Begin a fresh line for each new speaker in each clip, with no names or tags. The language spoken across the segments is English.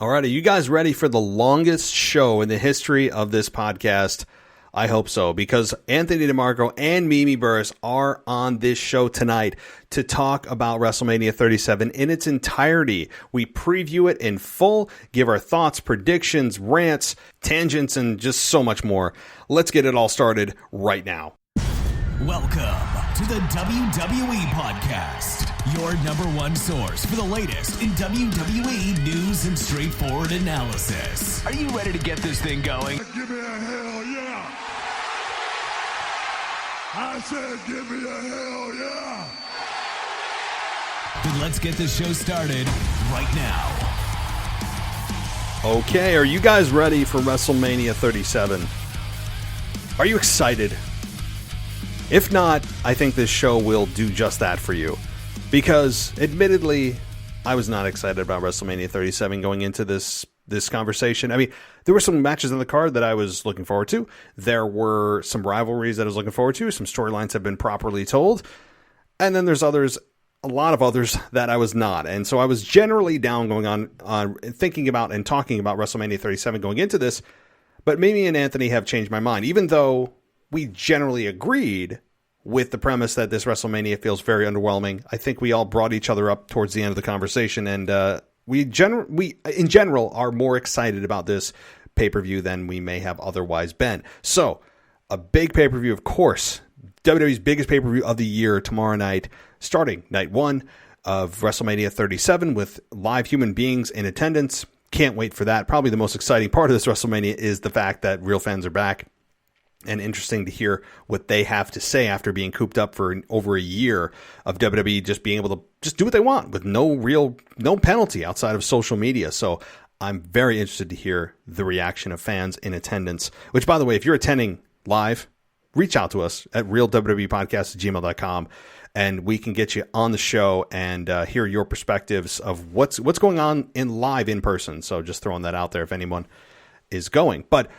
All right, are you guys ready for the longest show in the history of this podcast? I hope so, because Anthony DeMarco and Mimi Burris are on this show tonight to talk about WrestleMania 37 in its entirety. We preview it in full, give our thoughts, predictions, rants, tangents, and just so much more. Let's get it all started right now.
Welcome to the WWE Podcast, your number one source for the latest in WWE news and straightforward analysis. Are you ready to get this thing going?
Give me a hell yeah! I said give me a hell yeah!
Then let's get this show started right now.
Okay, are you guys ready for WrestleMania 37? Are you excited? If not, I think this show will do just that for you. Because, admittedly, I was not excited about WrestleMania 37 going into this conversation. I mean, there were some matches on the card that I was looking forward to. There were some rivalries that I was looking forward to. Some storylines have been properly told. And then there's a lot of others that I was not. And so I was generally down going on thinking about and talking about WrestleMania 37 going into this. But Mimi and Anthony have changed my mind, even though we generally agreed with the premise that this WrestleMania feels very underwhelming. I think we all brought each other up towards the end of the conversation, and we in general are more excited about this pay-per-view than we may have otherwise been. So, a big pay-per-view, of course, WWE's biggest pay-per-view of the year tomorrow night, starting night one of WrestleMania 37 with live human beings in attendance. Can't wait for that. Probably the most exciting part of this WrestleMania is the fact that real fans are back. And interesting to hear what they have to say after being cooped up for over a year of WWE just being able to just do what they want with no penalty outside of social media. So I'm very interested to hear the reaction of fans in attendance, which, by the way, if you're attending live, reach out to us at realwwepodcast@gmail.com and we can get you on the show and hear your perspectives of what's going on in person. So just throwing that out there if anyone is going. But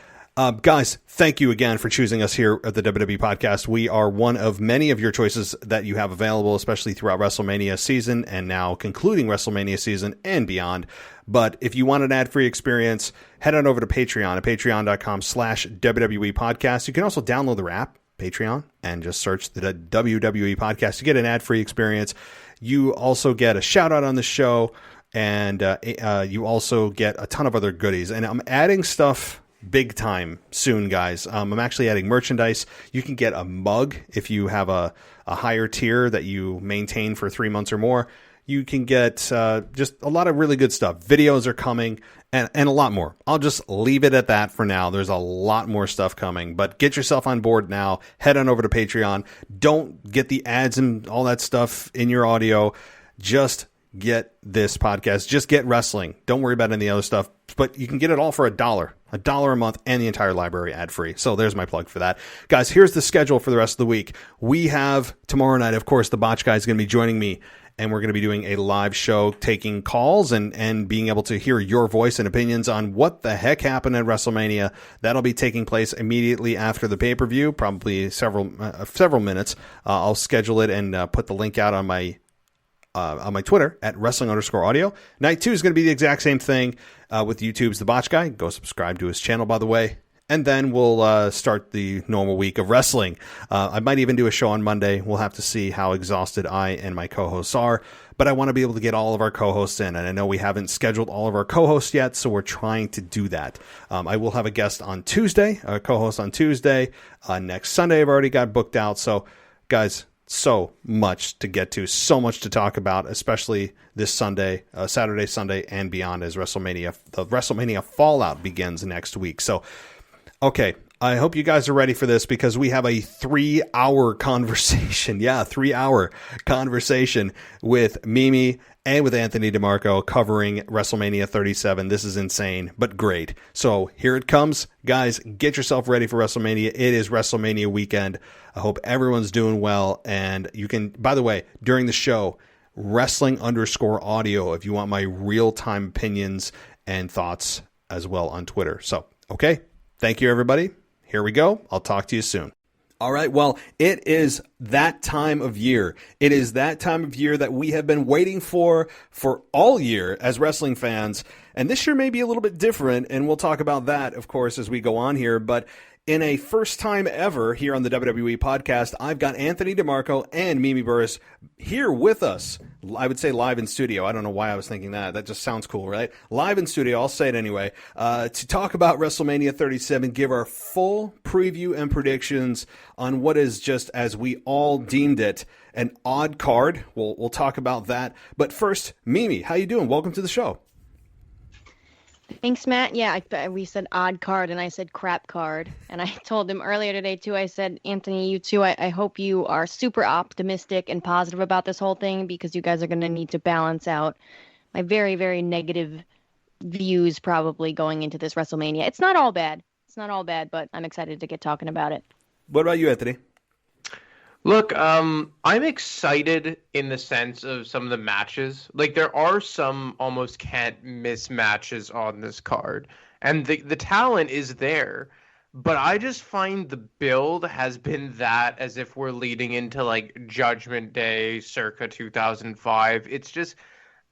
guys, thank you again for choosing us here at the WWE Podcast. We are one of many of your choices that you have available, especially throughout WrestleMania season and now concluding WrestleMania season and beyond. But if you want an ad-free experience, head on over to Patreon at patreon.com/WWE Podcast. You can also download the app, Patreon, and just search the WWE Podcast to get an ad-free experience. You also get a shout-out on the show, and you also get a ton of other goodies. And I'm adding stuff big time soon, guys. I'm actually adding merchandise. You can get a mug if you have a higher tier that you maintain for 3 months or more. You can get just a lot of really good stuff. Videos are coming and a lot more. I'll just leave it at that for now. There's a lot more stuff coming, but get yourself on board now. Head on over to Patreon. Don't get the ads and all that stuff in your audio. Just get this podcast. Just get wrestling. Don't worry about any other stuff, but you can get it all for $1 a month and the entire library ad free. So there's my plug for that. Guys, here's the schedule for the rest of the week. We have tomorrow night, of course, the Botch guy is going to be joining me, and we're going to be doing a live show, taking calls and being able to hear your voice and opinions on what the heck happened at WrestleMania. That'll be taking place immediately after the pay-per-view, probably several minutes. I'll schedule it and put the link out on my Twitter at wrestling_audio. Night 2 is going to be the exact same thing with YouTube's The Botch Guy. Go subscribe to his channel, by the way. And then we'll start the normal week of wrestling. I might even do a show on Monday. We'll have to see how exhausted I and my co-hosts are. But I want to be able to get all of our co-hosts in. And I know we haven't scheduled all of our co-hosts yet, so we're trying to do that. I will have a guest on Tuesday, a co-host on Tuesday. Next Sunday I've already got booked out. So, guys, so much to get to, so much to talk about, especially this Sunday, Saturday, Sunday, and beyond as the WrestleMania Fallout begins next week. So, okay, I hope you guys are ready for this because we have a 3-hour conversation. Yeah, 3-hour conversation with Mimi and with Anthony DeMarco covering WrestleMania 37. This is insane, but great. So here it comes. Guys, get yourself ready for WrestleMania. It is WrestleMania weekend. I hope everyone's doing well. And you can, by the way, during the show, wrestling_audio if you want my real-time opinions and thoughts as well on Twitter. So, okay. Thank you, everybody. Here we go. I'll talk to you soon. All right, well, it is that time of year. It is that time of year that we have been waiting for all year as wrestling fans. And this year may be a little bit different, and we'll talk about that, of course, as we go on here. But in a first time ever here on the WWE podcast, I've got Anthony DeMarco and Mimi Burris here with us. I would say live in studio. I don't know why I was thinking that. That just sounds cool, right? Live in studio, I'll say it anyway, to talk about WrestleMania 37, give our full preview and predictions on what is just, as we all deemed it, an odd card. We'll talk about that. But first, Mimi, how you doing? Welcome to the show.
Thanks, Matt. Yeah, we said odd card, and I said crap card. And I told him earlier today, too, I said, Anthony, you too, I hope you are super optimistic and positive about this whole thing, because you guys are going to need to balance out my very, very negative views probably going into this WrestleMania. It's not all bad. It's not all bad, but I'm excited to get talking about it.
What about you, Anthony?
Look, I'm excited in the sense of some of the matches. Like, there are some almost can't miss matches on this card, and the talent is there. But I just find the build has been that as if we're leading into like Judgment Day circa 2005. It's just,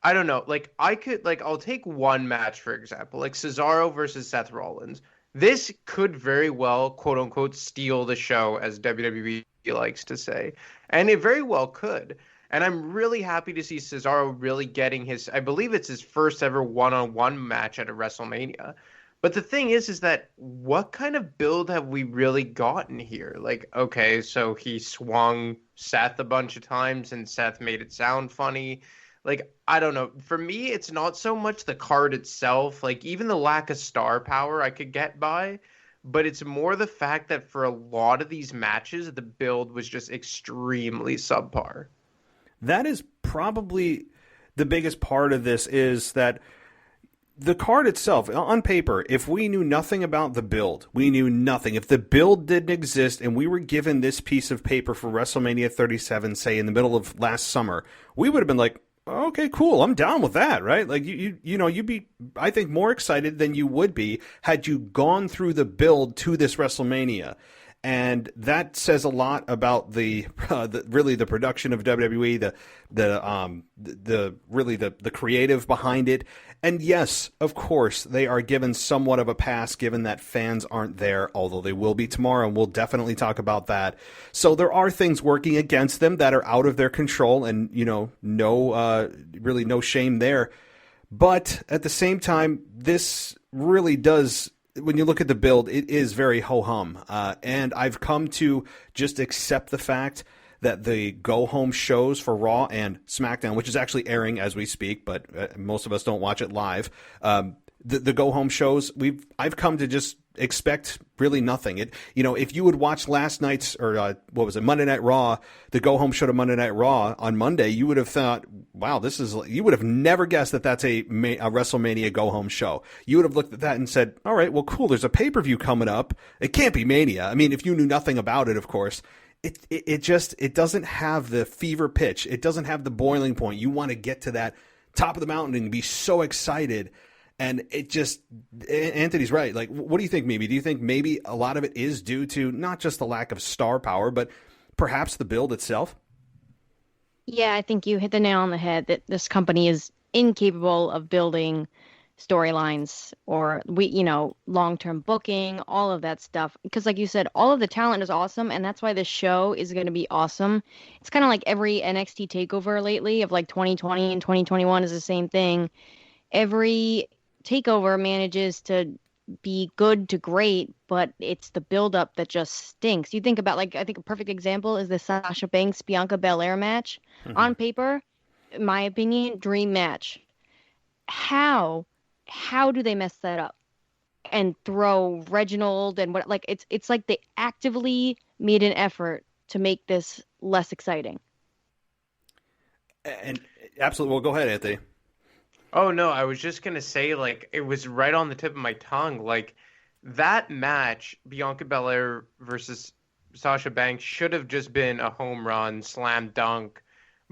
I don't know. Like, I'll take one match, for example, like Cesaro versus Seth Rollins. This could very well, quote unquote, steal the show, as WWE likes to say. And it very well could. And I'm really happy to see Cesaro really getting I believe it's his first ever one-on-one match at a WrestleMania. But the thing is that what kind of build have we really gotten here? Like, okay, so he swung Seth a bunch of times and Seth made it sound funny. Like, I don't know. For me, it's not so much the card itself. Like, even the lack of star power I could get by. But it's more the fact that for a lot of these matches, the build was just extremely subpar.
That is probably the biggest part of this, is that the card itself, on paper, if we knew nothing about the build, we knew nothing. If the build didn't exist and we were given this piece of paper for WrestleMania 37, say in the middle of last summer, we would have been like, okay, cool, I'm down with that, right? Like, you'd be, I think, more excited than you would be had you gone through the build to this WrestleMania. And that says a lot about the production of WWE, the creative behind it. And yes, of course, they are given somewhat of a pass, given that fans aren't there, although they will be tomorrow, and we'll definitely talk about that. So there are things working against them that are out of their control, and no shame there. But at the same time, this really does, when you look at the build, it is very ho-hum. And I've come to just accept the fact that the go-home shows for Raw and SmackDown, which is actually airing as we speak, but most of us don't watch it live, the go-home shows, I've come to just expect really nothing. If you would watch last night's, or Monday Night Raw, the go-home show to Monday Night Raw on Monday, you would have thought, wow, you would have never guessed that that's a WrestleMania go-home show. You would have looked at that and said, all right, well, cool, there's a pay-per-view coming up. It can't be Mania. I mean, if you knew nothing about it, of course. It doesn't have the fever pitch. It doesn't have the boiling point. You want to get to that top of the mountain and be so excited. And Anthony's right. Like, what do you think, Mimi? Do you think maybe a lot of it is due to not just the lack of star power, but perhaps the build itself?
Yeah, I think you hit the nail on the head that this company is incapable of building storylines or long-term booking, all of that stuff. Because like you said, all of the talent is awesome, and that's why this show is going to be awesome. It's kind of like every NXT takeover lately of like 2020 and 2021 is the same thing. Every takeover manages to be good to great, but it's the build-up that just stinks. You think about, like, I think a perfect example is the Sasha Banks Bianca Belair match. Mm-hmm. On paper, in my opinion, dream match. How do they mess that up and throw Reginald and what? Like, it's like they actively made an effort to make this less exciting.
And absolutely. Well, go ahead, Anthony.
Oh no, I was just gonna say, like, it was right on the tip of my tongue. Like, that match, Bianca Belair versus Sasha Banks, should have just been a home run, slam dunk.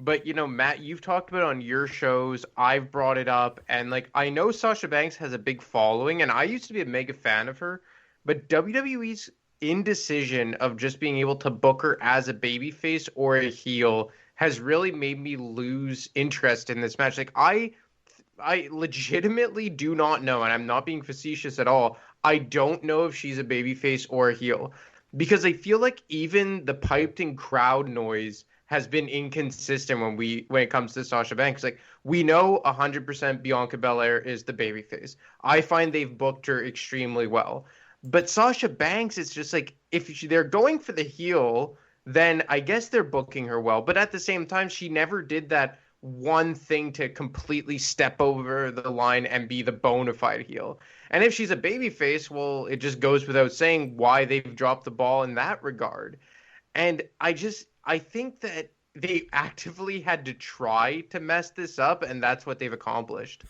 But, Matt, you've talked about it on your shows. I've brought it up. And, like, I know Sasha Banks has a big following, and I used to be a mega fan of her. But WWE's indecision of just being able to book her as a babyface or a heel has really made me lose interest in this match. Like, I legitimately do not know, and I'm not being facetious at all. I don't know if she's a babyface or a heel because I feel like even the piped in crowd noise has been inconsistent when it comes to Sasha Banks. Like we know 100% Bianca Belair is the babyface. I find they've booked her extremely well. But Sasha Banks, it's just like they're going for the heel, then I guess they're booking her well. But at the same time, she never did that one thing to completely step over the line and be the bona fide heel. And if she's a babyface, well, it just goes without saying why they've dropped the ball in that regard. And I think that they actively had to try to mess this up, and that's what they've accomplished.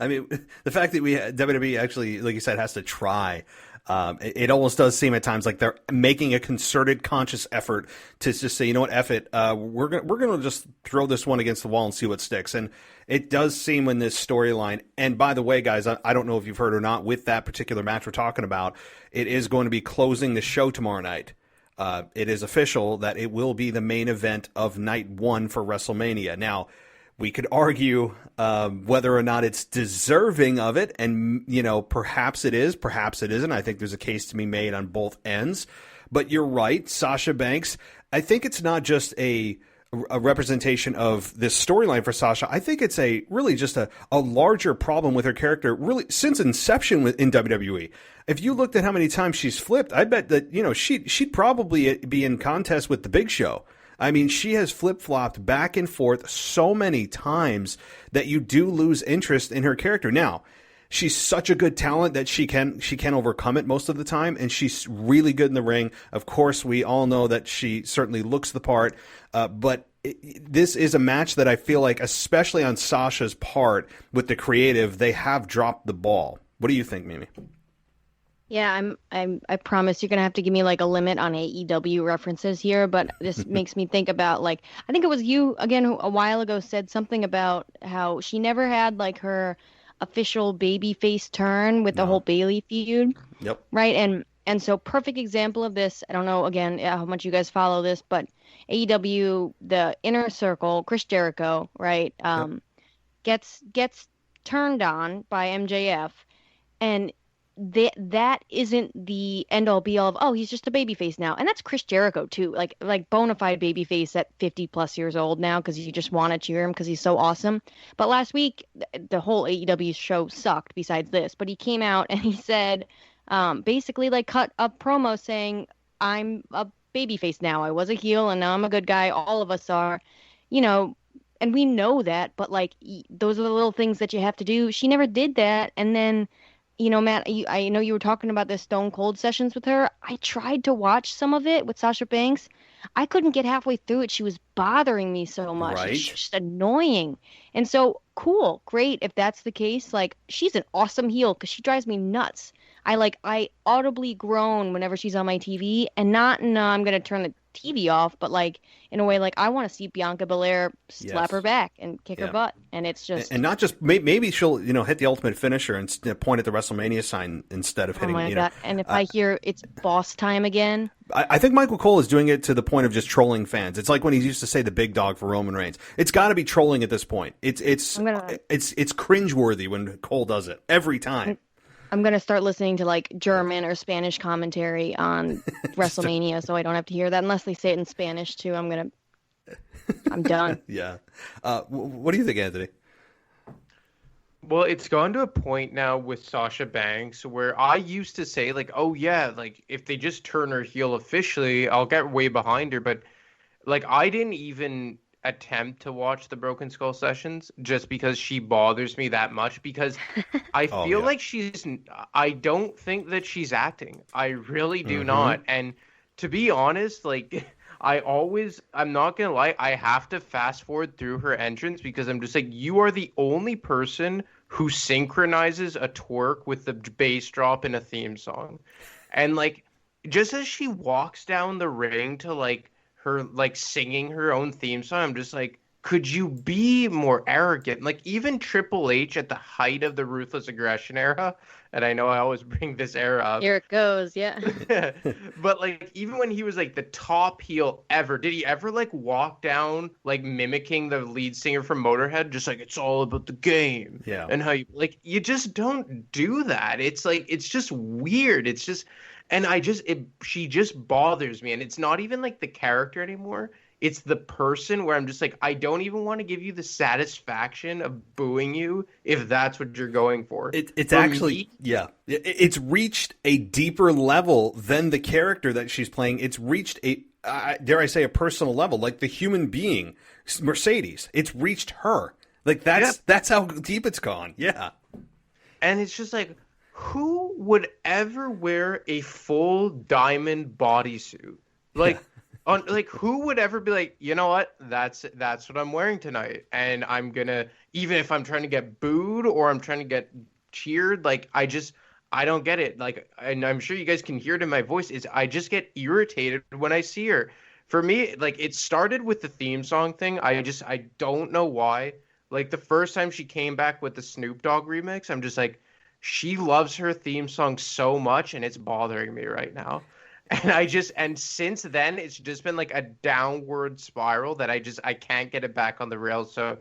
I mean, the fact that WWE actually, like you said, has to try. It almost does seem at times like they're making a concerted, conscious effort to just say, you know what, F it, we're gonna just throw this one against the wall and see what sticks. And it does seem in this storyline. And by the way, guys, I don't know if you've heard or not, with that particular match we're talking about, it is going to be closing the show tomorrow night. It is official that it will be the main event of night one for WrestleMania. Now, we could argue whether or not it's deserving of it, and perhaps it is, perhaps it isn't. I think there's a case to be made on both ends. But you're right, Sasha Banks. I think it's not just a representation of this storyline for Sasha. I think it's really just a larger problem with her character, really since inception in WWE. If you looked at how many times she's flipped, I bet that she'd probably be in contest with the Big Show. I mean, she has flip-flopped back and forth so many times that you do lose interest in her character. Now, she's such a good talent that she can overcome it most of the time, and she's really good in the ring. Of course, we all know that she certainly looks the part, but this is a match that I feel like, especially on Sasha's part with the creative, they have dropped the ball. What do you think, Mimi?
Yeah, I promise you're gonna have to give me like a limit on AEW references here, but this makes me think about I think it was you again who a while ago said something about how she never had like her official babyface turn with the whole Bayley feud.
Yep.
Right, and so perfect example of this. I don't know again how much you guys follow this, but AEW, the Inner Circle, Chris Jericho, right, gets turned on by MJF, and that isn't the end all be all of, he's just a babyface now. And that's Chris Jericho too, like bona fide babyface at 50 plus years old now, because you just want to cheer him because he's so awesome. But last week the whole AEW show sucked besides this, but he came out and he said basically cut a promo saying, I'm a babyface now, I was a heel and now I'm a good guy, all of us are, and we know that, but those are the little things that you have to do. She never did that. And then Matt, I know you were talking about the Stone Cold sessions with her. I tried to watch some of it with Sasha Banks. I couldn't get halfway through it. She was bothering me so much.
Right.
It's just annoying. And so, cool, great if that's the case. She's an awesome heel because she drives me nuts. I audibly groan whenever she's on my TV, and not I'm going to turn the TV off, but in a way I want to see Bianca Belair slap her back and kick her butt, and it's just
and not just maybe she'll hit the ultimate finisher and point at the WrestleMania sign instead of hitting.
Oh my God! And if I hear it's boss time again,
I think Michael Cole is doing it to the point of just trolling fans. It's like when he used to say the big dog for Roman Reigns. It's got to be trolling at this point. It's cringeworthy when Cole does it every time.
I'm going to start listening to German or Spanish commentary on WrestleMania so I don't have to hear that, unless they say it in Spanish too. I'm done.
Yeah. What do you think, Anthony?
Well, it's gone to a point now with Sasha Banks where I used to say if they just turn her heel officially, I'll get way behind her. But I didn't even attempt to watch the Broken Skull sessions just because she bothers me that much, because I feel like I don't think that she's acting. I really do not. And to be honest, I'm not gonna lie, I have to fast forward through her entrance because I'm just you are the only person who synchronizes a twerk with the bass drop in a theme song. And just as she walks down the ring to her singing her own theme song, I'm just could you be more arrogant? Like even Triple H at the height of the Ruthless Aggression era, and I know I always bring this era up.
Here it goes, yeah.
But like even when he was like the top heel ever, did he ever like walk down like mimicking the lead singer from Motorhead, just like it's all about the game?
Yeah.
And how you just don't do that. It's like it's just weird. It's just and she just bothers me. And it's not even like the character anymore. It's the person where I'm just like, I don't even want to give you the satisfaction of booing you if that's what you're going for.
It's actually, yeah. It's reached a deeper level than the character that she's playing. It's reached dare I say, a personal level, like the human being, Mercedes. It's reached her. Like that's how deep it's gone. Yeah.
And it's just like, who would ever wear a full diamond bodysuit? Like, who would ever be like, you know what? That's what I'm wearing tonight, and I'm gonna, even if I'm trying to get booed or I'm trying to get cheered, like I don't get it. Like, and I'm sure you guys can hear it in my voice. Is I just get irritated when I see her. For me, like it started with the theme song thing. I don't know why. Like the first time she came back with the Snoop Dogg remix, I'm just like, she loves her theme song so much, and it's bothering me right now. And since then, it's just been like a downward spiral that I can't get it back on the rails. So,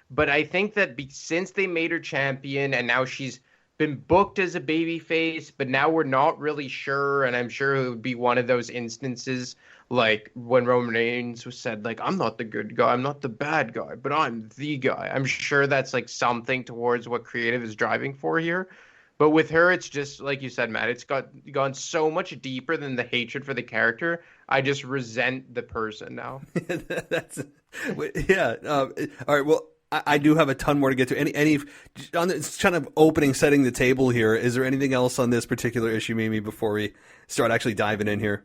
but I think that since they made her champion and now she's been booked as a babyface, but now we're not really sure. And I'm sure it would be one of those instances like when Roman Reigns was said, like, I'm not the good guy, I'm not the bad guy, but I'm the guy. I'm sure that's like something towards what creative is driving for here. But with her, it's just like you said, Matt. It's gone so much deeper than the hatred for the character. I just resent the person now.
Yeah. All right. Well, I do have a ton more to get to. Any on this kind of opening, setting the table here. Is there anything else on this particular issue, Mimi, before we start actually diving in here?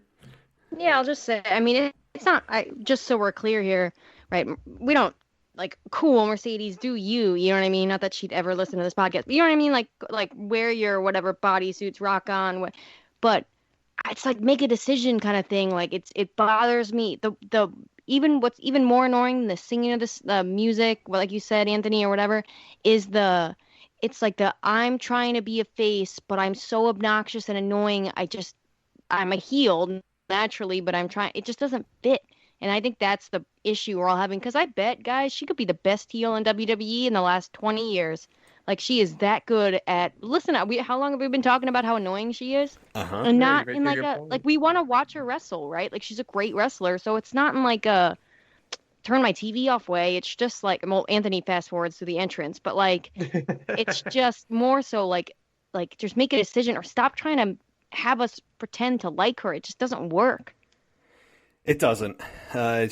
Yeah, I'll just say. I mean, it's not. Just so we're clear here, right? We don't. Like, cool, Mercedes, do you know what I mean? Not that she'd ever listen to this podcast, but you know what I mean? Like wear your whatever bodysuits, rock on, but it's like make a decision kind of thing. Like it bothers me. The even what's even more annoying than the singing of the music, like you said, Anthony, or whatever, is it's like I'm trying to be a face, but I'm so obnoxious and annoying. I'm a heel naturally, but I'm trying. It just doesn't fit. And I think that's the issue we're all having. Because I bet, guys, she could be the best heel in WWE in the last 20 years. Like, she is that good at... Listen, how long have we been talking about how annoying she is?
Uh-huh.
And not in like a... Like, we want to watch her wrestle, right? Like, she's a great wrestler. So it's not in like a turn my TV off way. It's just like... Well, Anthony fast forwards to the entrance. But, like, it's just more so like just make a decision or stop trying to have us pretend to like her. It just doesn't work.
It doesn't. I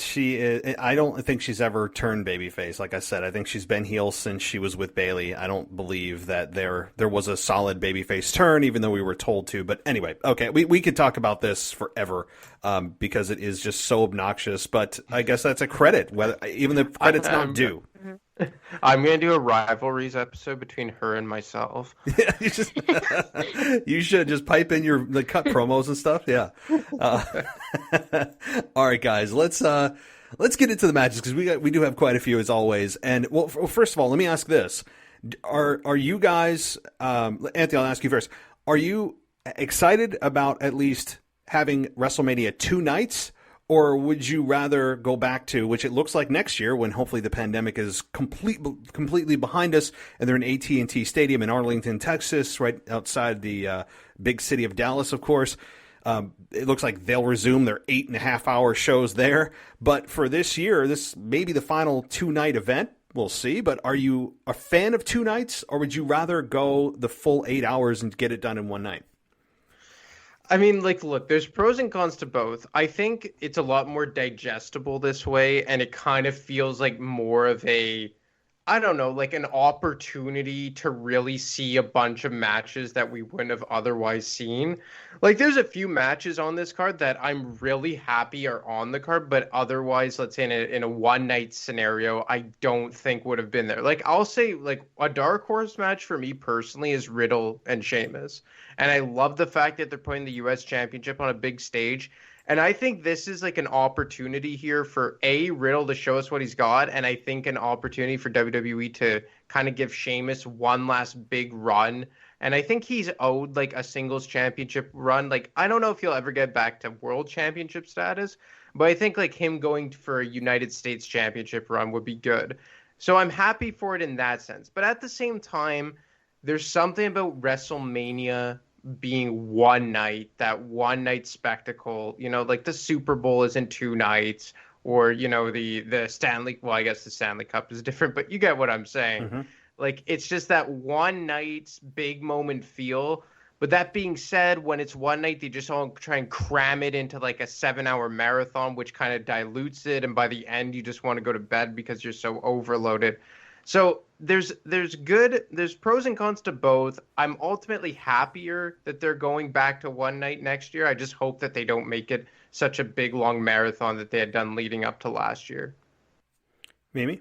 don't think she's ever turned babyface. Like I said, I think she's been heel since she was with Bayley. I don't believe that there was a solid babyface turn, even though we were told to. But anyway, okay, we could talk about this forever because it is just so obnoxious. But I guess that's a credit, even the credit's not due.
I'm going to do a rivalries episode between her and myself.
Yeah, you should just pipe in the cut promos and stuff. Yeah. All right, guys, let's get into the matches because we do have quite a few as always. And well, first of all, let me ask this: Are you guys, Anthony? I'll ask you first. Are you excited about at least having WrestleMania 2 nights? Or would you rather go back to, which it looks like next year when hopefully the pandemic is completely behind us and they're in AT&T Stadium in Arlington, Texas, right outside the big city of Dallas, of course. It looks like they'll resume their 8.5-hour shows there. But for this year, this may be the final 2-night event. We'll see. But are you a fan of 2 nights or would you rather go the full 8 hours and get it done in one night?
I mean, like, look, there's pros and cons to both. I think it's a lot more digestible this way, and it kind of feels like more of I don't know, like an opportunity to really see a bunch of matches that we wouldn't have otherwise seen. Like, there's a few matches on this card that I'm really happy are on the card, but otherwise, let's say in a one-night scenario, I don't think would have been there. Like, I'll say, like, a dark horse match for me personally is Riddle and Sheamus. And I love the fact that they're putting the U.S. Championship on a big stage. And I think this is like an opportunity here for Riddle to show us what he's got, and I think an opportunity for WWE to kind of give Sheamus one last big run. And I think he's owed like a singles championship run. Like, I don't know if he'll ever get back to world championship status, but I think like him going for a United States championship run would be good. So I'm happy for it in that sense. But at the same time, there's something about WrestleMania being one night, that one night spectacle, like the Super Bowl isn't 2 nights, or, the Stanley, well, I guess the Stanley Cup is different, but you get what I'm saying. Mm-hmm. Like, it's just that one night's big moment feel. But that being said, when it's one night, they just all try and cram it into like a 7-hour marathon, which kind of dilutes it. And by the end, you just want to go to bed because you're so overloaded. So there's pros and cons to both. I'm ultimately happier that they're going back to one night next year. I just hope that they don't make it such a big, long marathon that they had done leading up to last year.
Mimi?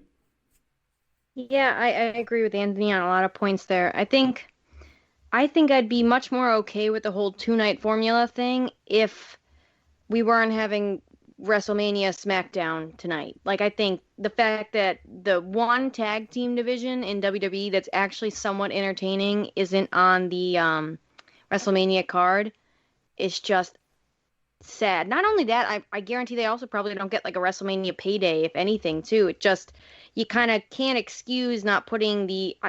Yeah, I agree with Anthony on a lot of points there. I think I'd be much more okay with the whole 2-night formula thing if we weren't having WrestleMania SmackDown tonight. Like, I think the fact that the one tag team division in WWE that's actually somewhat entertaining isn't on the WrestleMania card is just sad. Not only that, I guarantee they also probably don't get like a WrestleMania payday, if anything, too. It just, you kind of can't excuse not putting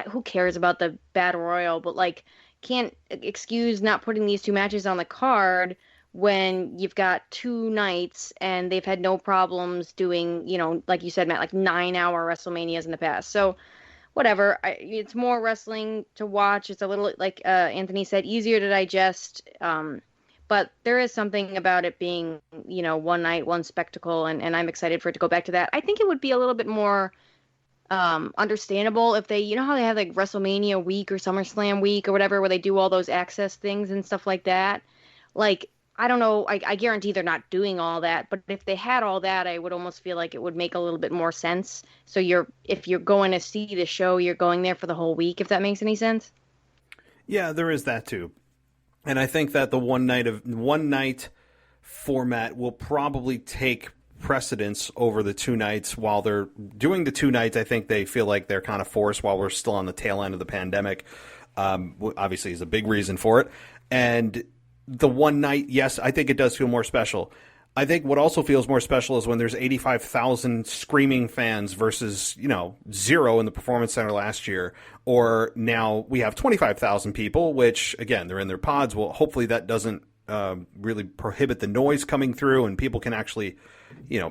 who cares about the Battle Royal, but like, can't excuse not putting these 2 matches on the card when you've got 2 nights and they've had no problems doing, like you said, Matt, like 9-hour WrestleManias in the past. So whatever, it's more wrestling to watch. It's a little, like Anthony said, easier to digest. But there is something about it being, one night, one spectacle, and I'm excited for it to go back to that. I think it would be a little bit more understandable if they, how they have like WrestleMania week or SummerSlam week or whatever, where they do all those access things and stuff like that. Like, I don't know, I guarantee they're not doing all that, but if they had all that, I would almost feel like it would make a little bit more sense. So if you're going to see the show, you're going there for the whole week, if that makes any sense.
Yeah, there is that too. And I think that the one night format will probably take precedence over the 2 nights. While they're doing the 2 nights, I think they feel like they're kind of forced while we're still on the tail end of the pandemic. Obviously is a big reason for it. And the one night, yes, I think it does feel more special. I think what also feels more special is when there's 85,000 screaming fans versus, 0 in the Performance Center last year. Or now we have 25,000 people, which, again, they're in their pods. Well, hopefully that doesn't really prohibit the noise coming through and people can actually,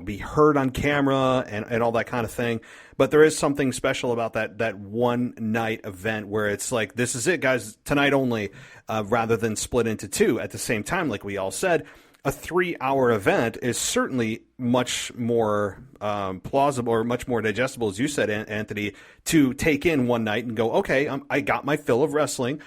be heard on camera and all that kind of thing. But there is something special about that one night event where it's like, this is it, guys, tonight only, rather than split into 2 at the same time, like we all said. A 3-hour event is certainly much more plausible or much more digestible, as you said, Anthony, to take in one night and go, okay, I got my fill of wrestling.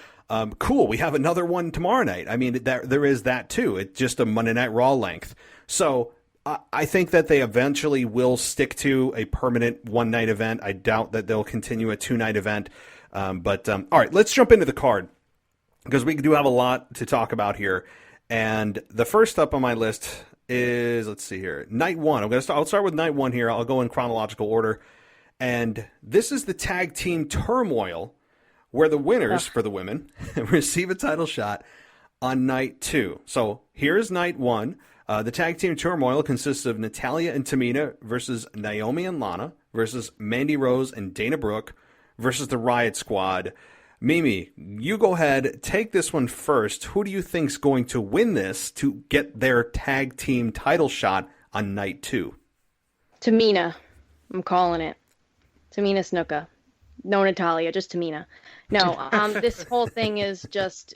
Cool, we have another one tomorrow night. I mean, there is that too. It's just a Monday Night Raw length. So I think that they eventually will stick to a permanent one-night event. I doubt that they'll continue a 2-night event. All right, let's jump into the card because we do have a lot to talk about here. And the first up on my list is, let's see here, night 1. I'll start with night 1 here. I'll go in chronological order. And this is the tag team turmoil where the winners for the women receive a title shot on night 2. So here's night 1. The tag team turmoil consists of Natalya and Tamina versus Naomi and Lana versus Mandy Rose and Dana Brooke versus the Riot Squad. Mimi, you go ahead, take this one first. Who do you think's going to win this to get their tag team title shot on night 2?
Tamina. I'm calling it. Tamina Snuka. No Natalya, just Tamina. No, this whole thing is just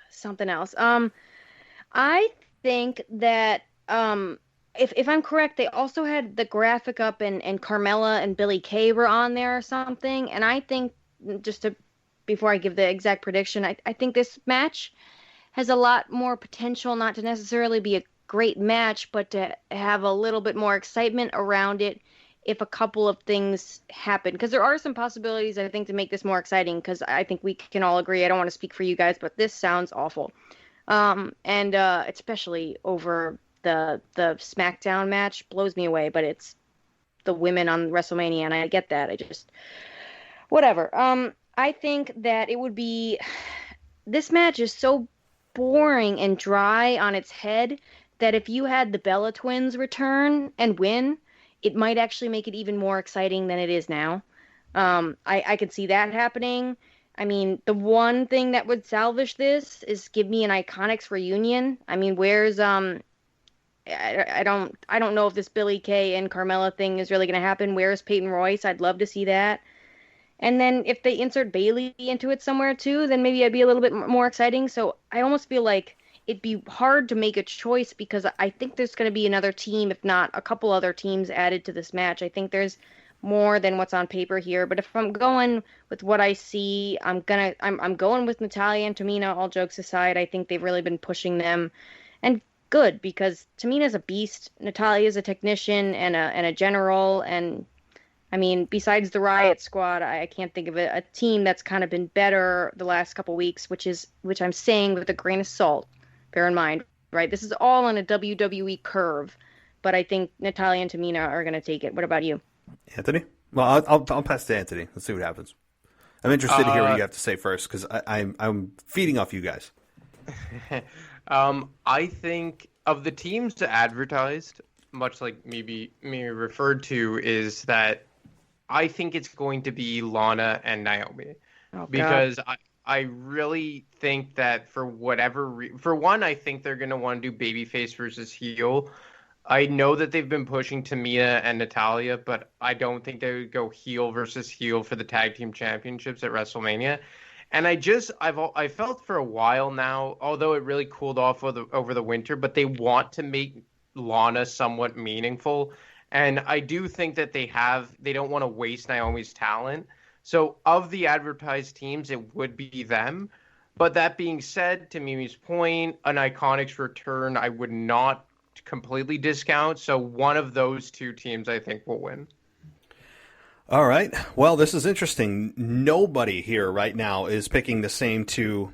something else. I think that if I'm correct, they also had the graphic up and Carmella and Billie Kay were on there or something. And I think, before I give the exact prediction, I think this match has a lot more potential not to necessarily be a great match, but to have a little bit more excitement around it if a couple of things happen. Because there are some possibilities, I think, to make this more exciting, because I think we can all agree, I don't want to speak for you guys, but this sounds awful. And especially over the SmackDown match blows me away, but it's the women on WrestleMania, and I get that. I just whatever. I think that it would be this match is so boring and dry on its head that if you had the Bella Twins return and win, it might actually make it even more exciting than it is now. I could see that happening. I mean, the one thing that would salvage this is give me an Iconics reunion. I mean, where's I don't know if this Billie Kay and Carmella thing is really going to happen. Where's Peyton Royce? I'd love to see that. And then if they insert Bayley into it somewhere too, then maybe it'd be a little bit more exciting. So I almost feel like it'd be hard to make a choice because I think there's going to be another team, if not a couple other teams added to this match. I think there's more than what's on paper here. But if I'm going with what I see, I'm going with Natalya and Tamina, all jokes aside. I think they've really been pushing them. And good, because Tamina's a beast. Natalya's a technician and a general, and I mean, besides the Riot Squad, I can't think of a team that's kind of been better the last couple weeks, which I'm saying with a grain of salt. Bear in mind, right? This is all on a WWE curve, but I think Natalya and Tamina are going to take it. What about you,
Anthony? Well, I'll pass to Anthony. Let's see what happens. I'm interested to hear what you have to say first because I'm feeding off you guys.
I think of the teams advertised, much like maybe me referred to, is that I think it's going to be Lana and Naomi. Because I really think that for whatever for one, I think they're going to want to do babyface versus heel. I know that they've been pushing Tamina and Natalya, but I don't think they would go heel versus heel for the tag team championships at WrestleMania. And I felt for a while now, although it really cooled off over the winter, but they want to make Lana somewhat meaningful. And I do think that they don't want to waste Naomi's talent. So of the advertised teams, it would be them. But that being said, to Mimi's point, an Iconics return, I would not completely discount. So one of those two teams, I think, will win.
All right. Well, this is interesting. Nobody here right now is picking the same two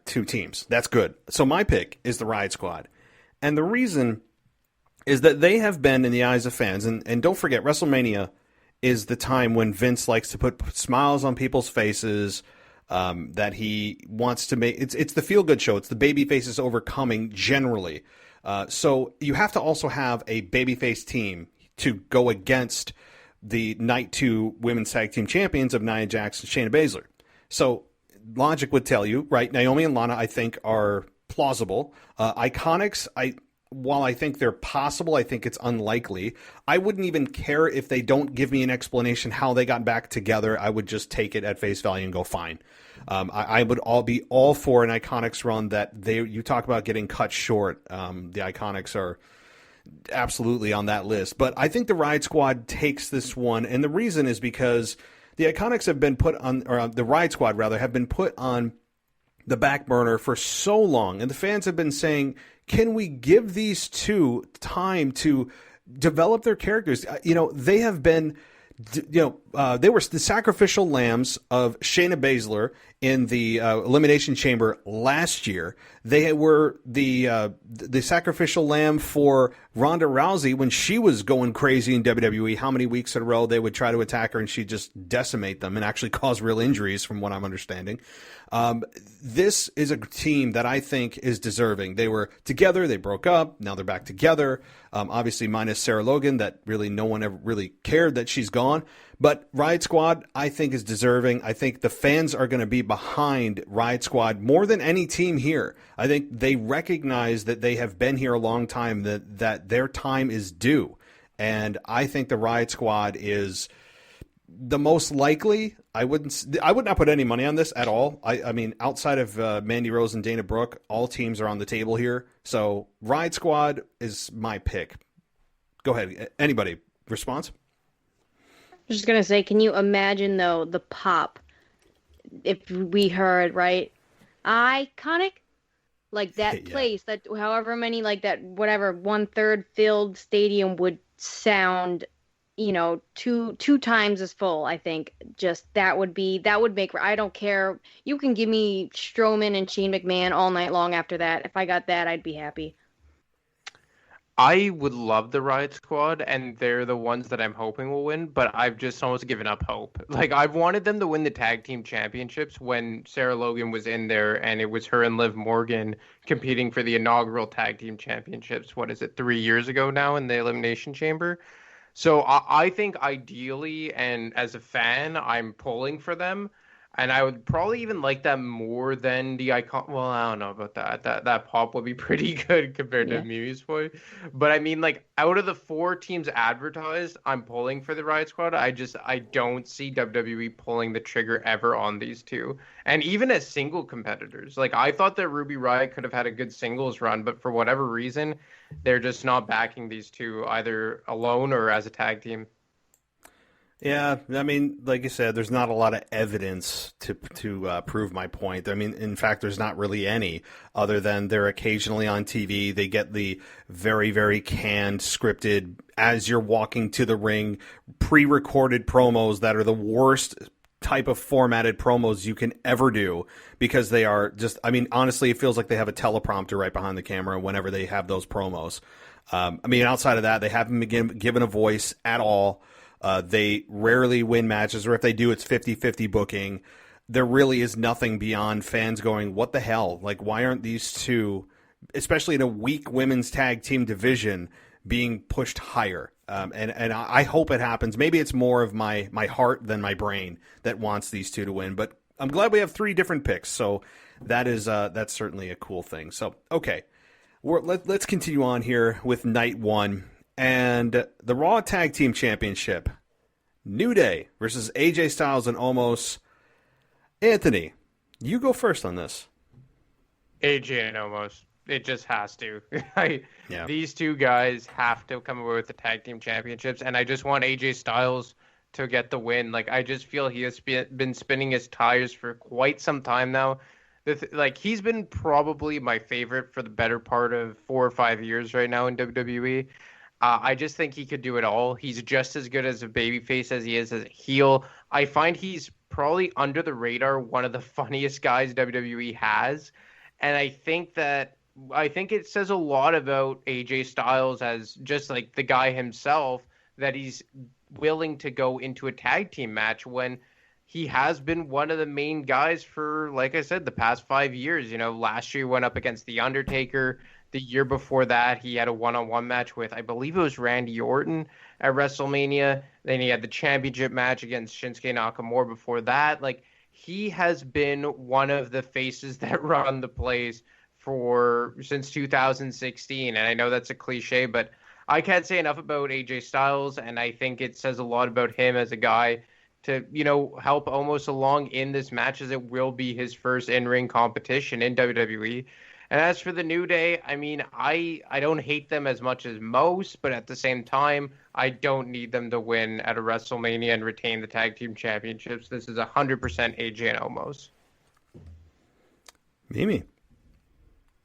teams. That's good. So my pick is the Riot Squad. And the reason is that they have been in the eyes of fans. And don't forget, WrestleMania is the time when Vince likes to put smiles on people's faces, that he wants to make. It's the feel-good show. It's the baby faces overcoming generally. So you have to also have a babyface team to go against the Night 2 Women's Tag Team Champions of Nia Jax and Shayna Baszler. So logic would tell you, right, Naomi and Lana, I think, are plausible. Iconics, while I think they're possible, I think it's unlikely. I wouldn't even care if they don't give me an explanation how they got back together. I would just take it at face value and go fine. I would be all for an Iconics run that you talk about getting cut short. The Iconics are absolutely on that list. But I think the Riot Squad takes this one, and the reason is because the Iconics have been put on, or the Riot Squad rather, have been put on the back burner for so long, and the fans have been saying, can we give these two time to develop their characters? They have been, they were the sacrificial lambs of Shayna Baszler in the Elimination Chamber last year. They were the sacrificial lamb for Ronda Rousey when she was going crazy in WWE. How many weeks in a row they would try to attack her and she'd just decimate them and actually cause real injuries, from what I'm understanding. This is a team that I think is deserving. They were together, they broke up, now they're back together. Obviously minus Sarah Logan, that really no one ever really cared that she's gone. But Riot Squad, I think, is deserving. I think the fans are going to be behind Riot Squad more than any team here. I think they recognize that they have been here a long time, that their time is due. And I think the Riot Squad is the most likely. I would not put any money on this at all. I mean, outside of Mandy Rose and Dana Brooke, all teams are on the table here. So Riot Squad is my pick. Go ahead. Anybody? Response?
I was just going to say, can you imagine, though, the pop if we heard, right, Iconic? Like that
Yeah.
place, that however many, like that, whatever, 1/3 filled stadium would sound, two times as full, I think. Just that would make, I don't care. You can give me Strowman and Shane McMahon all night long after that. If I got that, I'd be happy.
I would love the Riot Squad, and they're the ones that I'm hoping will win, but I've just almost given up hope. Like, I've wanted them to win the tag team championships when Sarah Logan was in there, and it was her and Liv Morgan competing for the inaugural tag team championships. What is it, 3 years ago now in the Elimination Chamber? So I think ideally, and as a fan, I'm pulling for them. And I would probably even like that more than the icon. Well, I don't know about that. That pop would be pretty good compared to Mimi's Boy. But I mean, like, out of the 4 teams advertised, I'm pulling for the Riot Squad. I don't see WWE pulling the trigger ever on these two. And even as single competitors, like, I thought that Ruby Riot could have had a good singles run, but for whatever reason, they're just not backing these two either alone or as a tag team.
Yeah, I mean, like you said, there's not a lot of evidence to prove my point. I mean, in fact, there's not really any, other than they're occasionally on TV. They get the very, very canned, scripted, as you're walking to the ring, pre-recorded promos that are the worst type of formatted promos you can ever do, because they are just, I mean, honestly, it feels like they have a teleprompter right behind the camera whenever they have those promos. I mean, outside of that, they haven't been given a voice at all. They rarely win matches, or if they do, it's 50-50 booking. There really is nothing beyond fans going, what the hell? Like, why aren't these two, especially in a weak women's tag team division, being pushed higher? And I hope it happens. Maybe it's more of my heart than my brain that wants these two to win. But I'm glad we have 3 different picks. So that's certainly a cool thing. So, okay, let's continue on here with night 1. And the Raw Tag Team Championship, New Day versus AJ Styles and Omos. Anthony, you go first on this.
AJ and Omos. It just has to.
Yeah.
These two guys have to come away with the tag team championships, and I just want AJ Styles to get the win. Like, I just feel he has been spinning his tires for quite some time now. Like, he's been probably my favorite for the better part of 4 or 5 years right now in WWE. I just think he could do it all. He's just as good as a babyface as he is as a heel. I find he's probably under the radar, one of the funniest guys WWE has. And I think it says a lot about AJ Styles as just like the guy himself, that he's willing to go into a tag team match when he has been one of the main guys for, like I said, the past 5 years. You know, last year he went up against The Undertaker. The year before that, he had a one-on-one match with, I believe it was Randy Orton at WrestleMania. Then he had the championship match against Shinsuke Nakamura before that. Like, he has been one of the faces that run the place since 2016. And I know that's a cliche, but I can't say enough about AJ Styles. And I think it says a lot about him as a guy to, you know, help Omos along in this match, as it will be his first in-ring competition in WWE. And as for the New Day, I mean, I don't hate them as much as most, but at the same time, I don't need them to win at a WrestleMania and retain the tag team championships. This is 100% AJ and Omos.
Mimi.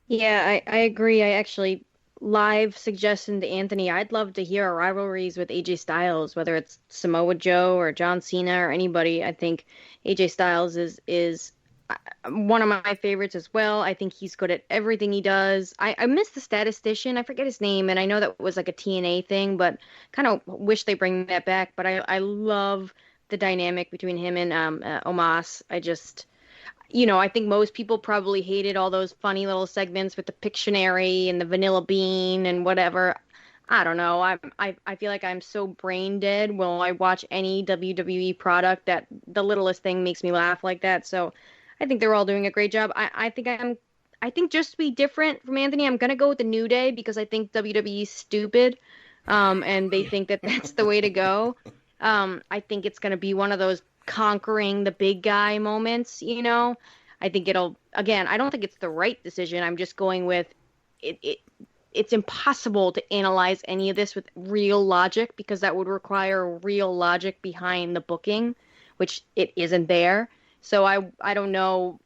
Yeah, I agree. I actually live suggestion to Anthony. I'd love to hear rivalries with AJ Styles, whether it's Samoa Joe or John Cena or anybody. I think AJ Styles is one of my favorites as well. I think he's good at everything he does. I miss the statistician. I forget his name, and I know that was like a TNA thing, but kind of wish they bring that back. But I love the dynamic between him and Omos. I think most people probably hated all those funny little segments with the Pictionary and the Vanilla Bean and whatever. I don't know. I feel like I'm so brain dead when I watch any WWE product that the littlest thing makes me laugh like that. So I think they're all doing a great job. I think just to be different from Anthony, I'm gonna go with the New Day because I think WWE's stupid, and they think that that's the way to go. I think it's gonna be one of those conquering the big guy moments. You know, I think it'll. Again, I don't think it's the right decision. I'm just going with it. It's impossible to analyze any of this with real logic because that would require real logic behind the booking, which it isn't there. So I don't know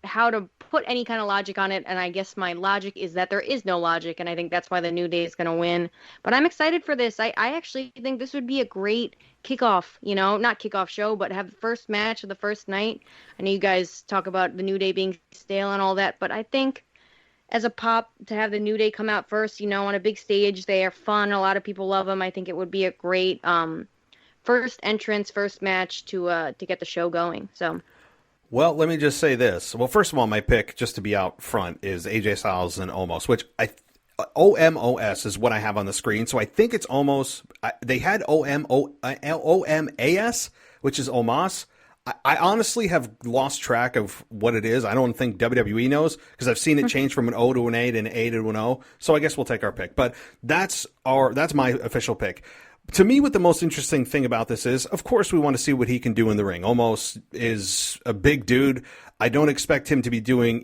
how to put any kind of logic on it, and I guess my logic is that there is no logic, and I think that's why the New Day is going to win. But I'm excited for this. I actually think this would be a great kickoff, not kickoff show, but have the first match of the first night. I know you guys talk about the New Day being stale and all that, but I think as a pop to have the New Day come out first, on a big stage. They are fun. A lot of people love them. I think it would be a great first entrance, first match to get the show going. So.
Well, let me just say this. Well, first of all, my pick, just to be out front, is AJ Styles and Omos, which OMOS is what I have on the screen. So I think it's almost, they had OMAS, which is Omos. I honestly have lost track of what it is. I don't think WWE knows because I've seen it change from an O to an A to an A to an O. So I guess we'll take our pick. But that's my official pick. To me, what the most interesting thing about this is, of course, we want to see what he can do in the ring. Omos is a big dude. I don't expect him to be doing,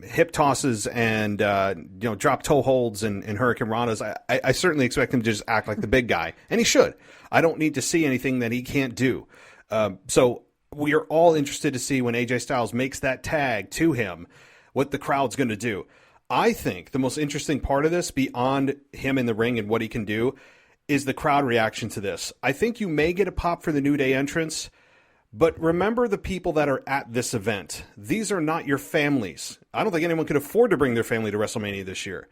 hip tosses and, drop toe holds and Hurricane Ranas. I certainly expect him to just act like the big guy. And he should. I don't need to see anything that he can't do. So we are all interested to see when AJ Styles makes that tag to him, what the crowd's going to do. I think the most interesting part of this, beyond him in the ring and what he can do, is the crowd reaction to this. I think you may get a pop for the New Day entrance, but remember the people that are at this event. These are not your families. I don't think anyone could afford to bring their family to WrestleMania this year.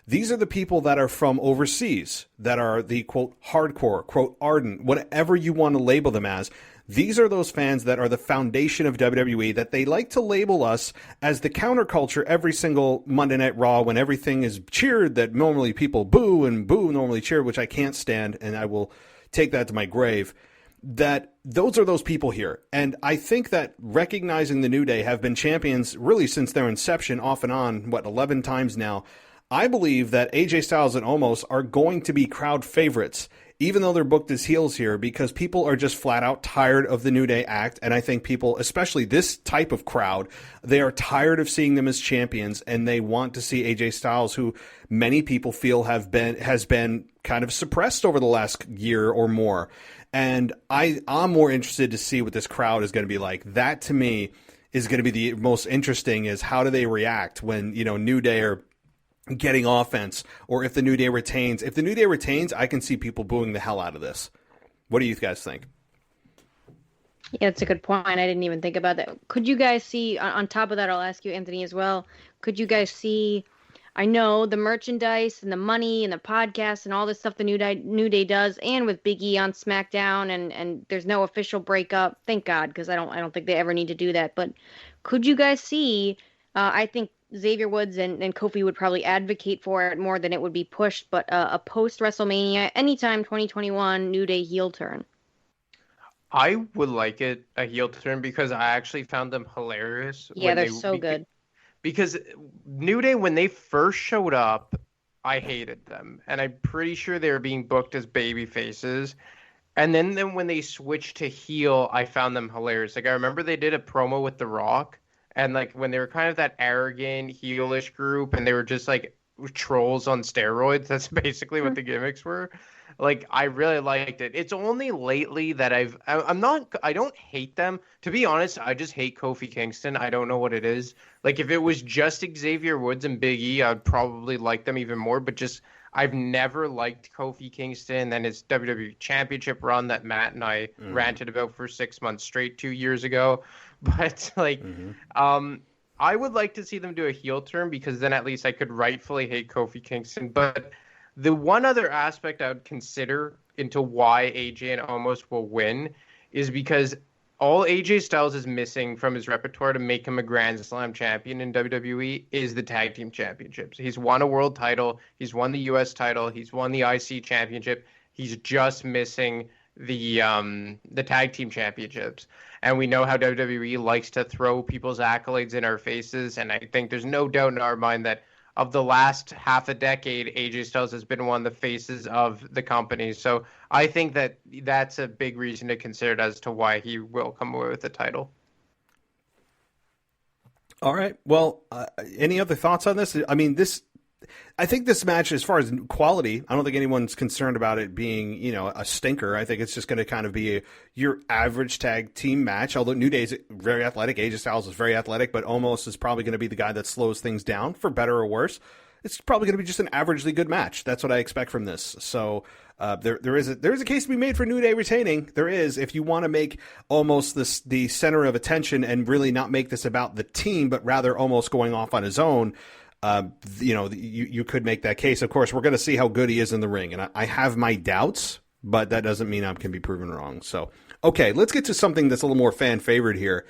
These are the people that are from overseas, that are the, quote, hardcore, quote, ardent, whatever you want to label them as. These are those fans that are the foundation of WWE, that they like to label us as the counterculture every single Monday Night Raw when everything is cheered, that normally people boo and boo normally cheer, which I can't stand, and I will take that to my grave. That those are those people here. And I think that recognizing the New Day have been champions really since their inception, off and on, 11 times now. I believe that AJ Styles and Omos are going to be crowd favorites, even though they're booked as heels here, because people are just flat out tired of the New Day act. And I think people, especially this type of crowd, they are tired of seeing them as champions, and they want to see AJ Styles, who many people feel has been kind of suppressed over the last year or more. And I'm more interested to see what this crowd is going to be like. That, to me, is going to be the most interesting, is how do they react when, New Day are getting offense, or if the New Day retains. If the New Day retains, I can see people booing the hell out of this. What do you guys think?
Yeah, that's a good point. I didn't even think about that. Could you guys see, on top of that, I'll ask you, Anthony, as well, could you guys see, I know the merchandise and the money and the podcast and all this stuff the New Day does, and with Big E on SmackDown, and there's no official breakup, thank God, because I don't think they ever need to do that. But could you guys see, I think Xavier Woods and Kofi would probably advocate for it more than it would be pushed, but a post-WrestleMania, anytime 2021, New Day heel turn.
I would like it, a heel turn, because I actually found them hilarious.
Yeah, they're so good.
Because New Day, when they first showed up, I hated them. And I'm pretty sure they were being booked as baby faces. And then when they switched to heel, I found them hilarious. Like, I remember they did a promo with The Rock. And, like, when they were kind of that arrogant, heelish group, and they were just, like, trolls on steroids, that's basically what the gimmicks were. Like, I really liked it. It's only lately that I don't hate them. To be honest, I just hate Kofi Kingston. I don't know what it is. Like, if it was just Xavier Woods and Big E, I'd probably like them even more. But just, I've never liked Kofi Kingston and his WWE Championship run that Matt and I ranted about for 6 months straight 2 years ago. But, like, I would like to see them do a heel turn, because then at least I could rightfully hate Kofi Kingston. But the one other aspect I would consider into why AJ and Omos will win is because all AJ Styles is missing from his repertoire to make him a Grand Slam champion in WWE is the tag team championships. He's won a world title. He's won the US title. He's won the IC championship. He's just missing the tag team championships. And we know how WWE likes to throw people's accolades in our faces. And I think there's no doubt in our mind that of the last half a decade, AJ Styles has been one of the faces of the company. So I think that that's a big reason to consider as to why he will come away with the title.
All right. Well, any other thoughts on this? I mean, I think this match, as far as quality, I don't think anyone's concerned about it being, a stinker. I think it's just going to kind of be your average tag team match. Although New Day's very athletic, AJ Styles is very athletic, but Omos is probably going to be the guy that slows things down, for better or worse. It's probably going to be just an averagely good match. That's what I expect from this. So there is a case to be made for New Day retaining. There is, if you want to make Omos the center of attention and really not make this about the team, but rather Omos going off on his own. You could make that case. Of course, we're going to see how good he is in the ring, and I have my doubts, but that doesn't mean I can be proven wrong. So, okay, let's get to something that's a little more fan favorite here,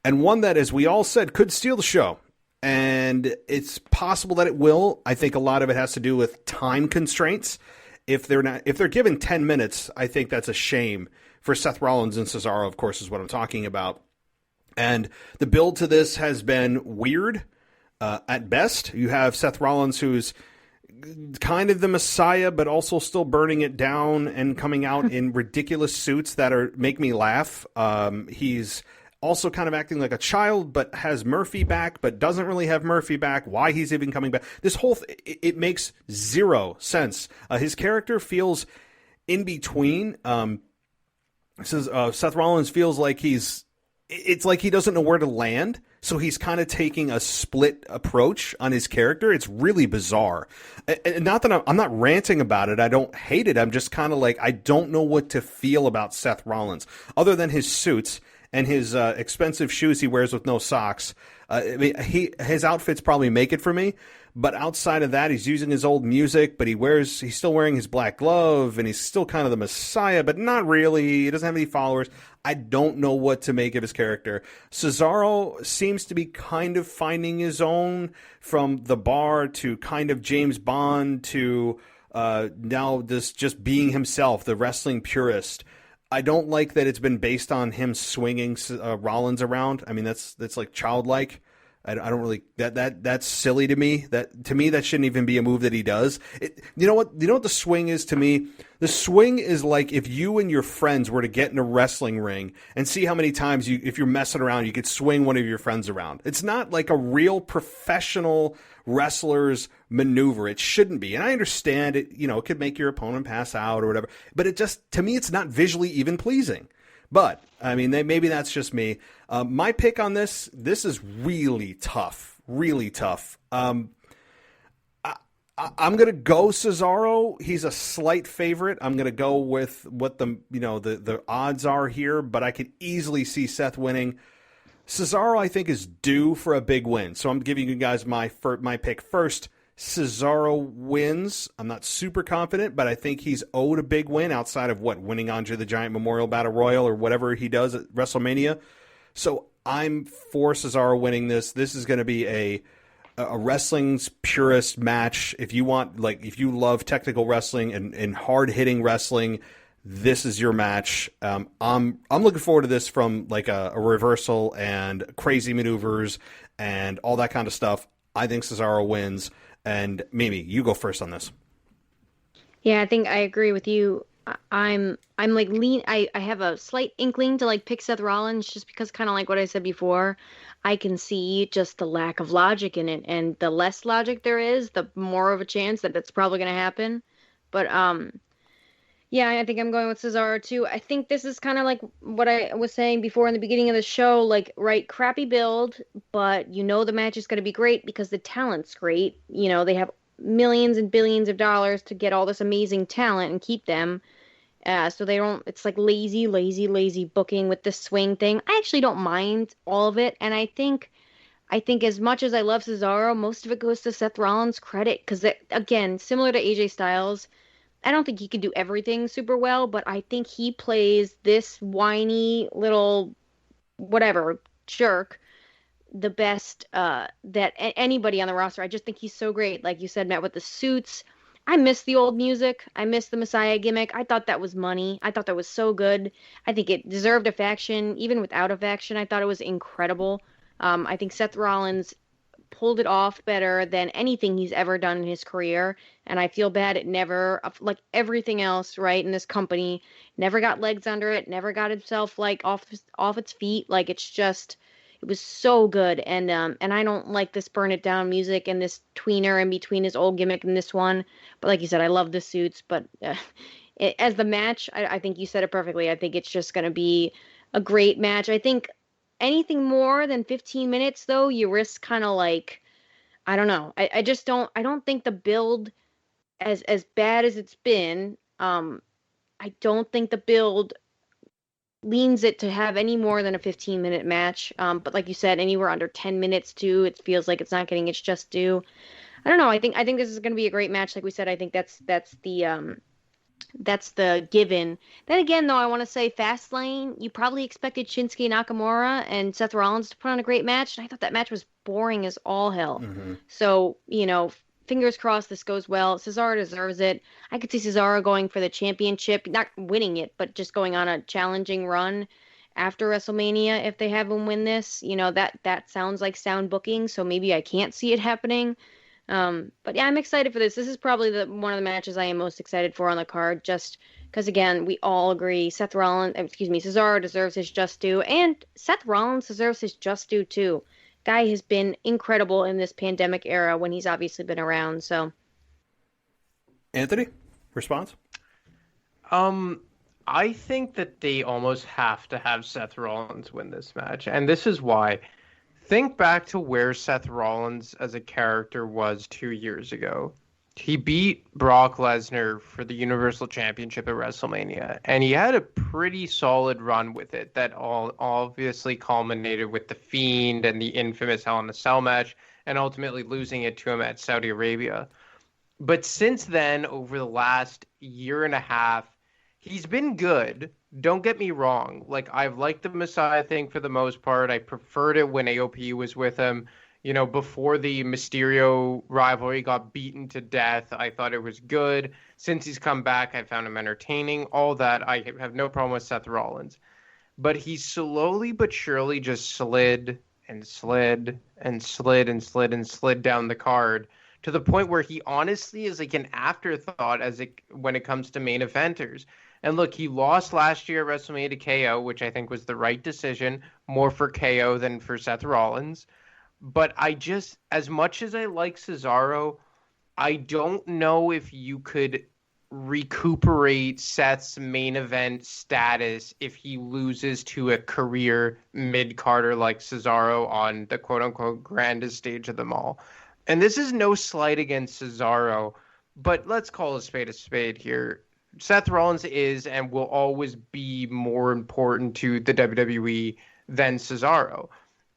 and one that, as we all said, could steal the show. And it's possible that it will. I think a lot of it has to do with time constraints. If they're given 10 minutes, I think that's a shame for Seth Rollins and Cesaro, of course, is what I'm talking about. And the build to this has been weird at best. You have Seth Rollins, who's kind of the Messiah, but also still burning it down and coming out in ridiculous suits that make me laugh. He's also kind of acting like a child, but has Murphy back, but doesn't really have Murphy back. Why he's even coming back. This whole it makes zero sense. His character feels in between. Seth Rollins feels like it's like he doesn't know where to land. So he's kind of taking a split approach on his character. It's really bizarre. And not that I'm not ranting about it. I don't hate it. I'm just kind of like, I don't know what to feel about Seth Rollins other than his suits and his expensive shoes he wears with no socks. His outfits probably make it for me. But outside of that, he's using his old music, but he's still wearing his black glove, and he's still kind of the Messiah, but not really. He doesn't have any followers. I don't know what to make of his character. Cesaro seems to be kind of finding his own, from the bar to kind of James Bond to now this just being himself, the wrestling purist. I don't like that it's been based on him swinging Rollins around. I mean, that's like childlike. I don't really that's silly to me. To me, that shouldn't even be a move that he does. You know what the swing is to me? The swing is like if you and your friends were to get in a wrestling ring and see how many times if you're messing around, you could swing one of your friends around. It's not like a real professional wrestler's maneuver. It shouldn't be. And I understand it, it could make your opponent pass out or whatever, but to me, it's not visually even pleasing. But, I mean, maybe that's just me. My pick on this is really tough. Really tough. I'm going to go Cesaro. He's a slight favorite. I'm going to go with what the odds are here, but I could easily see Seth winning. Cesaro, I think, is due for a big win. So I'm giving you guys my pick first. Cesaro wins. I'm not super confident, but I think he's owed a big win outside of winning Andre the Giant Memorial Battle Royal or whatever he does at WrestleMania. So I'm for Cesaro winning this. This is going to be a wrestling's purest match. If you love technical wrestling and hard hitting wrestling, this is your match. I'm looking forward to this from like a reversal and crazy maneuvers and all that kind of stuff. I think Cesaro wins. And Mimi, you go first on this.
Yeah, I think I agree with you. I'm like I have a slight inkling to like pick Seth Rollins just because, kind of like what I said before, I can see just the lack of logic in it, and the less logic there is, the more of a chance that that's probably going to happen. But yeah, I think I'm going with Cesaro too. I think this is kind of like what I was saying before in the beginning of the show, like, right, crappy build, but the match is going to be great because the talent's great. They have millions and billions of dollars to get all this amazing talent and keep them. So they don't, it's like lazy booking with the swing thing. I actually don't mind all of it. And I think as much as I love Cesaro, most of it goes to Seth Rollins' credit. Because, again, similar to AJ Styles, I don't think he can do everything super well, but I think he plays this whiny little whatever jerk the best that anybody on the roster. I just think he's so great. Like you said, Matt, with the suits. I miss the old music. I miss the Messiah gimmick. I thought that was money. I thought that was so good. I think it deserved a faction. Even without a faction, I thought it was incredible. I think Seth Rollins pulled it off better than anything he's ever done in his career, and I feel bad it never, like everything else, right, in this company, never got legs under it, never got himself like off its feet. Like, it was so good, and I don't like this burn it down music and this tweener in between his old gimmick and this one. But like you said, I love the suits, but as the match, I think you said it perfectly. I think it's just going to be a great match. I think anything more than 15 minutes, though, you risk kind of like, I don't know. I don't think the build, as bad as it's been, I don't think the build leans it to have any more than a 15-minute match. But like you said, anywhere under 10 minutes too, it feels like it's not getting its just due. I don't know. I think this is going to be a great match. Like we said, I think that's the given. Then again, though, I want to say Fastlane, you probably expected Shinsuke Nakamura and Seth Rollins to put on a great match, and I thought that match was boring as all hell.
Mm-hmm.
So, fingers crossed this goes well. Cesaro deserves it. I could see Cesaro going for the championship, not winning it, but just going on a challenging run after WrestleMania if they have him win this. That sounds like sound booking, so maybe I can't see it happening. But yeah, I'm excited for this. This is probably one of the matches I am most excited for on the card, just because, again, we all agree Cesaro deserves his just due, and Seth Rollins deserves his just due too. Guy has been incredible in this pandemic era when he's obviously been around. So,
Anthony, response?
I think that they almost have to have Seth Rollins win this match, and this is why. Think back to where Seth Rollins as a character was 2 years ago. He beat Brock Lesnar for the Universal Championship at WrestleMania, and he had a pretty solid run with it that all obviously culminated with The Fiend and the infamous Hell in a Cell match, and ultimately losing it to him at Saudi Arabia. But since then, over the last year and a half, he's been good. Don't get me wrong. Like, I've liked the Messiah thing for the most part. I preferred it when AOP was with him. Before the Mysterio rivalry got beaten to death, I thought it was good. Since he's come back, I found him entertaining. All that. I have no problem with Seth Rollins. But he slowly but surely just slid and slid and slid and slid and slid down the card to the point where he honestly is like an afterthought when it comes to main eventers. And look, he lost last year at WrestleMania to KO, which I think was the right decision, more for KO than for Seth Rollins. But as much as I like Cesaro, I don't know if you could recuperate Seth's main event status if he loses to a career mid-carder like Cesaro on the quote-unquote grandest stage of them all. And this is no slight against Cesaro, but let's call a spade here. Seth Rollins is and will always be more important to the WWE than Cesaro.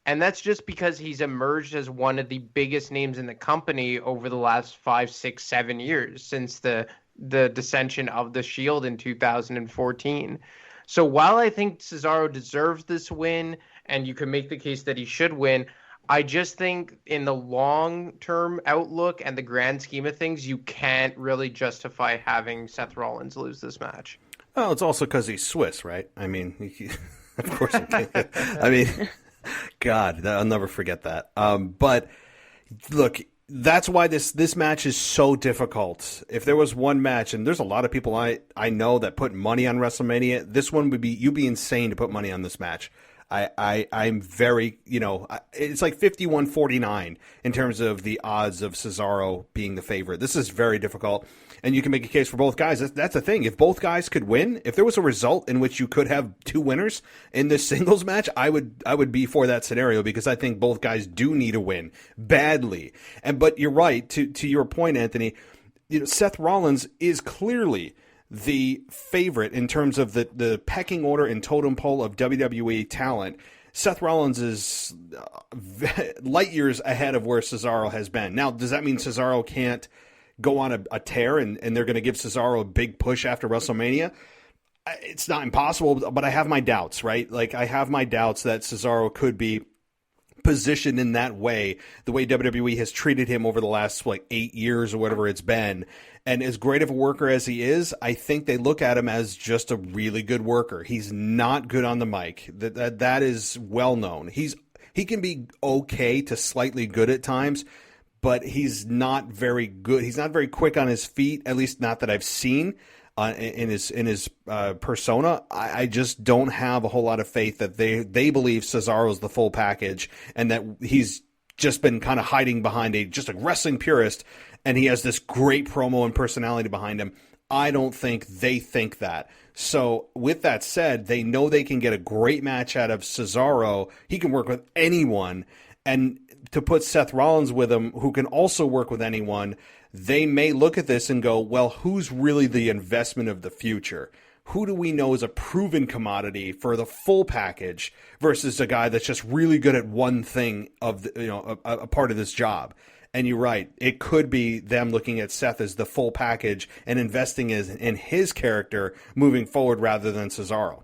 And that's just because he's emerged as one of the biggest names in the company over the last 5, 6, 7 years since the dissension of the Shield in 2014. So while I think Cesaro deserves this win, and you can make the case that he should win, I just think in the long-term outlook and the grand scheme of things, you can't really justify having Seth Rollins lose this match.
Well, it's also because he's Swiss, right? I mean, of course he can. I mean, God, I'll never forget that. But look, that's why this match is so difficult. If there was one match, and there's a lot of people I know that put money on WrestleMania, this one would be, you'd be insane to put money on this match. I'm very, it's like 51-49 in terms of the odds of Cesaro being the favorite. This is very difficult, and you can make a case for both guys. That's the thing. If both guys could win, if there was a result in which you could have two winners in this singles match, I would be for that scenario, because I think both guys do need a win badly. But you're right, to your point, Anthony. Seth Rollins is clearly the favorite in terms of the pecking order and totem pole of WWE talent. Seth Rollins is light years ahead of where Cesaro has been. Now, does that mean Cesaro can't go on a tear and they're going to give Cesaro a big push after WrestleMania? It's not impossible, but I have my doubts, right? Like, I have my doubts that Cesaro could be positioned in that way, the way WWE has treated him over the last 8 years or whatever it's been. And as great of a worker as he is, I think they look at him as just a really good worker. He's not good on the mic. That is well known. He can be okay to slightly good at times, but he's not very good. He's not very quick on his feet, at least not that I've seen in his persona. I just don't have a whole lot of faith that they believe Cesaro's the full package, and that he's just been kind of hiding behind just a wrestling purist, and he has this great promo and personality behind him. I don't think they think that. So with that said, they know they can get a great match out of Cesaro. He can work with anyone. And to put Seth Rollins with him, who can also work with anyone, they may look at this and go, well, who's really the investment of the future? who do we know is a proven commodity for the full package versus a guy that's just really good at one thing of the, a part of this job. And you're right. It could be them looking at Seth as the full package and investing in his character moving forward rather than Cesaro.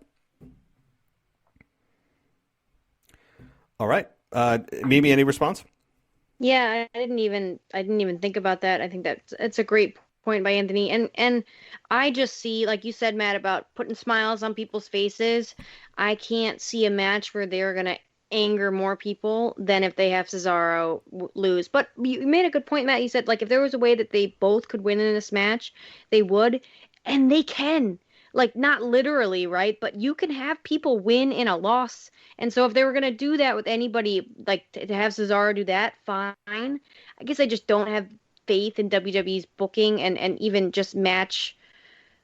All right. Mimi, any response?
Yeah, I didn't even think about that. I think it's a great point by Anthony. And I just see, like you said, Matt, about putting smiles on people's faces. I can't see a match where they're gonna anger more people than if they have Cesaro lose. But you made a good point, Matt. You said, like, if there was a way that they both could win in this match, they would, and they can. Like, not literally, right? But you can have people win in a loss. And so if they were going to do that with anybody, like to have Cesaro do that, fine. I guess I just don't have faith in WWE's booking and even just match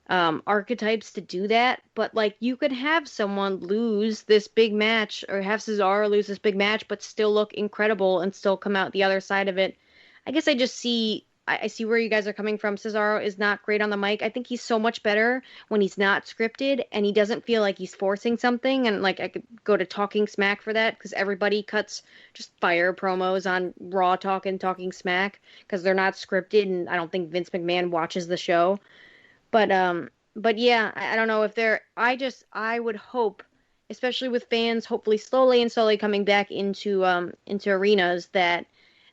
archetypes to do that. But, like, you could have someone lose this big match or have Cesaro lose this big match but still look incredible and still come out the other side of it. I guess I just see... I see where you guys are coming from. Cesaro is not great on the mic. I think he's so much better when he's not scripted and he doesn't feel like he's forcing something. And, like, I could go to Talking Smack for that because everybody cuts just fire promos on Raw Talk and Talking Smack because they're not scripted, and I don't think Vince McMahon watches the show. But yeah, I don't know if they're. I would hope, especially with fans, hopefully slowly coming back into arenas, that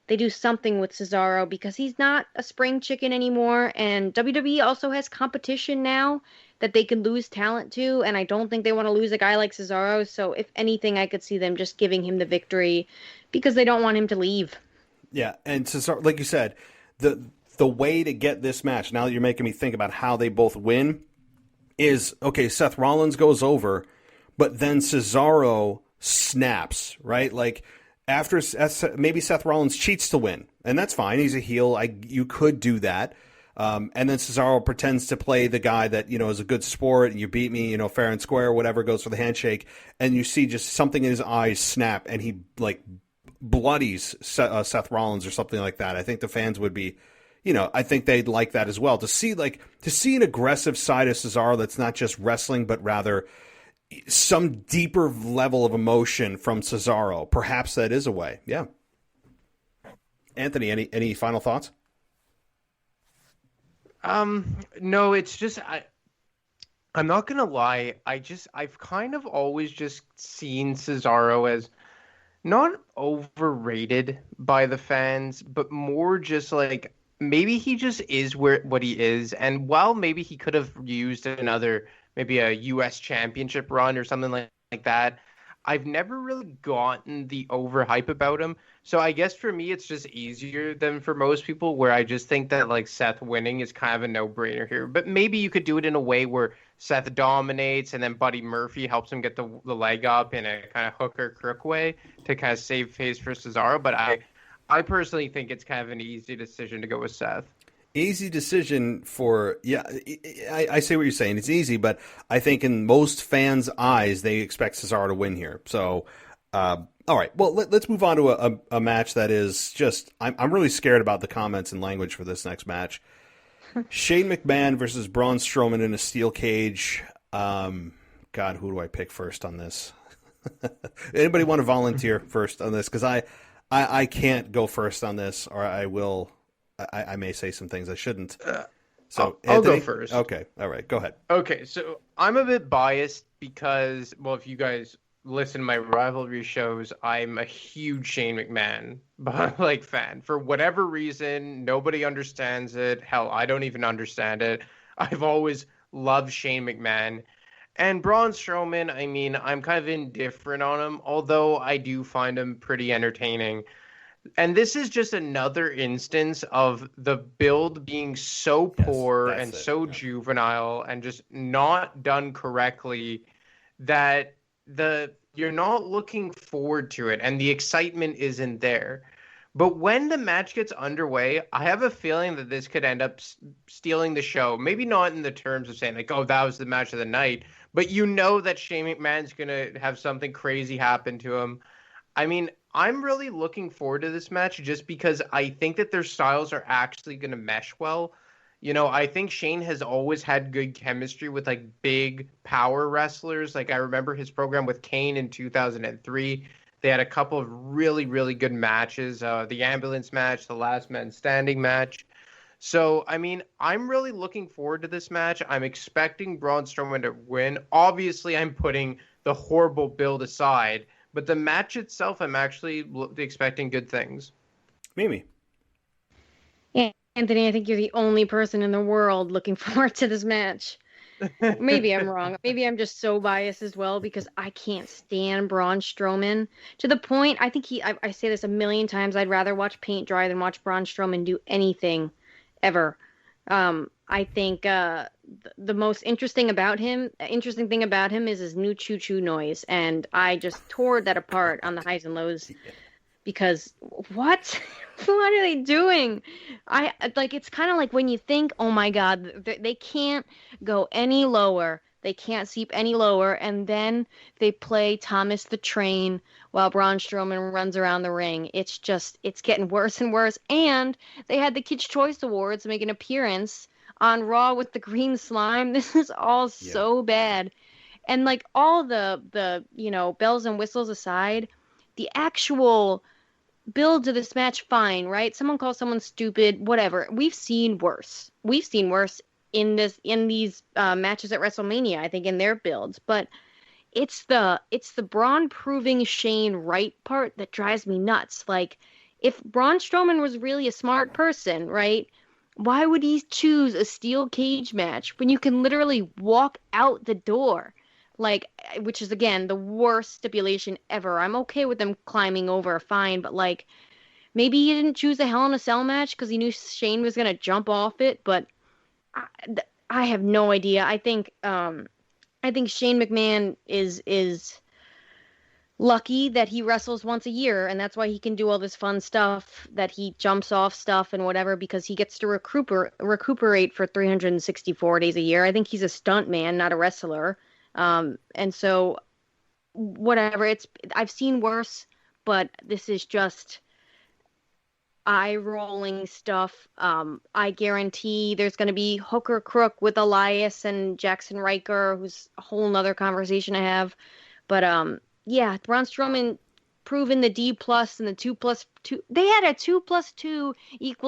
they do something with Cesaro because he's not a spring chicken anymore. And WWE also has competition now that they can lose talent to. And I don't think they want to lose a guy like Cesaro. So if anything, I could see them just giving him the victory because they don't want him to leave.
Yeah. And Cesaro, like you said, the way to get this match, now that you're making me think about how they both win, is, okay, Seth Rollins goes over, but then Cesaro snaps, right? Like, after maybe Seth Rollins cheats to win, and that's fine. He's a heel. You could do that. And then Cesaro pretends to play the guy that, is a good sport, and you beat me, fair and square, whatever, goes for the handshake, and you see just something in his eyes snap, and he, like, bloodies Seth Rollins or something like that. I think the fans would be, I think they'd like that as well. To see an aggressive side of Cesaro that's not just wrestling, but rather some deeper level of emotion from Cesaro. Perhaps that is a way. Yeah. Anthony, any final thoughts?
No, it's just, I'm not going to lie. I've kind of always just seen Cesaro as not overrated by the fans, but more just like, maybe he just is what he is. And while maybe he could have used maybe a U.S. championship run or something like that, I've never really gotten the overhype about him. So I guess for me, it's just easier than for most people, where I just think that, like, Seth winning is kind of a no-brainer here. But maybe you could do it in a way where Seth dominates and then Buddy Murphy helps him get the leg up in a kind of hook or crook way to kind of save face for Cesaro. But I personally think it's kind of an easy decision to go with Seth.
Easy decision for, yeah, I see what you're saying. It's easy, but I think in most fans' eyes, they expect Cesaro to win here. So, all right, well, let's move on to a match that is just, I'm really scared about the comments and language for this next match. Shane McMahon versus Braun Strowman in a steel cage. God, who do I pick first on this? Anybody want to volunteer first on this? Because I can't go first on this, or I will... I may say some things I shouldn't. So
I'll go first.
Okay. All right. Go ahead.
Okay. So I'm a bit biased because, well, if you guys listen to my rivalry shows, I'm a huge Shane McMahon fan. For whatever reason, nobody understands it. Hell, I don't even understand it. I've always loved Shane McMahon. And Braun Strowman, I mean, I'm kind of indifferent on him, although I do find him pretty entertaining. And this is just another instance of the build being so poor and so juvenile and just not done correctly that you're not looking forward to it and the excitement isn't there. But when the match gets underway, I have a feeling that this could end up stealing the show. Maybe not in the terms of saying, like, oh, that was the match of the night, but that Shane McMahon's going to have something crazy happen to him. I mean, I'm really looking forward to this match just because I think that their styles are actually going to mesh well. I think Shane has always had good chemistry with like big power wrestlers. Like I remember his program with Kane in 2003. They had a couple of really, really good matches. The ambulance match, the last man standing match. So, I mean, I'm really looking forward to this match. I'm expecting Braun Strowman to win. Obviously, I'm putting the horrible build aside, but the match itself, I'm actually expecting good things.
Mimi.
Yeah, Anthony, I think you're the only person in the world looking forward to this match. Maybe I'm wrong. Maybe I'm just so biased as well because I can't stand Braun Strowman to the point. I think I say this a million times. I'd rather watch paint dry than watch Braun Strowman do anything ever. I think the most interesting thing about him is his new choo-choo noise, and I just tore that apart on the highs and lows because what are they doing? It's kind of like when you think, oh my God, they can't go any lower. They can't seep any lower, and then they play Thomas the Train while Braun Strowman runs around the ring. It's getting worse and worse. And they had the Kids' Choice Awards make an appearance on Raw with the green slime. This is all so bad. And like all the bells and whistles aside, the actual build to this match, fine, right? Someone calls someone stupid, whatever. We've seen worse. In these matches at WrestleMania, I think, in their builds, but it's the Braun proving Shane right part that drives me nuts. Like, if Braun Strowman was really a smart person, right, why would he choose a steel cage match when you can literally walk out the door? Like, which is again the worst stipulation ever. I'm okay with them climbing over, fine, but like, maybe he didn't choose a Hell in a Cell match because he knew Shane was gonna jump off it, but I have no idea. I think Shane McMahon is lucky that he wrestles once a year, and that's why he can do all this fun stuff, that he jumps off stuff and whatever, because he gets to recuperate for 364 days a year. I think he's a stunt man, not a wrestler. And so whatever, I've seen worse, but this is just eye-rolling stuff. I guarantee there's going to be Hooker Crook with Elias and Jackson Riker, who's a whole nother conversation I have. But yeah, Braun Strowman proving the D plus and the 2+2. They had a 2+2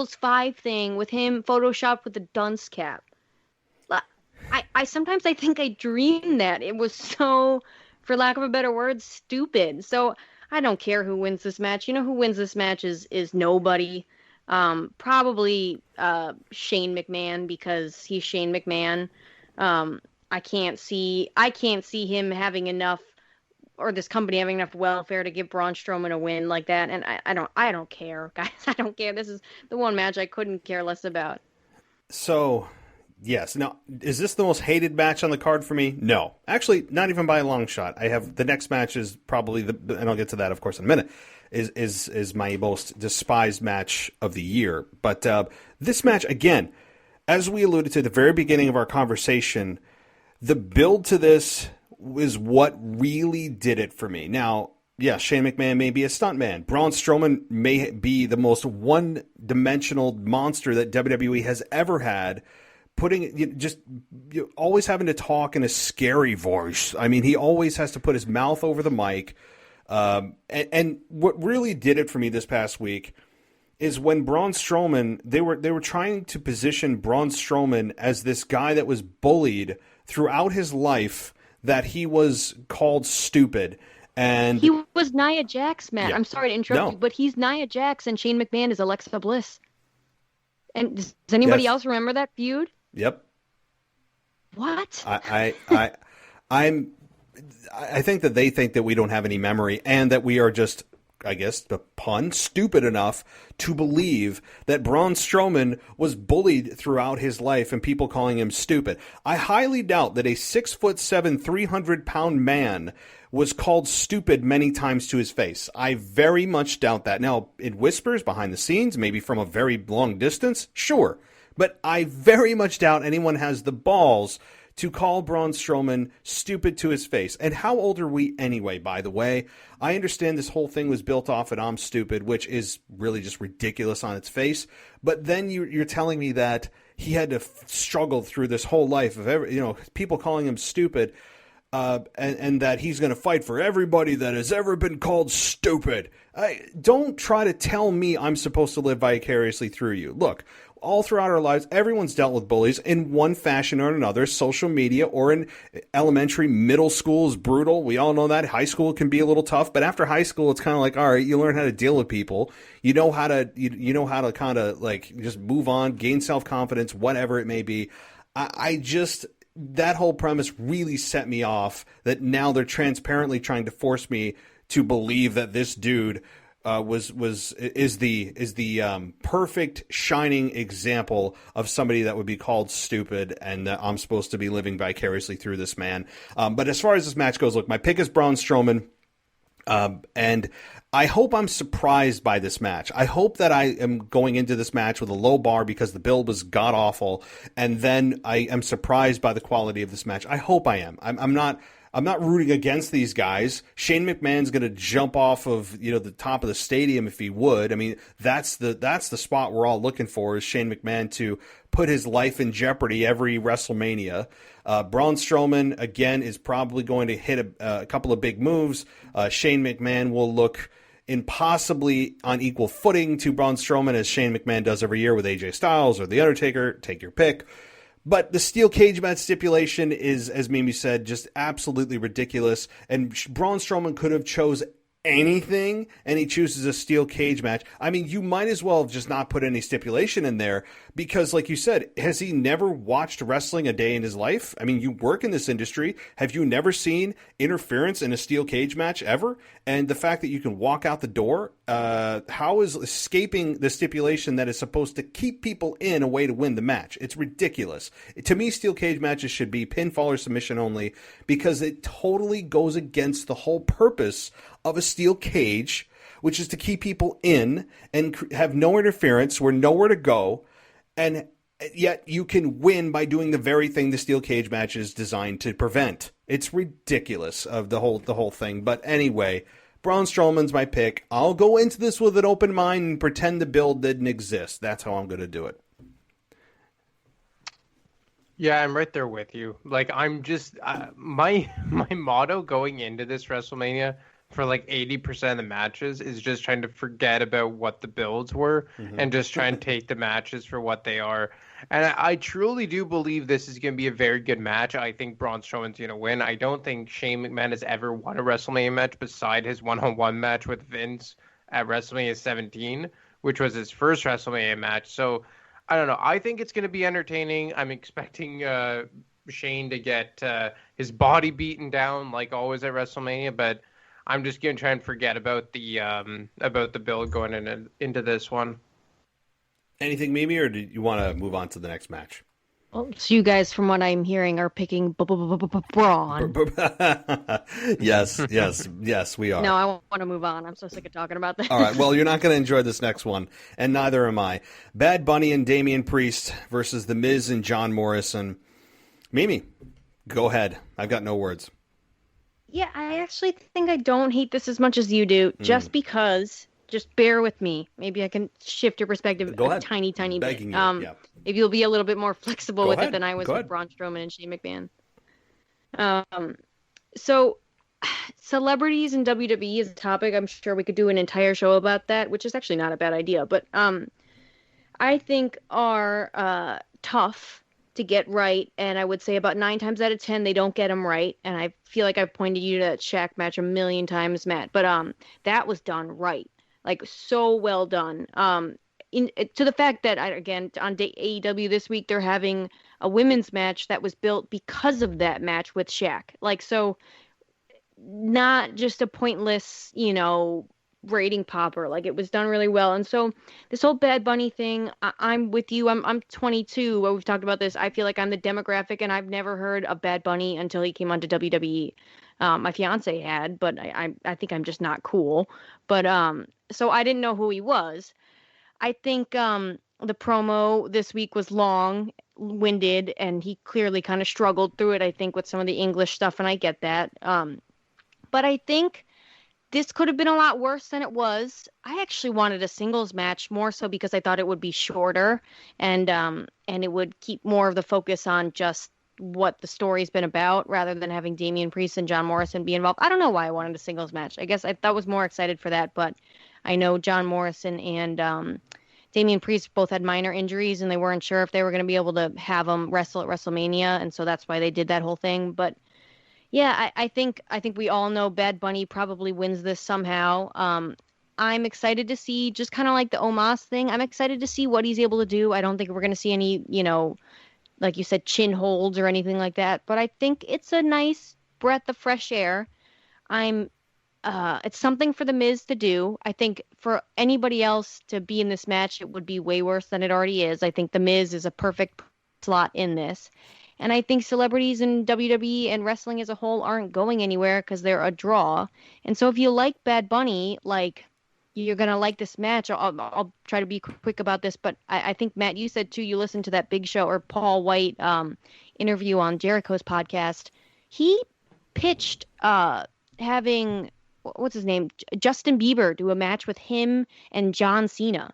= 5 thing with him photoshopped with a dunce cap. I sometimes I think I dreamed that. It was so, for lack of a better word, stupid. So I don't care who wins this match. You know who wins this match is nobody. Probably Shane McMahon, because he's Shane McMahon. I can't see him having enough, or this company having enough welfare to give Braun Strowman a win like that. And I don't care, guys. I don't care. This is the one match I couldn't care less about.
So, yes. Now, is this the most hated match on the card for me? No. Actually, not even by a long shot. I have the next match is probably and I'll get to that, of course, in a minute, is my most despised match of the year. But this match, again, as we alluded to at the very beginning of our conversation, the build to this is what really did it for me. Now, yeah, Shane McMahon may be a stuntman. Braun Strowman may be the most one-dimensional monster that WWE has ever had, always having to talk in a scary voice. I mean, he always has to put his mouth over the mic. And what really did it for me this past week is when Braun Strowman, they were trying to position Braun Strowman as this guy that was bullied throughout his life, that he was called stupid. And
he was Nia Jax, Matt.
Yeah.
I'm sorry to interrupt you, but he's Nia Jax and Shane McMahon is Alexa Bliss. And does anybody else remember that feud?
Yep.
What?
I think that they think that we don't have any memory, and that we are just, I guess, the pun, stupid enough to believe that Braun Strowman was bullied throughout his life and people calling him stupid. I highly doubt that a 6'7", 300-pound man was called stupid many times to his face. I very much doubt that. Now, it whispers behind the scenes, maybe from a very long distance, sure. But I very much doubt anyone has the balls to call Braun Strowman stupid to his face. And how old are we anyway, by the way? I understand this whole thing was built off at I'm Stupid, which is really just ridiculous on its face. But then you're telling me that he had to struggle through this whole life of people calling him stupid, and that he's going to fight for everybody that has ever been called stupid. Don't try to tell me I'm supposed to live vicariously through you. Look, all throughout our lives, everyone's dealt with bullies in one fashion or another. Social media or in elementary, middle school is brutal. We all know that. High school can be a little tough, but after high school, it's kind of like, all right, you learn how to deal with people. You know how to, you know how to kind of like just move on, gain self-confidence, whatever it may be. That whole premise really set me off, that now they're transparently trying to force me to believe that this dude is the perfect shining example of somebody that would be called stupid, and that I'm supposed to be living vicariously through this man. But as far as this match goes, look, my pick is Braun Strowman. And I hope I'm surprised by this match. I hope that I am going into this match with a low bar because the build was god-awful, and then I am surprised by the quality of this match. I hope I am. I'm not rooting against these guys. Shane McMahon's going to jump off of the top of the stadium if he would. I mean, that's the spot we're all looking for, is Shane McMahon to put his life in jeopardy every WrestleMania. Braun Strowman, again, is probably going to hit a couple of big moves. Shane McMahon will look impossibly on equal footing to Braun Strowman, as Shane McMahon does every year with AJ Styles or The Undertaker. Take your pick. But the steel cage match stipulation is, as Mimi said, just absolutely ridiculous. And Braun Strowman could have chose anything, and he chooses a steel cage match. I mean, you might as well have just not put any stipulation in there, because like you said, has he never watched wrestling a day in his life? I mean, you work in this industry. Have you never seen interference in a steel cage match ever? And the fact that you can walk out the door, how is escaping the stipulation that is supposed to keep people in a way to win the match? It's ridiculous. To me, steel cage matches should be pinfall or submission only, because it totally goes against the whole purpose of a steel cage, which is to keep people in and have no interference, where nowhere to go, and yet you can win by doing the very thing the steel cage match is designed to prevent. It's ridiculous of the whole thing. But anyway, Braun Strowman's my pick. I'll go into this with an open mind and pretend the build didn't exist. That's how I'm going to do it.
Yeah, I'm right there with you. Like, I'm just my motto going into this WrestleMania for like 80% of the matches is just trying to forget about what the builds were and just try and take the matches for what they are. And I truly do believe this is going to be a very good match. I think Braun Strowman's going to win. I don't think Shane McMahon has ever won a WrestleMania match beside his one-on-one match with Vince at WrestleMania 17, which was his first WrestleMania match. So, I don't know. I think it's going to be entertaining. I'm expecting Shane to get his body beaten down like always at WrestleMania, but I'm just going to try and forget about the build going into this one. Anything, Mimi, or do you want to move on to the next match?
Well, so you guys, from what I'm hearing, are picking Braun.
Yes, we are.
No, I want to move on. I'm so sick of talking about that.
All right, well, you're not going to enjoy this next one, and neither am I. Bad Bunny and Damian Priest versus The Miz and John Morrison. Mimi, go ahead. I've got no words.
Yeah, I actually think I don't hate this as much as you do, just because. Just bear with me. Maybe I can shift your perspective a tiny bit. If you'll be a little bit more flexible with it than I was with Braun Strowman and Shane McMahon. So, celebrities in WWE is a topic. I'm sure we could do an entire show about that, which is actually not a bad idea. But I think are tough to get right, and I would say about 9 times out of 10 they don't get them right. And I feel like I've pointed you to that Shaq match a million times, Matt. But that was done right. Like, so well done. To the fact that, again, on AEW this week, they're having a women's match that was built because of that match with Shaq. Like, so not just a pointless, rating popper. Like, it was done really well. And so this whole Bad Bunny thing, I'm with you. I'm 22. We've talked about this. I feel like I'm the demographic, and I've never heard of Bad Bunny until he came onto WWE. My fiance had, but I think I'm just not cool. But so I didn't know who he was. I think the promo this week was long-winded, and he clearly kind of struggled through it, I think, with some of the English stuff, and I get that. But I think this could have been a lot worse than it was. I actually wanted a singles match more so because I thought it would be shorter and it would keep more of the focus on just what the story's been about rather than having Damian Priest and John Morrison be involved. I don't know why I wanted a singles match. I guess I was more excited for that, but I know John Morrison and Damian Priest both had minor injuries and they weren't sure if they were going to be able to have them wrestle at WrestleMania, and so that's why they did that whole thing. But yeah, I think we all know Bad Bunny probably wins this somehow. I'm excited to see, just kind of like the Omos thing, I'm excited to see what he's able to do. I don't think we're going to see any, like you said, chin holds or anything like that. But I think it's a nice breath of fresh air. It's something for The Miz to do. I think for anybody else to be in this match, it would be way worse than it already is. I think The Miz is a perfect slot in this. And I think celebrities in WWE and wrestling as a whole aren't going anywhere because they're a draw. And so if you like Bad Bunny, you're going to like this match. I'll try to be quick about this, but I think, Matt, you said, too, you listened to that Big Show or Paul White interview on Jericho's podcast. He pitched having, what's his name, Justin Bieber do a match with him and John Cena.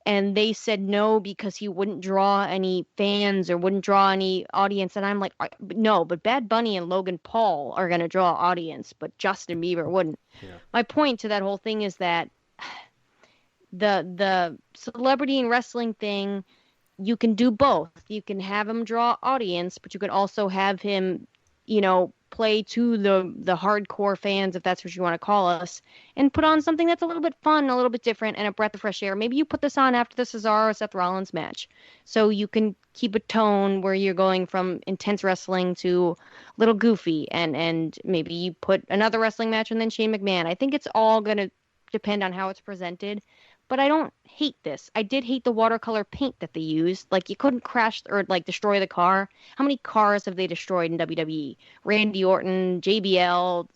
And they said no because he wouldn't draw any fans or wouldn't draw any audience. And I'm like, no, but Bad Bunny and Logan Paul are going to draw audience, but Justin Bieber wouldn't. Yeah. My point to that whole thing is that the celebrity and wrestling thing, you can do both. You can have him draw audience, but you can also have him, play to the hardcore fans, if that's what you want to call us, and put on something that's a little bit fun, a little bit different, and a breath of fresh air. Maybe you put this on after the Cesaro-Seth Rollins match, so you can keep a tone where you're going from intense wrestling to a little goofy, and maybe you put another wrestling match and then Shane McMahon. I think it's all going to depend on how it's presented. But I don't hate this. I did hate the watercolor paint that they used. You couldn't crash or destroy the car. How many cars have they destroyed in WWE? Randy Orton, JBL,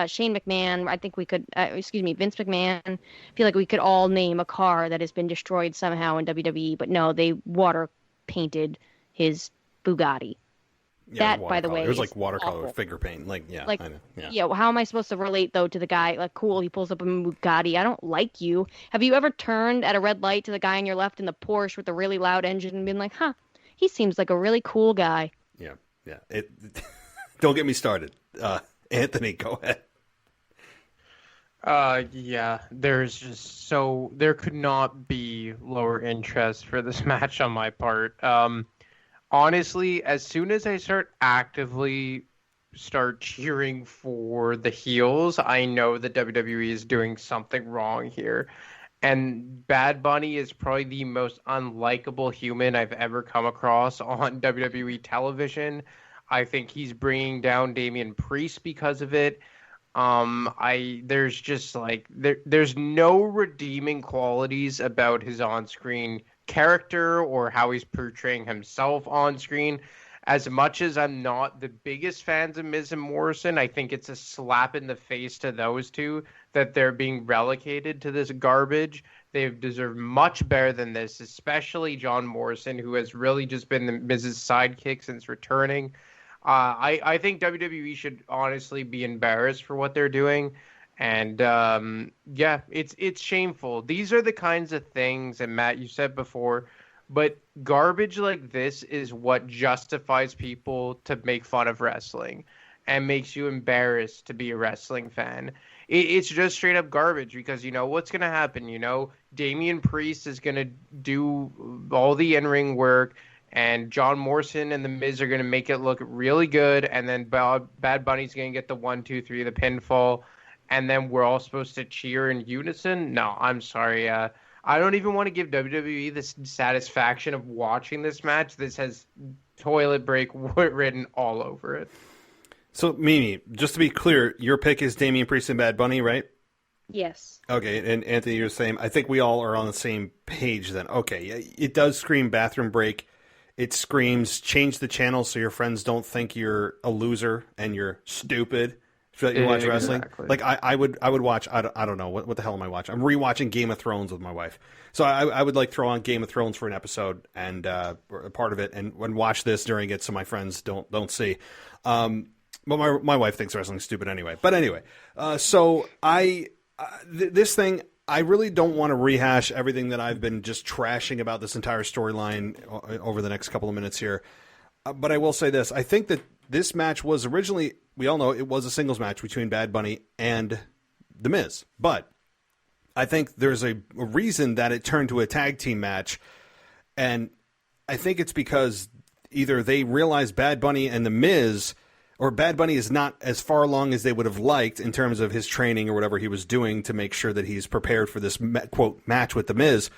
Shane McMahon. I think we could, Vince McMahon. I feel like we could all name a car that has been destroyed somehow in WWE. But no, they water painted his Bugatti.
Yeah,
that, by the way,
it was watercolor
awful.
Figure paint. I know.
Yeah. Well, how am I supposed to relate though to the guy? Cool, he pulls up a Bugatti. I don't like you. Have you ever turned at a red light to the guy on your left in the Porsche with a really loud engine and been like, "Huh, he seems like a really cool guy"?
Yeah. Don't get me started. Anthony, go ahead.
Yeah, there could not be lower interest for this match on my part. Honestly, as soon as I actively start cheering for the heels, I know that WWE is doing something wrong here. And Bad Bunny is probably the most unlikable human I've ever come across on WWE television. I think he's bringing down Damian Priest because of it. There's just there's no redeeming qualities about his on-screen character or how he's portraying himself on screen. As much as I'm not the biggest fans of Miz and Morrison, I think it's a slap in the face to those two that they're being relegated to this garbage. They deserve much better than this, especially John Morrison, who has really just been the Miz's sidekick since returning. I think WWE should honestly be embarrassed for what they're doing. And it's shameful. These are the kinds of things, and Matt, you said before, but garbage like this is what justifies people to make fun of wrestling and makes you embarrassed to be a wrestling fan. It's just straight up garbage because what's going to happen? Damian Priest is going to do all the in-ring work, and John Morrison and The Miz are going to make it look really good, and then Bad Bunny's going to get the 1, 2, 3, the pinfall. And then we're all supposed to cheer in unison? No, I'm sorry. I don't even want to give WWE the satisfaction of watching this match. This has toilet break written all over it.
So, Mimi, just to be clear, your pick is Damian Priest and Bad Bunny, right?
Yes.
Okay, and Anthony, you're saying, I think we all are on the same page then. Okay, it does scream bathroom break. It screams change the channel so your friends don't think you're a loser and you're stupid. So that you watch wrestling. I would watch. I don't know what the hell am I watching? I'm rewatching Game of Thrones with my wife, so I would throw on Game of Thrones for an episode and part of it, and watch this during it so my friends don't see. Well, my wife thinks wrestling's stupid anyway. But anyway, so this thing, I really don't want to rehash everything that I've been just trashing about this entire storyline over the next couple of minutes here. But I will say this. I think that this match was originally, we all know it was a singles match between Bad Bunny and The Miz. But I think there's a reason that it turned to a tag team match. And I think it's because either they realized Bad Bunny and The Miz, or Bad Bunny is not as far along as they would have liked in terms of his training or whatever he was doing to make sure that he's prepared for this, quote, match with The Miz.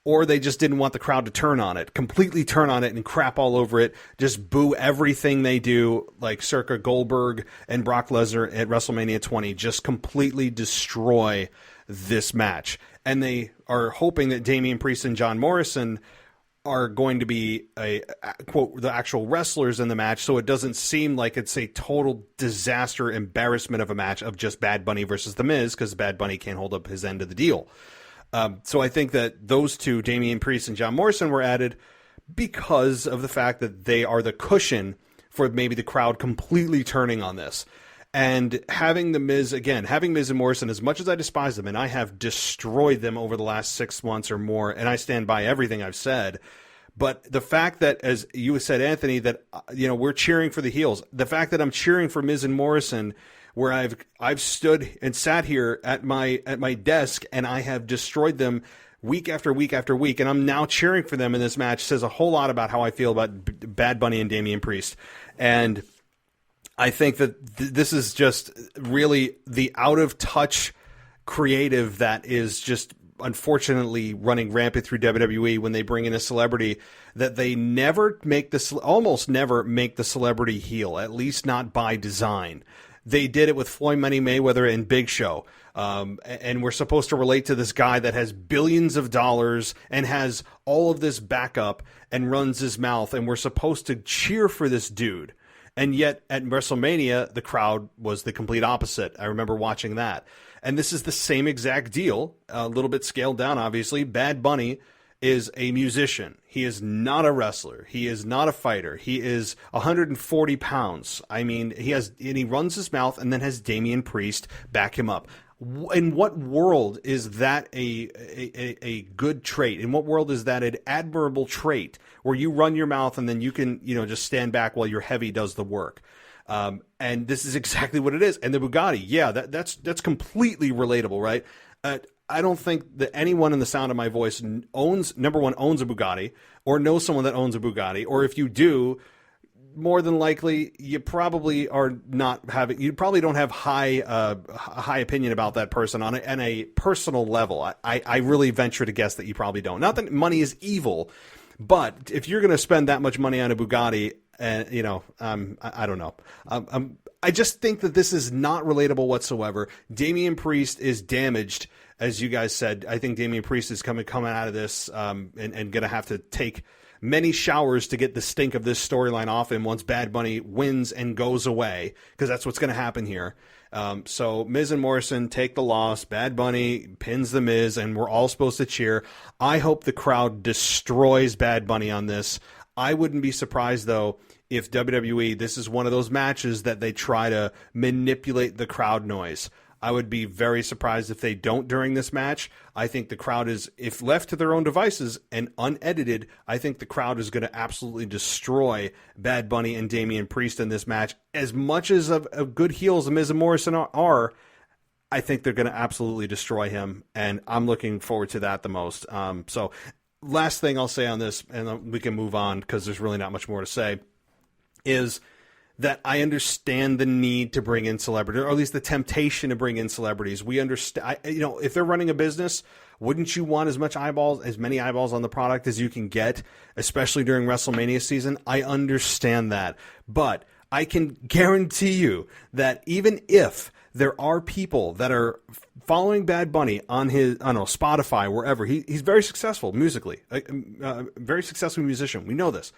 Or they just didn't want the crowd to turn on it, completely turn on it and crap all over it, just boo everything they do, like circa Goldberg and Brock Lesnar at WrestleMania 20, just completely destroy this match. And they are hoping that Damian Priest and John Morrison are going to be quote, the actual wrestlers in the match, so it doesn't seem like it's a total disaster, embarrassment of a match of just Bad Bunny versus The Miz, because Bad Bunny can't hold up his end of the deal. So I think that those two, Damian Priest and John Morrison, were added because of the fact that they are the cushion for maybe the crowd completely turning on this. And having The Miz, again, having Miz and Morrison, as much as I despise them, and I have destroyed them over the last 6 months or more, and I stand by everything I've said, but the fact that, as you said, Anthony, that we're cheering for the heels, the fact that I'm cheering for Miz and Morrison, where I've stood and sat here at my desk and I have destroyed them week after week after week, and I'm now cheering for them in this match, says a whole lot about how I feel about Bad Bunny and Damian Priest. And I think that this is just really the out-of-touch creative that is just unfortunately running rampant through WWE when they bring in a celebrity, that they almost never make the celebrity heel, at least not by design. They did it with Floyd Money Mayweather and Big Show. And we're supposed to relate to this guy that has billions of dollars and has all of this backup and runs his mouth, and we're supposed to cheer for this dude. And yet at WrestleMania, the crowd was the complete opposite. I remember watching that. And this is the same exact deal, a little bit scaled down, obviously. Bad Bunny is a musician. He is not a wrestler. He is not a fighter. He is 140 pounds. I mean, he runs his mouth and then has Damian Priest back him up. In what world is that a good trait? In what world is that an admirable trait where you run your mouth and then you can, just stand back while your heavy does the work? And this is exactly what it is. And the Bugatti, yeah, that's completely relatable, right? I don't think that anyone in the sound of my voice owns a Bugatti or knows someone that owns a Bugatti. Or if you do, more than likely, you probably don't have high opinion about that person on a personal level. I really venture to guess that you probably don't. Not that money is evil, but if you're going to spend that much money on a Bugatti, I don't know. I just think that this is not relatable whatsoever. Damian Priest is damaged, as you guys said. I think Damian Priest is coming out of this and going to have to take many showers to get the stink of this storyline off him once Bad Bunny wins and goes away, because that's what's going to happen here. So Miz and Morrison take the loss. Bad Bunny pins the Miz, and we're all supposed to cheer. I hope the crowd destroys Bad Bunny on this. I wouldn't be surprised, though, if WWE, this is one of those matches that they try to manipulate the crowd noise. I would be very surprised if they don't during this match. I think the crowd is, if left to their own devices and unedited, I think the crowd is going to absolutely destroy Bad Bunny and Damian Priest in this match. As much as of good heels as Miz and Morrison are, I think they're going to absolutely destroy him, and I'm looking forward to that the most. So last thing I'll say on this, and we can move on because there's really not much more to say, is that I understand the need to bring in celebrities, or at least the temptation to bring in celebrities. We understand, if they're running a business, wouldn't you want as many eyeballs on the product as you can get, especially during WrestleMania season? I understand that. But I can guarantee you that even if there are people that are following Bad Bunny on Spotify, wherever, he's very successful musically, very successful musician. We know this.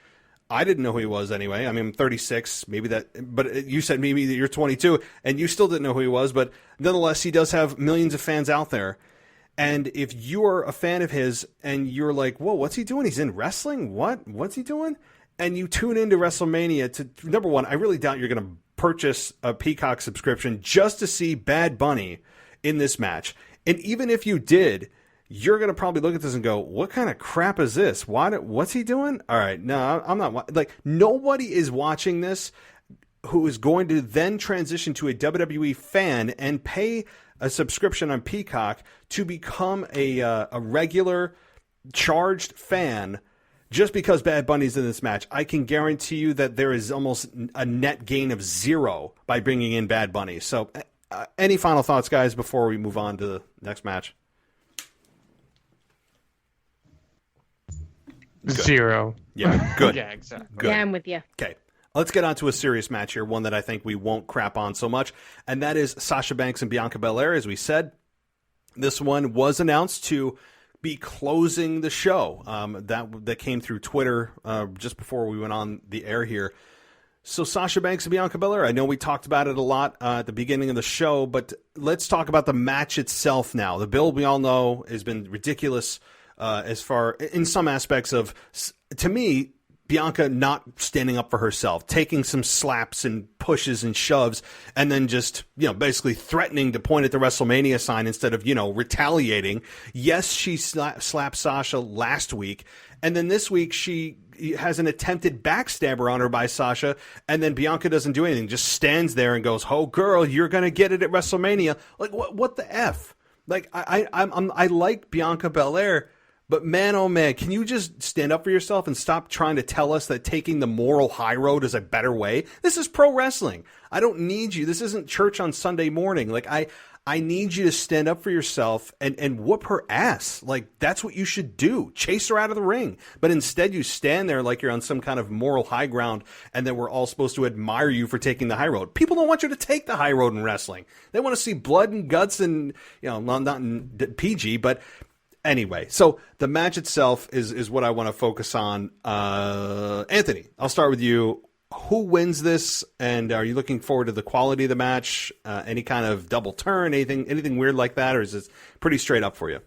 I didn't know who he was anyway. I mean, I'm 36, but you said maybe that you're 22 and you still didn't know who he was, but nonetheless, he does have millions of fans out there. And if you're a fan of his and you're like, whoa, what's he doing? He's in wrestling? What's he doing? and you tune into WrestleMania to, number one, I really doubt you're going to purchase a Peacock subscription just to see Bad Bunny in this match. And even if you did, you're going to probably look at this and go, what kind of crap is this? What's he doing? All right, no, I'm not. Like, nobody is watching this who is going to then transition to a WWE fan and pay a subscription on Peacock to become a regular charged fan just because Bad Bunny's in this match. I can guarantee you that there is almost a net gain of 0 by bringing in Bad Bunny. So any final thoughts, guys, before we move on to the next match?
Good. 0.
Yeah, good.
Yeah, exactly.
Good.
Yeah, I'm with you.
Okay. Let's get on to a serious match here, one that I think we won't crap on so much, and that is Sasha Banks and Bianca Belair. As we said, this one was announced to be closing the show. That came through Twitter just before we went on the air here. So Sasha Banks and Bianca Belair, I know we talked about it a lot at the beginning of the show, but let's talk about the match itself now. The build, we all know, has been ridiculous as far, in some aspects of, to me, Bianca not standing up for herself, taking some slaps and pushes and shoves, and then just, basically threatening to point at the WrestleMania sign instead of, retaliating. Yes, she slapped Sasha last week, and then this week she has an attempted backstabber on her by Sasha, and then Bianca doesn't do anything, just stands there and goes, "Oh, girl, you're going to get it at WrestleMania." Like, what the F? Like, I like Bianca Belair, but man, oh man, can you just stand up for yourself and stop trying to tell us that taking the moral high road is a better way? This is pro wrestling. I don't need you. This isn't church on Sunday morning. Like, I need you to stand up for yourself and whoop her ass. Like, that's what you should do. Chase her out of the ring. But instead you stand there like you're on some kind of moral high ground, and then we're all supposed to admire you for taking the high road. People don't want you to take the high road in wrestling. They want to see blood and guts and, not in PG, but anyway, so the match itself is what I want to focus on. Anthony, I'll start with you. Who wins this, and are you looking forward to the quality of the match? Any kind of double turn, anything weird like that, or is it pretty straight up for you?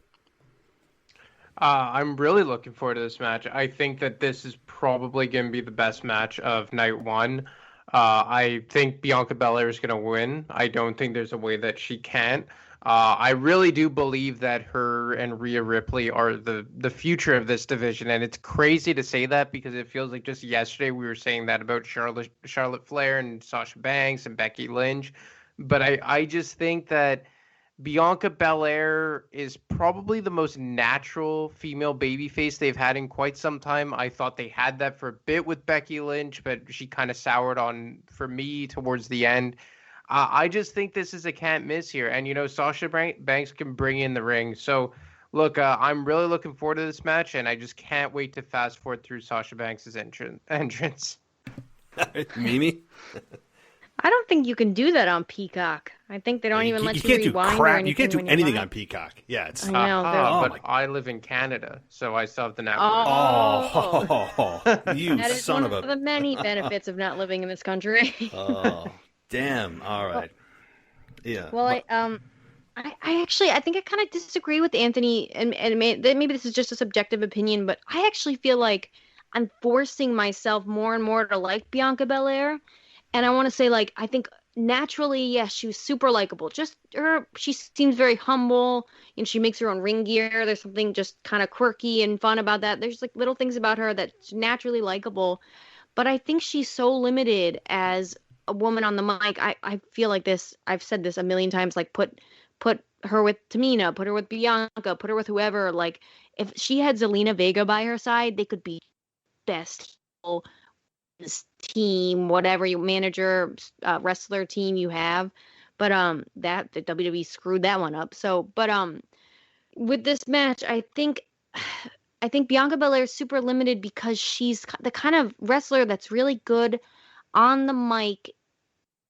I'm really looking forward to this match. I think that this is probably going to be the best match of night one. I think Bianca Belair is going to win. I don't think there's a way that she can't. I really do believe that her and Rhea Ripley are the future of this division, and it's crazy to say that because it feels like just yesterday we were saying that about Charlotte Flair and Sasha Banks and Becky Lynch. But I just think that Bianca Belair is probably the most natural female babyface they've had in quite some time. I thought they had that for a bit with Becky Lynch, but she kind of soured on, for me, towards the end. I just think this is a can't miss here. And, Sasha Banks can bring in the ring. So, look, I'm really looking forward to this match, and I just can't wait to fast forward through Sasha Banks' entrance.
Mimi?
I don't think you can do that on Peacock. I think they don't even let you rewind or anything.
You can't do anything on Peacock. Yeah, it's.
I know.
But I live in Canada, so I still have the network.
Oh, you
that is
son
one
of
of the many benefits of not living in this country.
Oh, damn. All right. Yeah.
Well, I think I kind of disagree with Anthony, and maybe this is just a subjective opinion, but I actually feel like I'm forcing myself more and more to like Bianca Belair. And I want to say, I think naturally, yes, she was super likable. Just she seems very humble, and she makes her own ring gear. There's something just kind of quirky and fun about that. There's little things about her that's naturally likable. But I think she's so limited as a woman on the mic. I feel like this. I've said this a million times. Put her with Tamina, put her with Bianca, put her with whoever. If she had Zelina Vega by her side, they could be best team, whatever you manager, wrestler team you have. But the WWE screwed that one up. So, but with this match, I think Bianca Belair is super limited because she's the kind of wrestler that's really good on the mic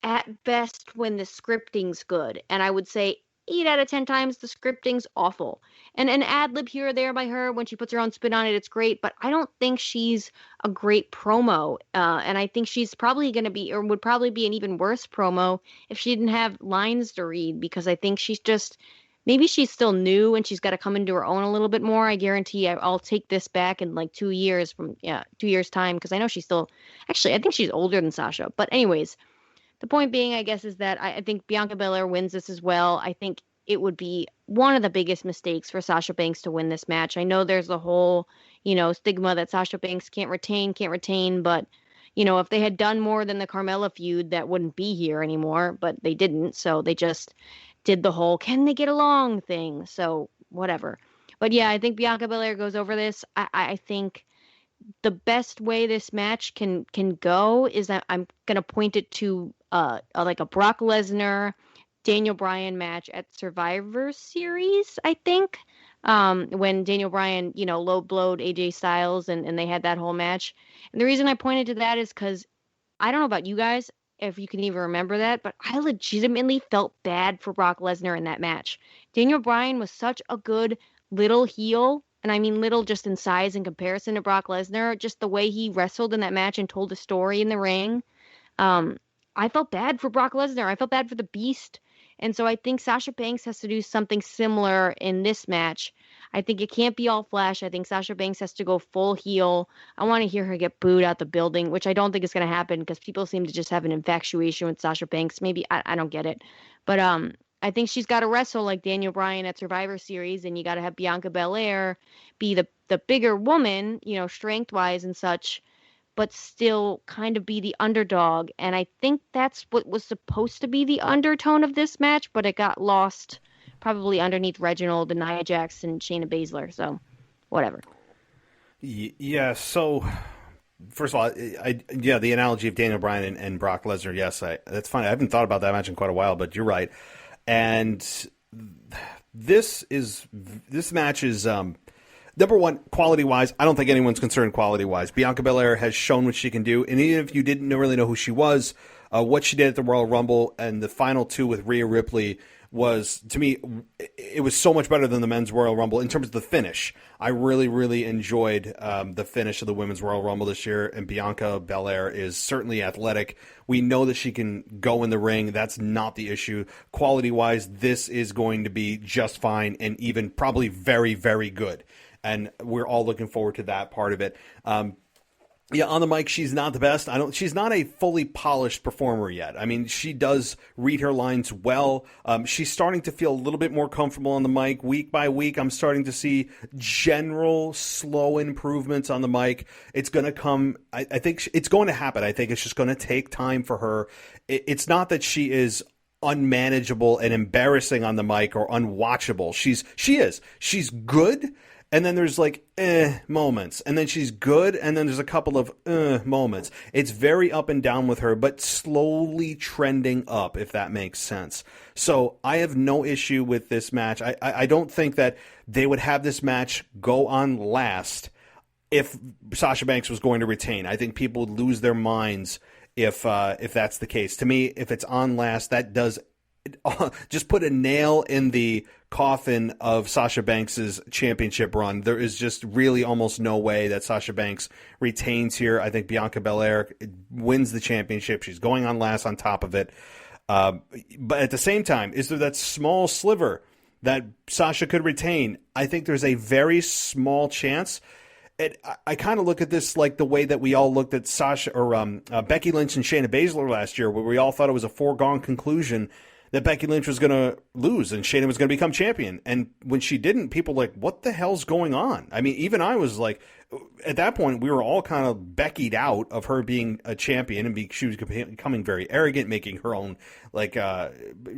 at best when the scripting's good. And I would say 8 out of 10 times the scripting's awful. And an ad lib here or there by her when she puts her own spin on it, it's great. But I don't think she's a great promo. And I think she's probably going to be, or would probably be, an even worse promo if she didn't have lines to read, because I think she's just maybe she's still new and she's got to come into her own a little bit more. I guarantee I'll take this back in like 2 years from, yeah, 2 years time. Cause I know she's still, actually, I think she's older than Sasha, but anyways, the point being, I guess, is that I think Bianca Belair wins this as well. I think it would be one of the biggest mistakes for Sasha Banks to win this match. I know there's the whole, stigma that Sasha Banks can't retain, but if they had done more than the Carmella feud, that wouldn't be here anymore, but they didn't. So they just did the whole can they get along thing. So whatever. But yeah, I think Bianca Belair goes over this. I think the best way this match can go is that I'm gonna point it to like a Brock Lesnar Daniel Bryan match at Survivor Series, I think. When Daniel Bryan, low blowed AJ Styles and they had that whole match. And the reason I pointed to that is because I don't know about you guys, if you can even remember that, but I legitimately felt bad for Brock Lesnar in that match. Daniel Bryan was such a good little heel, and I mean little just in size in comparison to Brock Lesnar, just the way he wrestled in that match and told a story in the ring. I felt bad for Brock Lesnar. I felt bad for the Beast. And so I think Sasha Banks has to do something similar in this match. I think it can't be all flash. I think Sasha Banks has to go full heel. I want to hear her get booed out the building, which I don't think is going to happen because people seem to just have an infatuation with Sasha Banks. Maybe I don't get it. But I think she's got to wrestle like Daniel Bryan at Survivor Series, and you got to have Bianca Belair be the bigger woman, strength-wise and such, but still kind of be the underdog. And I think that's what was supposed to be the undertone of this match, but it got lost probably underneath Reginald and Nia Jax and Shayna Baszler. So whatever.
Yeah. So first of all, the analogy of Daniel Bryan and Brock Lesnar. Yes, that's fine. I haven't thought about that match in quite a while, but you're right. And this match is, number one, quality-wise, I don't think anyone's concerned quality-wise. Bianca Belair has shown what she can do, and even if you didn't really know who she was, what she did at the Royal Rumble and the final two with Rhea Ripley was, to me, it was so much better than the Men's Royal Rumble in terms of the finish. I really, really enjoyed the finish of the Women's Royal Rumble this year, and Bianca Belair is certainly athletic. We know that she can go in the ring. That's not the issue. Quality-wise, this is going to be just fine and even probably very, very good. And we're all looking forward to that part of it. On the mic, she's not the best. She's not a fully polished performer yet. I mean, she does read her lines well. She's starting to feel a little bit more comfortable on the mic. Week by week, I'm starting to see general slow improvements on the mic. It's going to come. I think it's going to happen. I think it's just going to take time for her. It's not that she is unmanageable and embarrassing on the mic or unwatchable. She's good. And then there's like moments. And then she's good. And then there's a couple of moments. It's very up and down with her, but slowly trending up, if that makes sense. So I have no issue with this match. I don't think that they would have this match go on last if Sasha Banks was going to retain. I think people would lose their minds if that's the case. To me, if it's on last, that does just put a nail in the coffin of Sasha Banks's championship run. There is just really almost no way that Sasha Banks retains here. I think Bianca Belair wins the championship. She's going on last on top of it. But at the same time, is there that small sliver that Sasha could retain? I think there's a very small chance. I kind of look at this like the way that we all looked at Sasha or Becky Lynch and Shayna Baszler last year, where we all thought it was a foregone conclusion that Becky Lynch was going to lose and Shayna was going to become champion. And when she didn't, people were like, what the hell's going on? I mean, even I was like, at that point, we were all kind of Beckied out of her being a champion, and she was becoming very arrogant, making her own, like,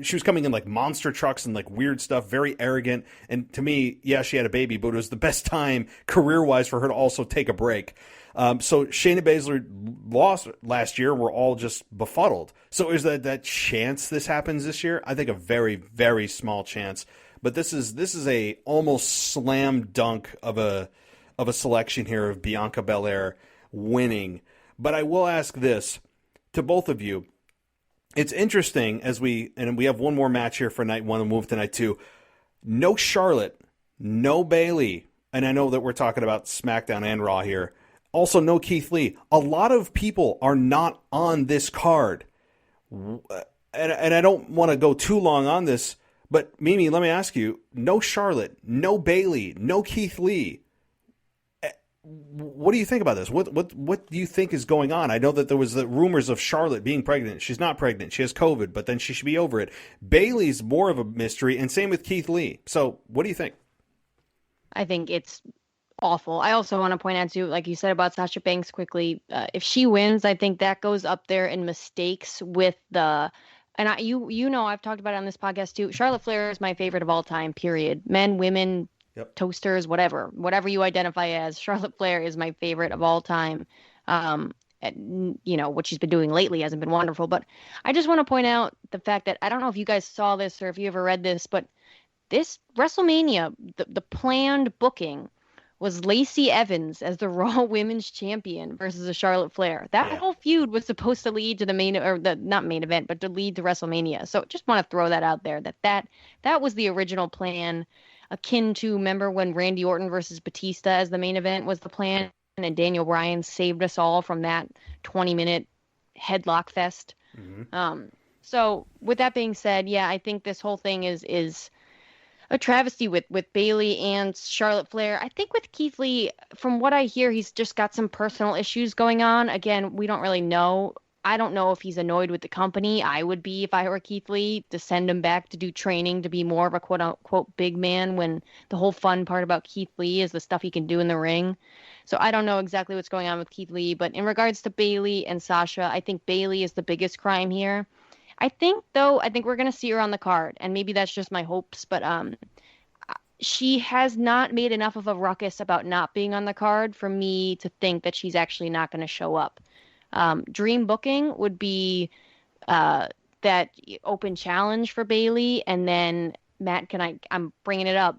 she was coming in like monster trucks and like weird stuff, very arrogant. And to me, yeah, she had a baby, but it was the best time career-wise for her to also take a break. So Shayna Baszler lost last year. We're all just befuddled. So is that chance this happens this year? I think a very, very small chance. But this is a almost slam dunk of a selection here of Bianca Belair winning. But I will ask this to both of you. It's interesting and we have one more match here for night one and move to night two. No Charlotte, no Bayley, and I know that we're talking about SmackDown and Raw here. Also, no Keith Lee. A lot of people are not on this card. And I don't want to go too long on this, But Mimi, let me ask you: no Charlotte, no Bayley, no Keith Lee. What do you think about this? What do you think is going on? I know that there was the rumors of Charlotte being pregnant. She's not pregnant. She has COVID, but then she should be over it. Bayley's more of a mystery, and same with Keith Lee. So, what do you think?
I think it's awful. I also want to point out too, like you said about Sasha Banks quickly, if she wins, I think that goes up there in mistakes with the. And you know, I've talked about it on this podcast too. Charlotte Flair is my favorite of all time. Period. Men, women. Yep. Toasters, whatever you identify as. Charlotte Flair is my favorite of all time. And, you know, what she's been doing lately hasn't been wonderful. But I just want to point out the fact that I don't know if you guys saw this or if you ever read this, but this WrestleMania, the planned booking was Lacey Evans as the Raw Women's Champion versus a Charlotte Flair. That whole feud was supposed to lead to the main, or the not main event, but to lead to WrestleMania. So just want to throw that out there. That was the original plan. Akin to, remember when Randy Orton versus Batista as the main event was the plan, and Daniel Bryan saved us all from that 20-minute headlock fest. Mm-hmm. So with that being said, yeah, I think this whole thing is a travesty with Bayley and Charlotte Flair. I think with Keith Lee, from what I hear, he's just got some personal issues going on. Again, we don't really know. I don't know if he's annoyed with the company. I would be if I were Keith Lee, to send him back to do training to be more of a quote-unquote big man, when the whole fun part about Keith Lee is the stuff he can do in the ring. So I don't know exactly what's going on with Keith Lee. But in regards to Bayley and Sasha, I think Bayley is the biggest crime here. I think we're going to see her on the card. And maybe that's just my hopes. But she has not made enough of a ruckus about not being on the card for me to think that she's actually not going to show up. Dream booking would be that open challenge for Bayley, and then Matt, I'm bringing it up,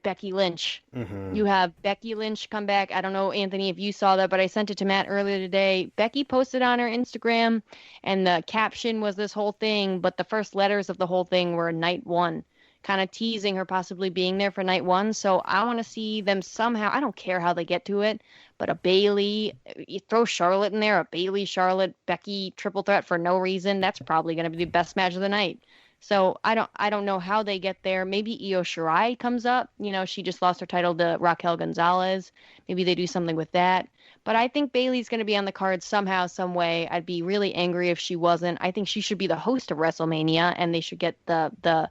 Becky Lynch. Mm-hmm. You have Becky Lynch come back. I don't know, Anthony, if you saw that, but I sent it to Matt earlier today. Becky posted on her Instagram, and the caption was this whole thing, but the first letters of the whole thing were night one, kind of teasing her possibly being there for night one. So I want to see them somehow. I don't care how they get to it, but a Bayley, you throw Charlotte in there, a Bayley, Charlotte, Becky triple threat for no reason. That's probably going to be the best match of the night. So I don't know how they get there. Maybe Io Shirai comes up. You know, she just lost her title to Raquel Gonzalez. Maybe they do something with that. But I think Bayley's going to be on the card somehow, some way. I'd be really angry if she wasn't. I think she should be the host of WrestleMania, and they should get the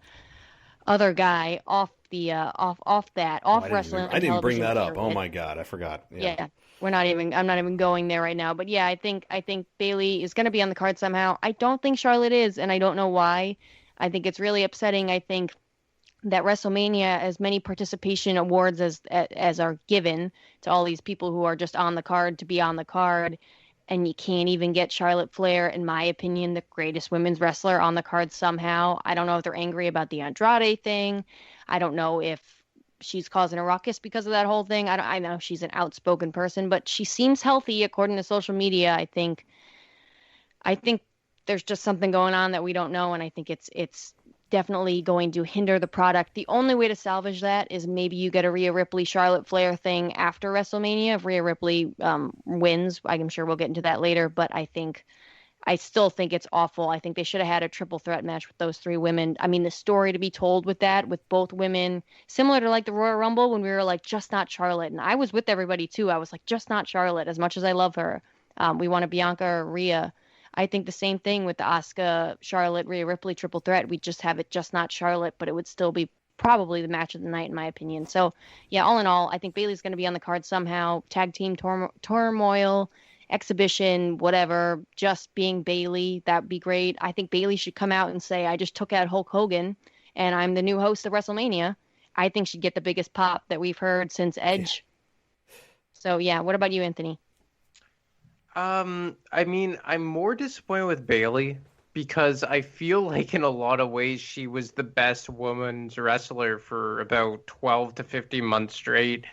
other guy off wrestling.
I didn't bring that up. Oh my God, I forgot.
Yeah. I'm not even going there right now. But yeah, I think Bayley is going to be on the card somehow. I don't think Charlotte is, and I don't know why. I think it's really upsetting. I think that WrestleMania, as many participation awards as are given to all these people who are just on the card to be on the card, and you can't even get Charlotte Flair, in my opinion, the greatest women's wrestler, on the card somehow. I don't know if they're angry about the Andrade thing. I don't know if she's causing a ruckus because of that whole thing. I know she's an outspoken person, but she seems healthy according to social media. I think there's just something going on that we don't know, and I think it's definitely going to hinder the product. The only way to salvage that is maybe you get a Rhea Ripley Charlotte Flair thing after WrestleMania. If Rhea Ripley wins, I'm sure we'll get into that later, but I still think it's awful. I think they should have had a triple threat match with those three women. I mean, the story to be told with that, with both women, similar to like the Royal Rumble when we were like, just not Charlotte. And I was with everybody too. I was like, just not Charlotte, as much as I love her. We want a Bianca or Rhea. I think the same thing with the Asuka, Charlotte, Rhea Ripley triple threat. We just have it just not Charlotte, but it would still be probably the match of the night in my opinion. So yeah, all in all, I think Bayley's going to be on the card somehow. Tag team turmoil, exhibition, whatever, just being Bayley, that'd be great. I think Bayley should come out and say, I just took out Hulk Hogan and I'm the new host of WrestleMania. I think she'd get the biggest pop that we've heard since Edge. Yeah. So yeah, what about you, Anthony?
I mean, I'm more disappointed with Bayley because I feel like in a lot of ways she was the best women's wrestler for about 12 to 15 months straight.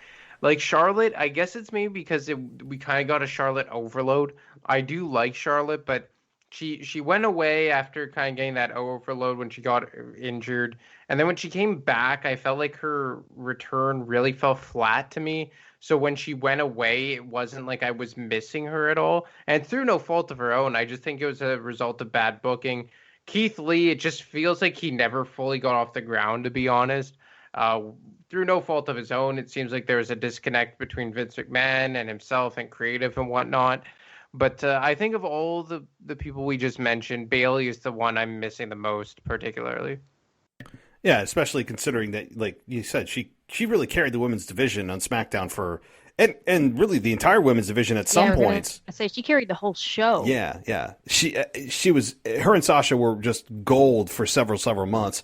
Like Charlotte, I guess it's maybe because we kind of got a Charlotte overload. I do like Charlotte, but she went away after kind of getting that overload when she got injured. And then when she came back, I felt like her return really fell flat to me. So when she went away, it wasn't like I was missing her at all. And through no fault of her own, I just think it was a result of bad booking. Keith Lee, it just feels like he never fully got off the ground, to be honest. Uh, Through no fault of his own, it seems like there's a disconnect between Vince McMahon and himself and creative and whatnot. But I think of all the people we just mentioned, Bailey is the one I'm missing the most, particularly.
Yeah, especially considering that, like you said, she really carried the women's division on SmackDown for and really the entire women's division at some points.
I say she carried the whole show.
Yeah. She was, her and Sasha were just gold for several months.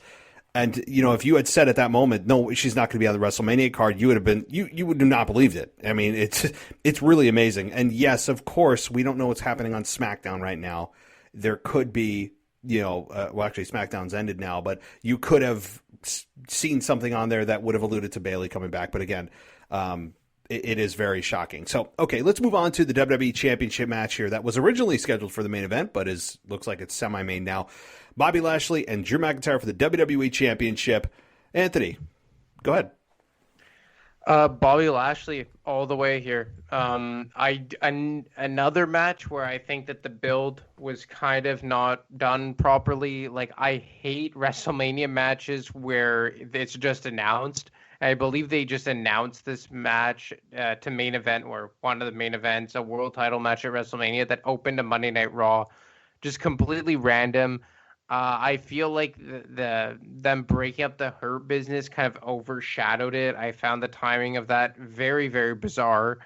And if you had said at that moment, no, she's not going to be on the WrestleMania card, you would have been you would have not believed it. I mean, it's really amazing. And yes, of course, we don't know what's happening on SmackDown right now. There could be, well, actually, SmackDown's ended now, but you could have seen something on there that would have alluded to Bayley coming back. But again, it is very shocking. So, okay, let's move on to the WWE Championship match here that was originally scheduled for the main event, but looks like it's semi-main now. Bobby Lashley and Drew McIntyre for the WWE Championship. Anthony, go ahead.
Bobby Lashley all the way here. Another match where I think that the build was kind of not done properly. Like, I hate WrestleMania matches where it's just announced. I believe they just announced this match to main event, or one of the main events, a world title match at WrestleMania that opened a Monday Night Raw. Just completely random. I feel like them breaking up the Hurt Business kind of overshadowed it. I found the timing of that very, very bizarre.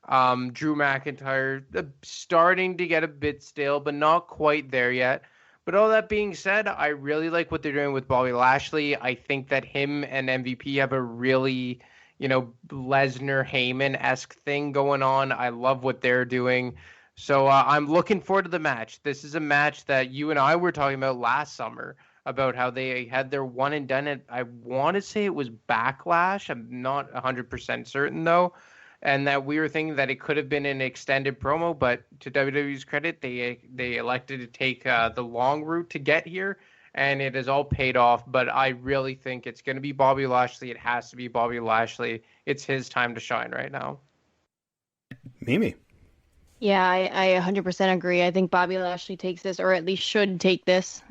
Drew McIntyre starting to get a bit stale, but not quite there yet. But all that being said, I really like what they're doing with Bobby Lashley. I think that him and MVP have a really, Lesnar-Heyman-esque thing going on. I love what they're doing. So I'm looking forward to the match. This is a match that you and I were talking about last summer, about how they had their one and done it. I want to say it was Backlash. I'm not 100% certain, though. And that we were thinking that it could have been an extended promo, but to WWE's credit, they elected to take the long route to get here, and it has all paid off. But I really think it's going to be Bobby Lashley. It has to be Bobby Lashley. It's his time to shine right now.
Mimi.
Yeah, I 100% agree. I think Bobby Lashley takes this, or at least should take this.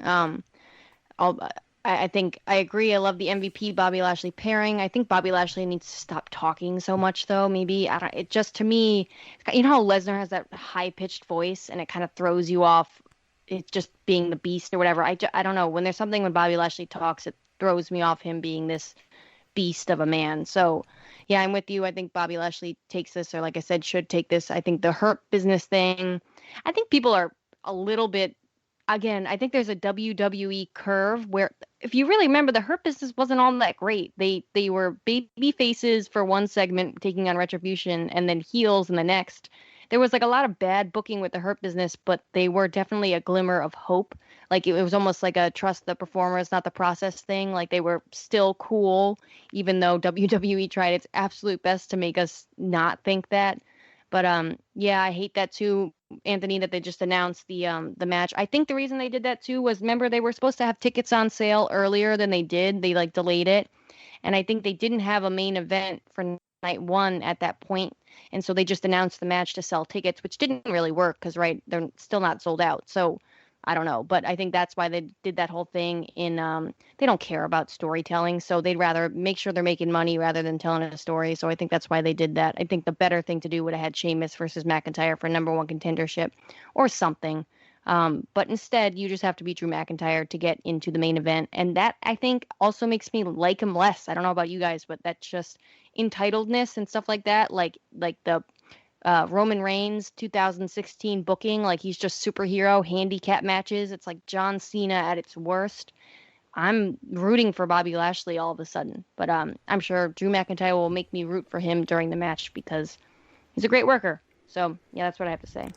I think I agree. I love the MVP Bobby Lashley pairing. I think Bobby Lashley needs to stop talking so much, though. Maybe it just, to me, how Lesnar has that high pitched voice and it kind of throws you off. It's just being the beast or whatever. I don't know. When there's something when Bobby Lashley talks, it throws me off him being this beast of a man. So yeah, I'm with you. I think Bobby Lashley takes this, or like I said, should take this. I think the Hurt Business thing, I think people are a little bit, again, I think there's a WWE curve where, if you really remember, the Hurt Business wasn't all that great. They were baby faces for one segment, taking on Retribution, and then heels in the next. There was like a lot of bad booking with the Hurt Business, but they were definitely a glimmer of hope. Like it was almost like a trust the performers, not the process thing. Like they were still cool, even though WWE tried its absolute best to make us not think that. But yeah, I hate that too, Anthony, that they just announced the match. I think the reason they did that too was, remember, they were supposed to have tickets on sale earlier than they did. They like delayed it, and I think they didn't have a main event for night one at that point, and so they just announced the match to sell tickets, which didn't really work because they're still not sold out. So I don't know, but I think that's why they did that whole thing they don't care about storytelling, so they'd rather make sure they're making money rather than telling a story. So I think that's why they did that. I think the better thing to do would have had Sheamus versus McIntyre for number one contendership or something. But instead, you just have to beat Drew McIntyre to get into the main event. And that, I think, also makes me like him less. I don't know about you guys, but that's just entitledness and stuff like that. Like the Roman Reigns 2016 booking, like he's just superhero handicap matches. It's like John Cena at its worst. I'm rooting for Bobby Lashley all of a sudden, but I'm sure Drew McIntyre will make me root for him during the match because he's a great worker. So yeah, that's what I have to say.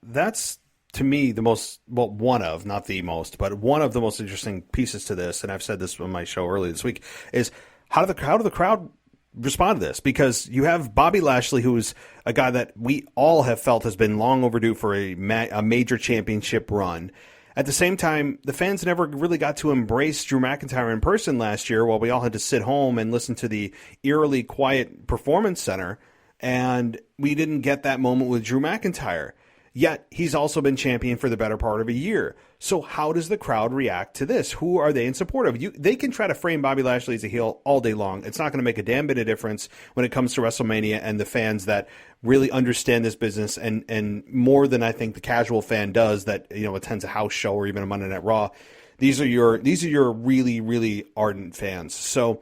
That's to me the most, well, one of, not the most, but one of the most interesting pieces to this, and I've said this on my show earlier this week, is how do the crowd respond to this? Because you have Bobby Lashley, who is a guy that we all have felt has been long overdue for a major championship run. At the same time, the fans never really got to embrace Drew McIntyre in person last year, while we all had to sit home and listen to the eerily quiet Performance Center, and we didn't get that moment with Drew McIntyre. Yet he's also been champion for the better part of a year. So how does the crowd react to this? Who are they in support of? They can try to frame Bobby Lashley as a heel all day long. It's not going to make a damn bit of difference when it comes to WrestleMania and the fans that really understand this business and more than I think the casual fan does that, attends a house show or even a Monday Night Raw. These are your really, really ardent fans. So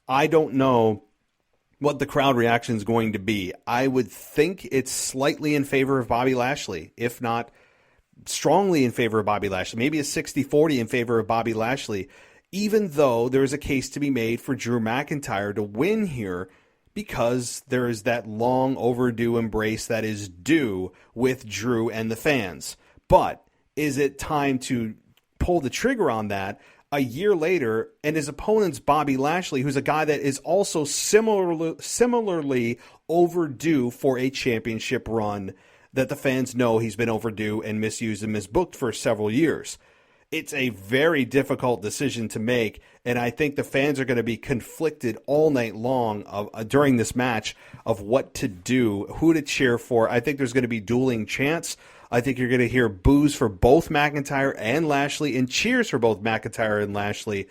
I don't know what the crowd reaction is going to be. I would think it's slightly in favor of Bobby Lashley, if not strongly in favor of Bobby Lashley. Maybe a 60-40 in favor of Bobby Lashley, even though there is a case to be made for Drew McIntyre to win here because there is that long overdue embrace that is due with Drew and the fans. But is it time to pull the trigger on that a year later, and his opponent's Bobby Lashley, who's a guy that is also similarly overdue for a championship run that the fans know he's been overdue and misused and misbooked for several years? It's a very difficult decision to make, and I think the fans are going to be conflicted all night long during this match of what to do, who to cheer for. I think there's going to be dueling chants. I think you're going to hear boos for both McIntyre and Lashley and cheers for both McIntyre and Lashley.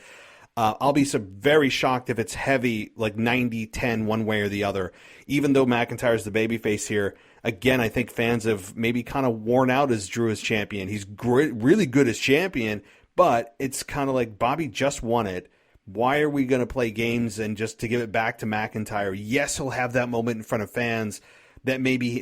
I'll be very shocked if it's heavy, like 90-10 one way or the other. Even though McIntyre's the babyface here, again, I think fans have maybe kind of worn out as Drew as champion. He's really good as champion, but it's kind of like Bobby just won it. Why are we going to play games and just to give it back to McIntyre? Yes, he'll have that moment in front of fans that maybe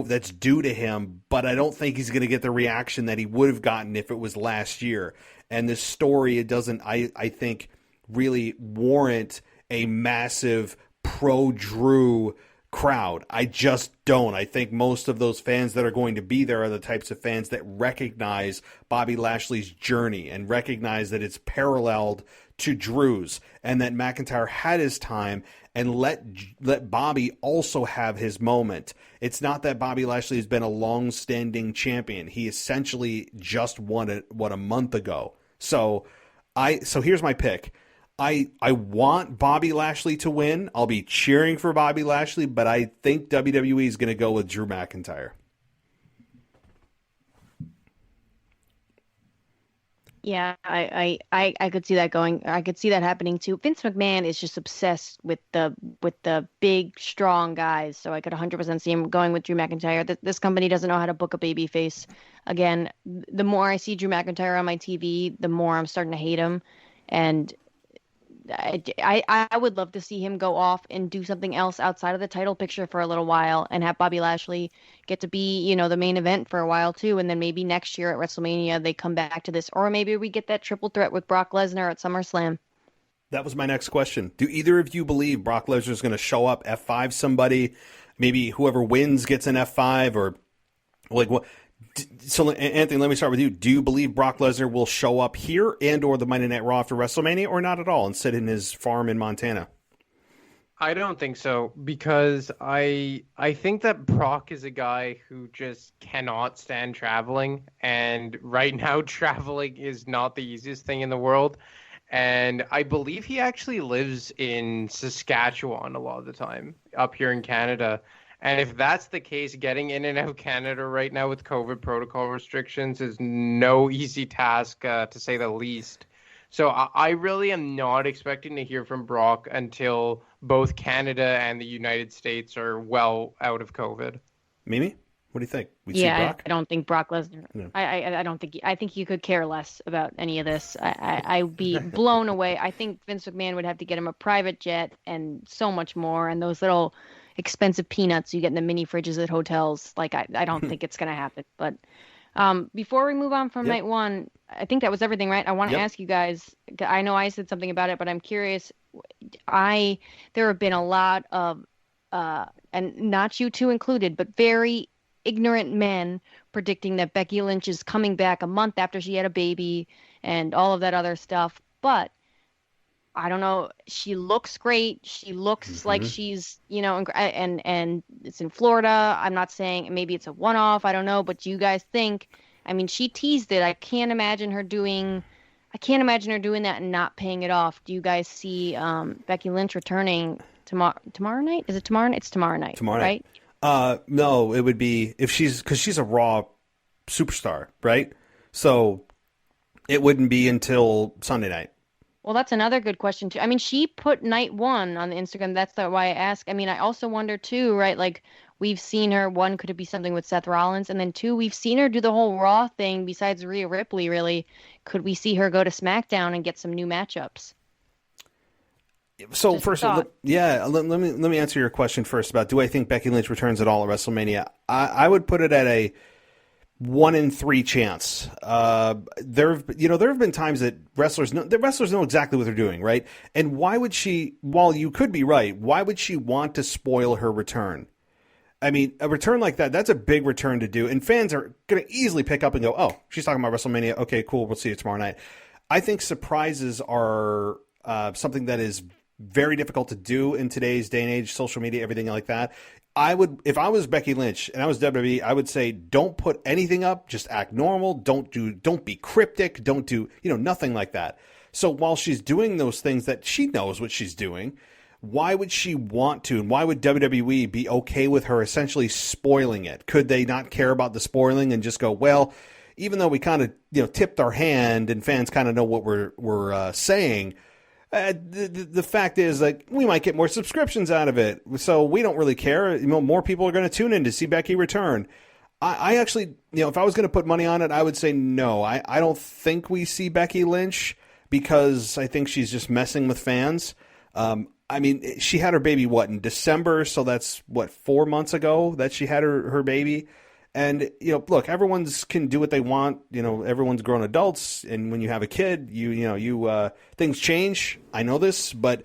that's due to him, but I don't think he's going to get the reaction that he would have gotten if it was last year. And this story, it doesn't, I think, really warrant a massive pro-Drew crowd. I just don't. I think most of those fans that are going to be there are the types of fans that recognize Bobby Lashley's journey and recognize that it's paralleled to Drew's and that McIntyre had his time and let Bobby also have his moment. It's not that Bobby Lashley has been a long-standing champion. He essentially just won it, a month ago. So here's my pick. I want Bobby Lashley to win. I'll be cheering for Bobby Lashley, but I think WWE is going to go with Drew McIntyre.
Yeah, I could see that going. I could see that happening too. Vince McMahon is just obsessed with the big, strong guys. So I could 100% see him going with Drew McIntyre. This company doesn't know how to book a baby face. Again, the more I see Drew McIntyre on my TV, the more I'm starting to hate him. And I would love to see him go off and do something else outside of the title picture for a little while and have Bobby Lashley get to be, the main event for a while too. And then maybe next year at WrestleMania, they come back to this, or maybe we get that triple threat with Brock Lesnar at SummerSlam.
That was my next question. Do either of you believe Brock Lesnar is going to show up, F5 somebody, maybe whoever wins gets an F5 or like what? So, Anthony, let me start with you. Do you believe Brock Lesnar will show up here and or the Monday Night Raw after WrestleMania or not at all and sit in his farm in Montana?
I don't think so because I think that Brock is a guy who just cannot stand traveling. And right now, traveling is not the easiest thing in the world. And I believe he actually lives in Saskatchewan a lot of the time up here in Canada. And if that's the case, getting in and out of Canada right now with COVID protocol restrictions is no easy task, to say the least. So I really am not expecting to hear from Brock until both Canada and the United States are well out of COVID.
Mimi, what do you think? We'd
yeah,
see Brock?
I don't think Brock Lesnar. No. I don't think. I think he could care less about any of this. I'd be blown away. I think Vince McMahon would have to get him a private jet and so much more, and those little expensive peanuts you get in the mini fridges at hotels. Like, I don't think it's going to happen. But before we move on from night one, I think that was everything, right? I want to ask you guys, I know I said something about it, but I'm curious. There have been a lot of, and not you two included, but very ignorant men predicting that Becky Lynch is coming back a month after she had a baby and all of that other stuff. But I don't know. She looks great. She looks like she's, and it's in Florida. I'm not saying maybe it's a one-off. I don't know. But do you guys think, I mean, she teased it. I can't imagine her doing that and not paying it off. Do you guys see Becky Lynch returning tomorrow night? Is it tomorrow night? It's tomorrow night.
Tomorrow
right?
No, it would be because she's a Raw superstar, right? So it wouldn't be until Sunday night.
Well, that's another good question too. I mean, she put night one on the Instagram. That's why I ask. I mean, I also wonder too, right? Like we've seen her. One, could it be something with Seth Rollins? And then two, we've seen her do the whole Raw thing. Besides Rhea Ripley, really, could we see her go to SmackDown and get some new matchups?
So
Just
first, let me answer your question first about do I think Becky Lynch returns at all at WrestleMania? I would put it at a 1 in 3 chance. There have been times that wrestlers know exactly what they're doing, right? And why would she? While you could be right, why would she want to spoil her return? I mean, a return like that's a big return to do, and fans are going to easily pick up and go, "Oh, she's talking about WrestleMania. Okay, cool. We'll see you tomorrow night." I think surprises are something that is very difficult to do in today's day and age, social media, everything like that. If I was Becky Lynch and I was WWE, I would say don't put anything up, just act normal. Don't be cryptic. Don't do, nothing like that. So while she's doing those things that she knows what she's doing, why would she want to? And why would WWE be okay with her essentially spoiling it? Could they not care about the spoiling and just go, well, even though we kind of, tipped our hand and fans kind of know what we're saying, the fact is, like, we might get more subscriptions out of it, so we don't really care. More people are going to tune in to see Becky return. I actually, if I was going to put money on it, I would say no. I don't think we see Becky Lynch because I think she's just messing with fans. I mean, she had her baby, in December? So that's, 4 months ago that she had her baby. And, look, everyone's can do what they want. Everyone's grown adults. And when you have a kid, things change. I know this, but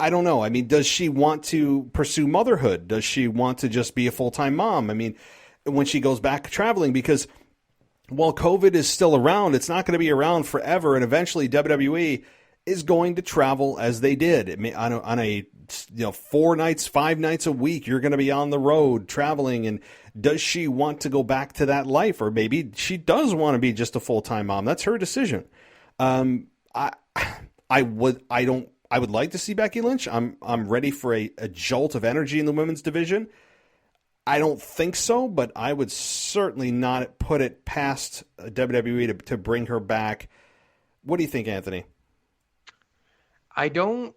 I don't know. I mean, does she want to pursue motherhood? Does she want to just be a full-time mom? I mean, when she goes back traveling, because while COVID is still around, it's not going to be around forever. And eventually WWE is going to travel as they did. I mean, on a 4 nights, 5 nights a week, you're going to be on the road traveling. And does she want to go back to that life? Or maybe she does want to be just a full-time mom. That's her decision. I would like to see Becky Lynch. I'm ready for a jolt of energy in the women's division. I don't think so, but I would certainly not put it past WWE to bring her back. What do you think, Anthony?
I'm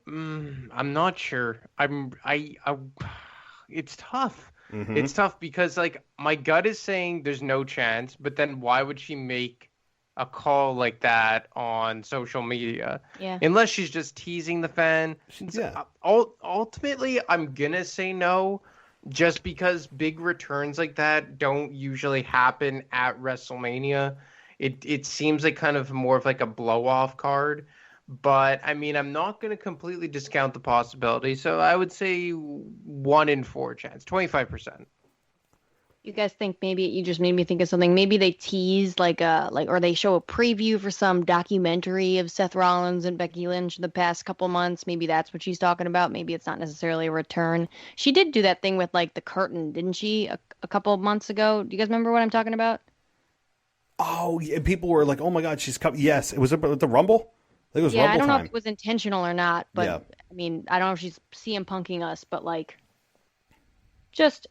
not sure. It's tough.
Mm-hmm.
It's tough because, like, my gut is saying there's no chance, but then why would she make a call like that on social media?
Yeah.
Unless she's just teasing the fan.
Yeah.
Ultimately, I'm gonna say no, just because big returns like that don't usually happen at WrestleMania. It seems like kind of more of like a blow-off card. But, I mean, I'm not going to completely discount the possibility. So I would say 1 in 4 chance, 25%.
You guys think maybe you just made me think of something. Maybe they tease or they show a preview for some documentary of Seth Rollins and Becky Lynch in the past couple months. Maybe that's what she's talking about. Maybe it's not necessarily a return. She did do that thing with the curtain, didn't she? A couple of months ago. Do you guys remember what I'm talking about?
Oh, yeah. People were like, "Oh my God, she's coming!" Yes, it was the Rumble. I think it was Rumble
I don't
time.
know if it was intentional or not, but
Yeah.
I mean, I don't know if she's CM punking us, but just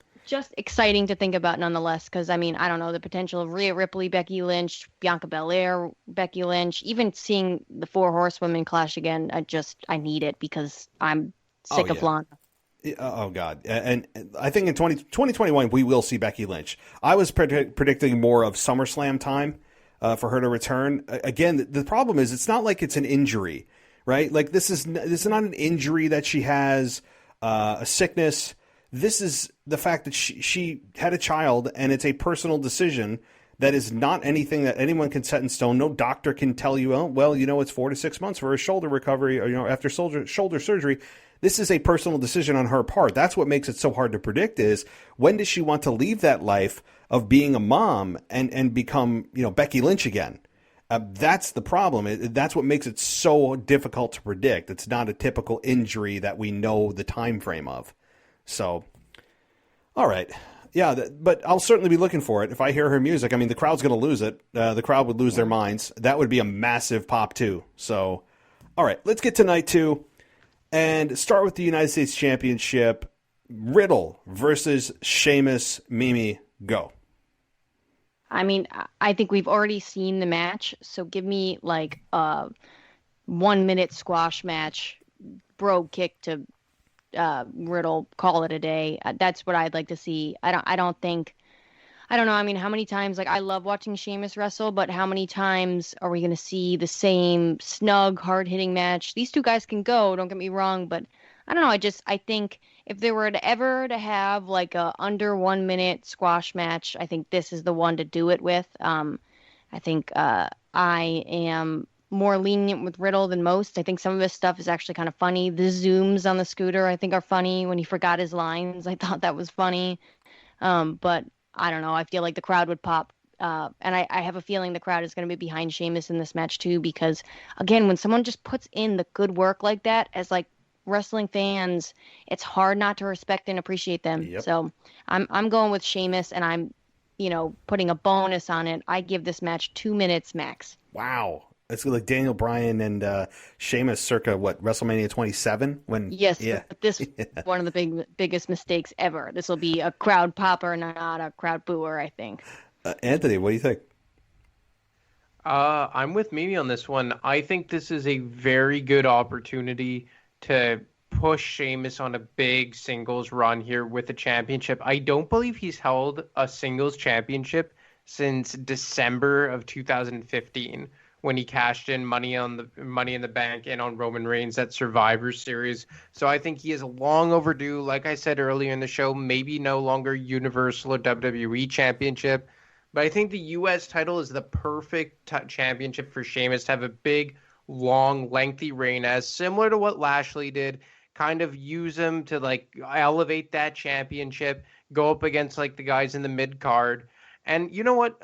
exciting to think about nonetheless. Because I mean, I don't know, the potential of Rhea Ripley, Becky Lynch, Bianca Belair, Becky Lynch, even seeing the 4 horsewomen clash again. I need it because I'm sick of Lana.
Oh, God. And I think in 2021, we will see Becky Lynch. I was predicting more of SummerSlam time for her to return. Again, the problem is it's not like it's an injury, right? Like this is not an injury that she has, a sickness. This is the fact that she had a child, and it's a personal decision that is not anything that anyone can set in stone. No doctor can tell you, oh, well, it's 4 to 6 months for a shoulder recovery, or after shoulder surgery. This is a personal decision on her part. That's what makes it so hard to predict is when does she want to leave that life of being a mom and become, Becky Lynch again? That's the problem. That's what makes it so difficult to predict. It's not a typical injury that we know the time frame of. So, all right. Yeah, but I'll certainly be looking for it. If I hear her music, I mean, the crowd's going to lose it. The crowd would lose their minds. That would be a massive pop, too. So, all right, let's get to night 2 and start with the United States Championship. Riddle versus Sheamus. Mimi, go.
I mean, I think we've already seen the match, so give me like a 1 minute squash match, bro kick to Riddle, call it a day. That's what I'd like to see. I don't know. I mean, how many times, like, I love watching Sheamus wrestle, but how many times are we going to see the same snug, hard-hitting match? These two guys can go, don't get me wrong, but I don't know. I think if they were to ever to have, like, a under 1 minute squash match, I think this is the one to do it with. I think I am more lenient with Riddle than most. I think some of his stuff is actually kind of funny. The zooms on the scooter, I think, are funny. When he forgot his lines, I thought that was funny. But I don't know. I feel like the crowd would pop. And I have a feeling the crowd is going to be behind Sheamus in this match too, because again, when someone just puts in the good work like that, as like wrestling fans, it's hard not to respect and appreciate them.
Yep.
So I'm going with Sheamus, and I'm, putting a bonus on it. I give this match 2 minutes max.
Wow. It's like Daniel Bryan and Sheamus circa, WrestleMania 27?
Yes,
yeah.
But this is one of the biggest mistakes ever. This will be a crowd popper, not a crowd booer, I think.
Anthony, what do you think?
I'm with Mimi on this one. I think this is a very good opportunity to push Sheamus on a big singles run here with the championship. I don't believe he's held a singles championship since December of 2015. When he cashed in Money in the Bank and on Roman Reigns at Survivor Series. So I think he is long overdue. Like I said earlier in the show, maybe no longer Universal or WWE Championship. But I think the U.S. title is the perfect championship for Sheamus to have a big, long, lengthy reign as, similar to what Lashley did. Kind of use him to like elevate that championship, go up against like the guys in the mid-card. And you know what?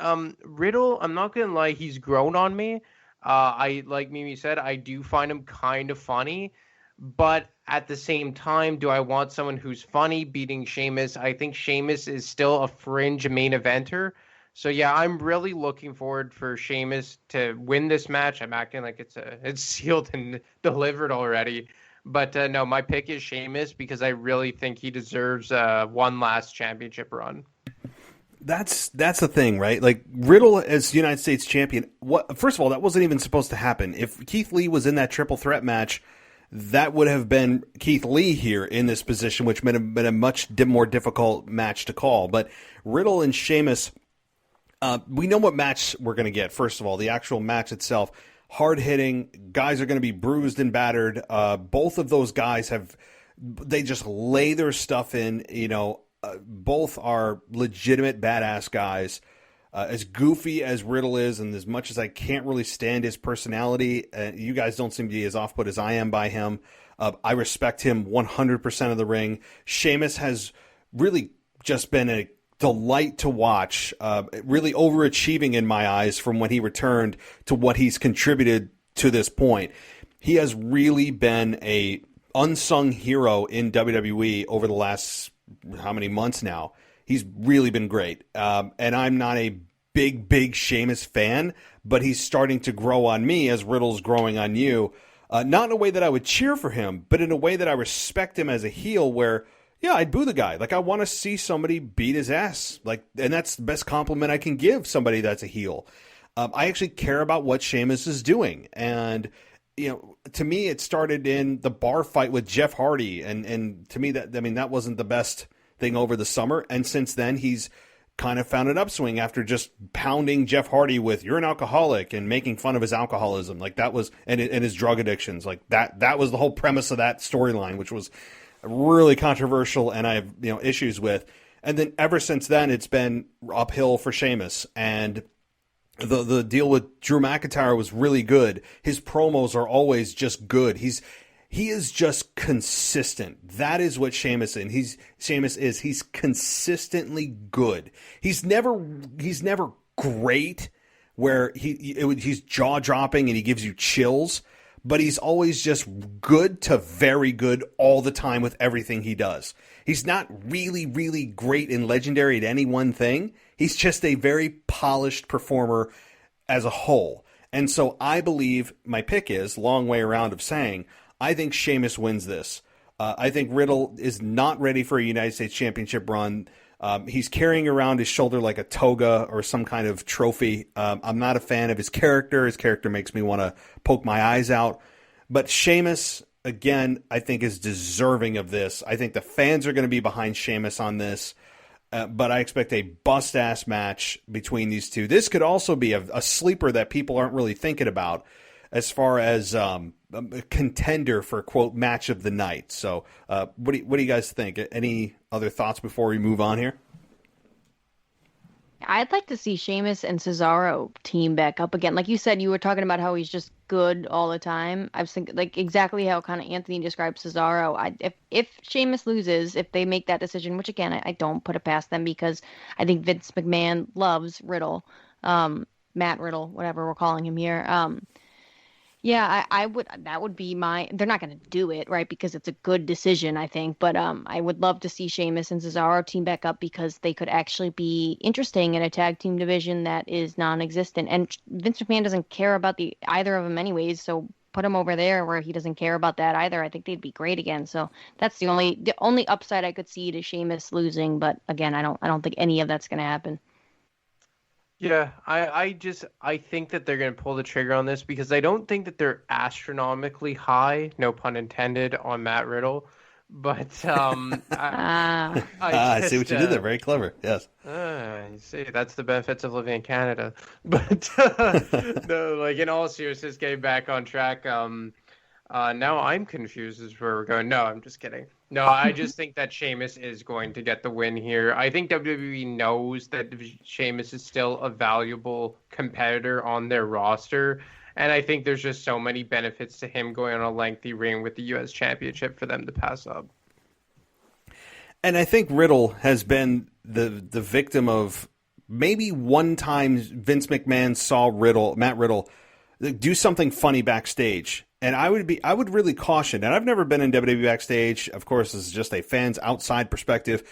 Riddle, I'm not going to lie, he's grown on me. Like Mimi said, I do find him kind of funny. But at the same time, do I want someone who's funny beating Sheamus? I think Sheamus is still a fringe main eventer. So yeah, I'm really looking forward for Sheamus to win this match. I'm acting like it's sealed and delivered already. But no, my pick is Sheamus because I really think he deserves one last championship run.
That's the thing, right? Like Riddle as United States champion. First of all, that wasn't even supposed to happen. If Keith Lee was in that triple threat match, that would have been Keith Lee here in this position, which would have been a much more difficult match to call. But Riddle and Sheamus, we know what match we're going to get. First of all, the actual match itself, hard hitting. Guys are going to be bruised and battered. Both of those guys they just lay their stuff in. Both are legitimate badass guys. As goofy as Riddle is, and as much as I can't really stand his personality, you guys don't seem to be as off-put as I am by him. I respect him 100% of the ring. Sheamus has really just been a delight to watch, really overachieving in my eyes from when he returned to what he's contributed to this point. He has really been a unsung hero in WWE over the last how many months now. He's really been great. And I'm not a big Sheamus fan, but he's starting to grow on me as Riddle's growing on you. Not in a way that I would cheer for him, but in a way that I respect him as a heel where, yeah, I'd boo the guy. Like, I want to see somebody beat his ass. Like, and that's the best compliment I can give somebody that's a heel. I actually care about what Sheamus is doing. And, to me, it started in the bar fight with Jeff Hardy. And to me, that wasn't the best thing over the summer. And since then, he's kind of found an upswing after just pounding Jeff Hardy with "you're an alcoholic" and making fun of his alcoholism. Like that was, and his drug addictions. Like that was the whole premise of that storyline, which was really controversial and I have issues with. And then ever since then, it's been uphill for Sheamus. And the deal with Drew McIntyre was really good. His promos are always just good. He is just consistent. That is what Sheamus is. He's consistently good. He's never great where he's jaw dropping and he gives you chills, but he's always just good to very good all the time with everything he does. He's not really great and legendary at any one thing. He's just a very polished performer as a whole. And so I believe my pick is, long way around of saying, I think Sheamus wins this. I think Riddle is not ready for a United States Championship run. He's carrying around his shoulder like a toga or some kind of trophy. I'm not a fan of his character. His character makes me want to poke my eyes out. But Sheamus, again, I think is deserving of this. I think the fans are going to be behind Sheamus on this. But I expect a bust-ass match between these two. This could also be a sleeper that people aren't really thinking about as far as a contender for, quote, match of the night. So what do you guys think? Any other thoughts before we move on here?
I'd like to see Sheamus and Cesaro team back up again. Like you said, you were talking about how he's just good all the time. I was thinking like exactly how kind of Anthony described Cesaro. If Sheamus loses, if they make that decision, which again I don't put it past them because I think Vince McMahon loves Riddle, Matt Riddle, whatever we're calling him here. Yeah, I would. That would be my. They're not going to do it, right? Because it's a good decision, I think. But I would love to see Sheamus and Cesaro team back up because they could actually be interesting in a tag team division that is non-existent. And Vince McMahon doesn't care about either of them anyways. So put him over there where he doesn't care about that either. I think they'd be great again. So that's the only upside I could see to Sheamus losing. But again, I don't think any of that's going to happen.
Yeah, I think that they're going to pull the trigger on this because I don't think that they're astronomically high, no pun intended, on Matt Riddle. But
I see what you did there. Very clever. Yes.
You see, that's the benefits of living in Canada. But no, like in all seriousness, getting back on track. Now I'm confused as where we're going. No, I'm just kidding. No, I just think that Sheamus is going to get the win here. I think WWE knows that Sheamus is still a valuable competitor on their roster. And I think there's just so many benefits to him going on a lengthy reign with the U.S. Championship for them to pass up.
And I think Riddle has been the victim of maybe one time Vince McMahon saw Matt Riddle, do something funny backstage. And I would really caution, and I've never been in WWE backstage. Of course, this is just a fan's outside perspective.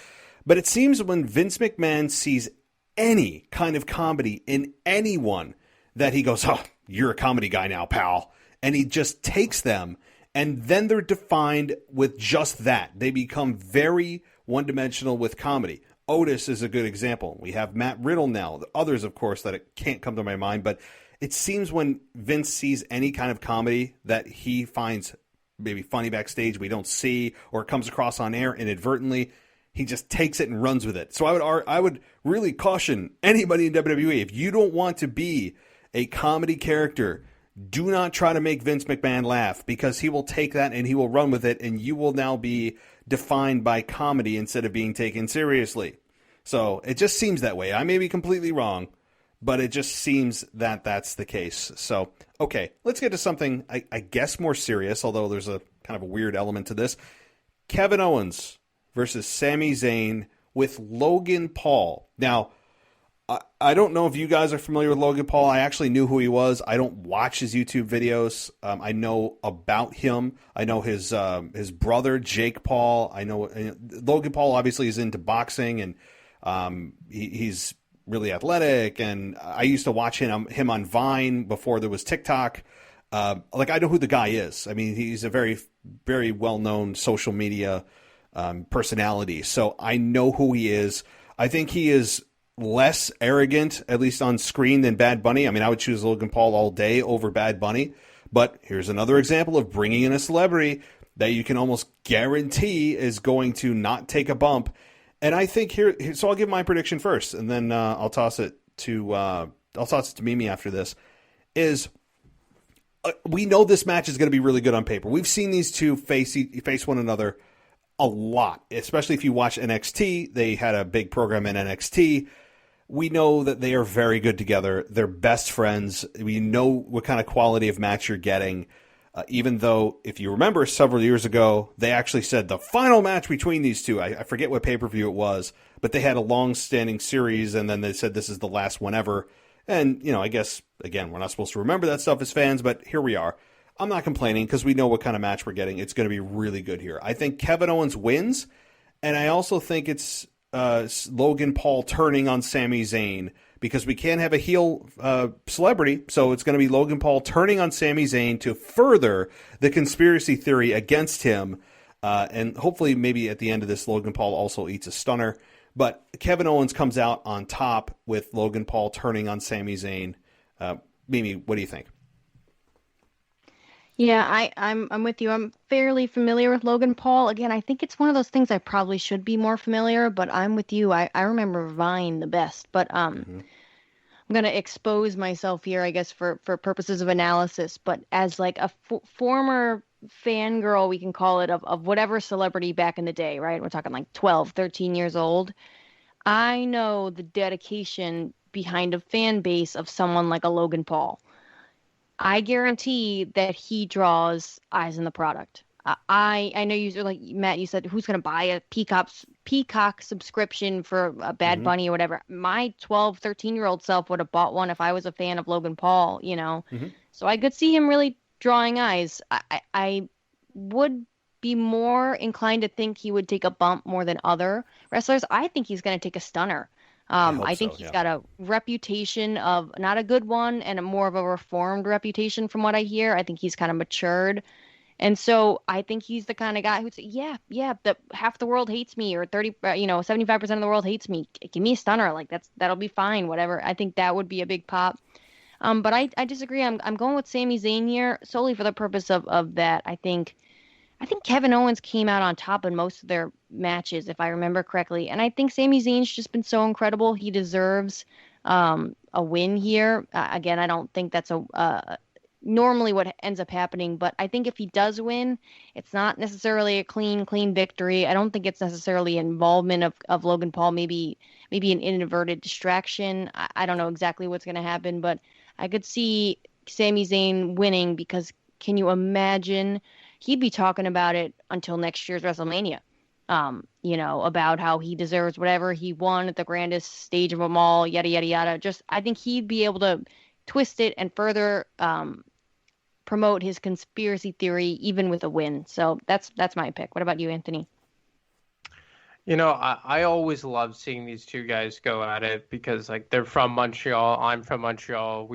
But it seems when Vince McMahon sees any kind of comedy in anyone that he goes, oh, you're a comedy guy now, pal. And he just takes them, and then they're defined with just that. They become very one-dimensional with comedy. Otis is a good example. We have Matt Riddle now. The others, of course, that it can't come to my mind, but it seems when Vince sees any kind of comedy that he finds maybe funny backstage we don't see or comes across on air inadvertently, he just takes it and runs with it. So I would really caution anybody in WWE, if you don't want to be a comedy character, do not try to make Vince McMahon laugh because he will take that and he will run with it and you will now be defined by comedy instead of being taken seriously. So it just seems that way. I may be completely wrong, but it just seems that that's the case. So, okay, let's get to something, I guess, more serious, although there's a kind of a weird element to this. Kevin Owens versus Sami Zayn with Logan Paul. Now, I don't know if you guys are familiar with Logan Paul. I actually knew who he was. I don't watch his YouTube videos. I know about him. I know his brother, Jake Paul. I know Logan Paul obviously is into boxing, and he's really athletic, and I used to watch him on Vine before there was TikTok. I know who the guy is. I mean, he's a very, very well-known social media personality, so I know who he is. I think he is less arrogant, at least on screen, than Bad Bunny. I mean, I would choose Logan Paul all day over Bad Bunny, but here's another example of bringing in a celebrity that you can almost guarantee is going to not take a bump. And I think so I'll give my prediction first, and then I'll toss it to Mimi after this. We know this match is going to be really good on paper. We've seen these two face one another a lot, especially if you watch NXT. They had a big program in NXT. We know that they are very good together. They're best friends. We know what kind of quality of match you're getting. Even though, if you remember, several years ago, they actually said the final match between these two, I forget what pay-per-view it was, but they had a long-standing series, and then they said this is the last one ever. And, I guess, again, we're not supposed to remember that stuff as fans, but here we are. I'm not complaining because we know what kind of match we're getting. It's going to be really good here. I think Kevin Owens wins, and I also think it's Logan Paul turning on Sami Zayn, because we can't have a heel celebrity, so it's going to be Logan Paul turning on Sami Zayn to further the conspiracy theory against him. And hopefully maybe at the end of this, Logan Paul also eats a stunner. But Kevin Owens comes out on top with Logan Paul turning on Sami Zayn. Mimi, what do you think?
Yeah, I'm with you. I'm fairly familiar with Logan Paul. Again, I think it's one of those things I probably should be more familiar, but I'm with you. I remember Vine the best, but I'm gonna expose myself here, I guess, for purposes of analysis. But as like a former fangirl, we can call it, of whatever celebrity back in the day, right? We're talking like 12, 13 years old. I know the dedication behind a fan base of someone like a Logan Paul. I guarantee that he draws eyes in the product. I know you, like Matt, you said, who's going to buy a Peacock subscription for a Bad Bunny or whatever. My 12, 13-year-old self would have bought one if I was a fan of Logan Paul, you know. So I could see him really drawing eyes. I would be more inclined to think he would take a bump more than other wrestlers. I think he's going to take a stunner. I think he's got a reputation of not a good one and a more of a reformed reputation from what I hear. I think he's kind of matured. And so I think he's the kind of guy who'd say, yeah, half the world hates me, or 75% of the world hates me. Give me a stunner. Like that'll be fine. Whatever. I think that would be a big pop. But I disagree. I'm going with Sami Zayn here solely for the purpose of that. I think Kevin Owens came out on top in most of their matches, if I remember correctly. And I think Sami Zayn's just been so incredible. He deserves a win here. Again, I don't think that's normally what ends up happening. But I think if he does win, it's not necessarily a clean victory. I don't think it's necessarily involvement of Logan Paul, maybe an inadvertent distraction. I don't know exactly what's going to happen, but I could see Sami Zayn winning because can you imagine – he'd be talking about it until next year's WrestleMania, about how he deserves whatever he won at the grandest stage of them all, yada, yada, yada. Just, I think he'd be able to twist it and further promote his conspiracy theory, even with a win. So that's my pick. What about you, Anthony?
I always love seeing these two guys go at it because, like, they're from Montreal. I'm from Montreal.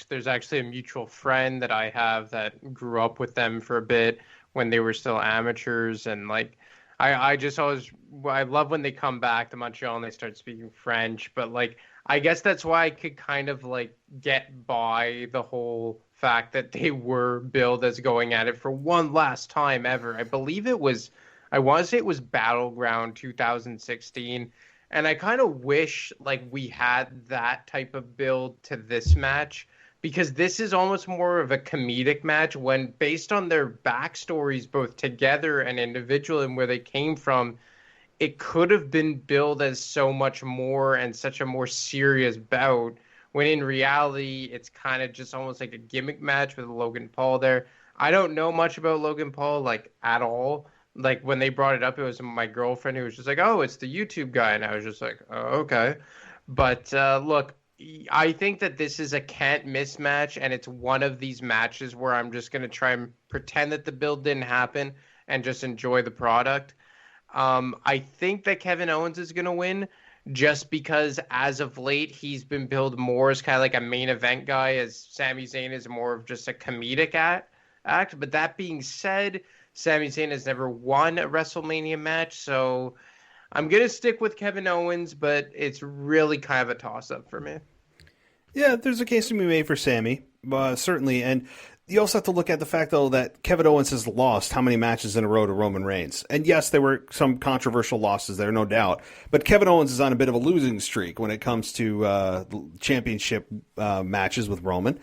There's actually a mutual friend that I have that grew up with them for a bit when they were still amateurs. And, like, I love when they come back to Montreal and they start speaking French. But, like, I guess that's why I could kind of, like, get by the whole fact that they were billed as going at it for one last time ever. I want to say it was Battleground 2016, and I kind of wish like we had that type of build to this match because this is almost more of a comedic match when based on their backstories both together and individual and where they came from, it could have been billed as so much more and such a more serious bout when in reality it's kind of just almost like a gimmick match with Logan Paul there. I don't know much about Logan Paul like at all. Like, when they brought it up, it was my girlfriend who was just like, oh, it's the YouTube guy. And I was just like, oh, okay. But, look, I think that this is a can't-miss match, and it's one of these matches where I'm just going to try and pretend that the build didn't happen and just enjoy the product. I think that Kevin Owens is going to win just because, as of late, he's been billed more as kind of like a main event guy, as Sami Zayn is more of just a comedic act. But that being said, Sami Zayn has never won a WrestleMania match, so I'm going to stick with Kevin Owens, but it's really kind of a toss-up for me.
Yeah, there's a case to be made for Sami, certainly. And you also have to look at the fact, though, that Kevin Owens has lost how many matches in a row to Roman Reigns. And yes, there were some controversial losses there, no doubt. But Kevin Owens is on a bit of a losing streak when it comes to championship matches with Roman.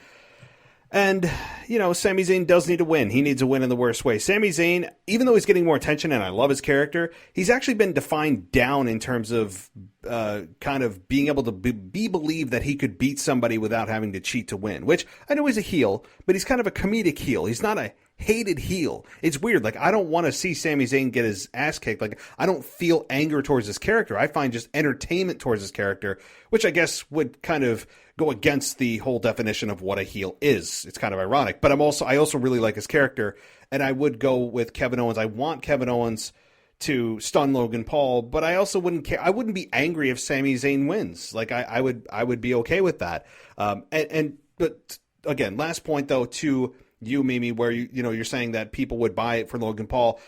And, Sami Zayn does need to win. He needs a win in the worst way. Sami Zayn, even though he's getting more attention and I love his character, he's actually been defined down in terms of kind of being able to be believed that he could beat somebody without having to cheat to win, which I know he's a heel, but he's kind of a comedic heel. He's not a hated heel. It's weird. Like, I don't want to see Sami Zayn get his ass kicked. Like, I don't feel anger towards his character. I find just entertainment towards his character, which I guess would kind of go against the whole definition of what a heel is. It's kind of ironic, but I also really like his character, and I would go with Kevin Owens. I want Kevin Owens to stun Logan Paul, but I also wouldn't care. I wouldn't be angry if Sami Zayn wins. Like, I would be okay with that. But again, last point though to you, Mimi, where you're saying that people would buy it for Logan Paul.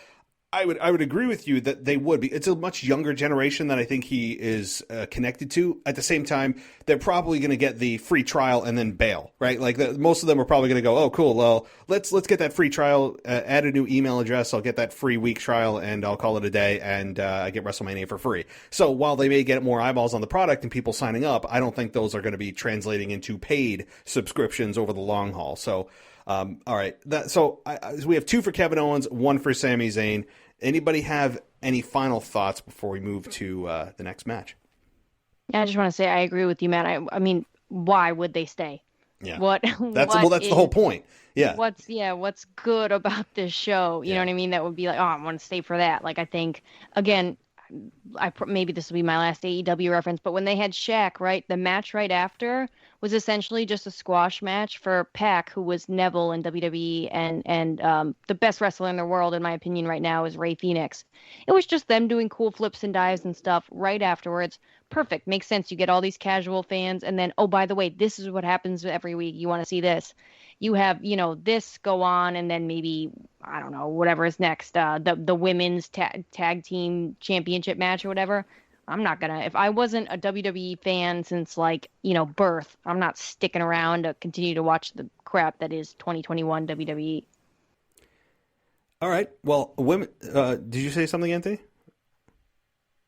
I would agree with you that they would be. It's a much younger generation that I think he is connected to. At the same time, they're probably going to get the free trial and then bail, right? Like most of them are probably going to go, oh, cool. Well, let's get that free trial. Add a new email address. I'll get that free week trial and I'll call it a day. And I get WrestleMania for free. So while they may get more eyeballs on the product and people signing up, I don't think those are going to be translating into paid subscriptions over the long haul. So. All right. So we have 2 for Kevin Owens, 1 for Sami Zayn. Anybody have any final thoughts before we move to the next match?
Yeah, I just want to say I agree with you, Matt. I mean, why would they stay?
Yeah.
That's
the whole point. Yeah.
What's good about this show? You know what I mean? That would be like, oh, I want to stay for that. Like, I think again, maybe this will be my last AEW reference, but when they had Shaq, right, the match right after was essentially just a squash match for Pac, who was Neville in WWE, and the best wrestler in the world, in my opinion, right now is Rey Fenix. It was just them doing cool flips and dives and stuff right afterwards. Perfect. Makes sense. You get all these casual fans, and then, oh, by the way, this is what happens every week. You want to see this. You have, this go on, and then maybe, I don't know, whatever is next, the women's tag team championship match or whatever. I'm not going to, if I wasn't a WWE fan since birth, I'm not sticking around to continue to watch the crap that is 2021 WWE.
All right. Well, women, did you say something, Anthony?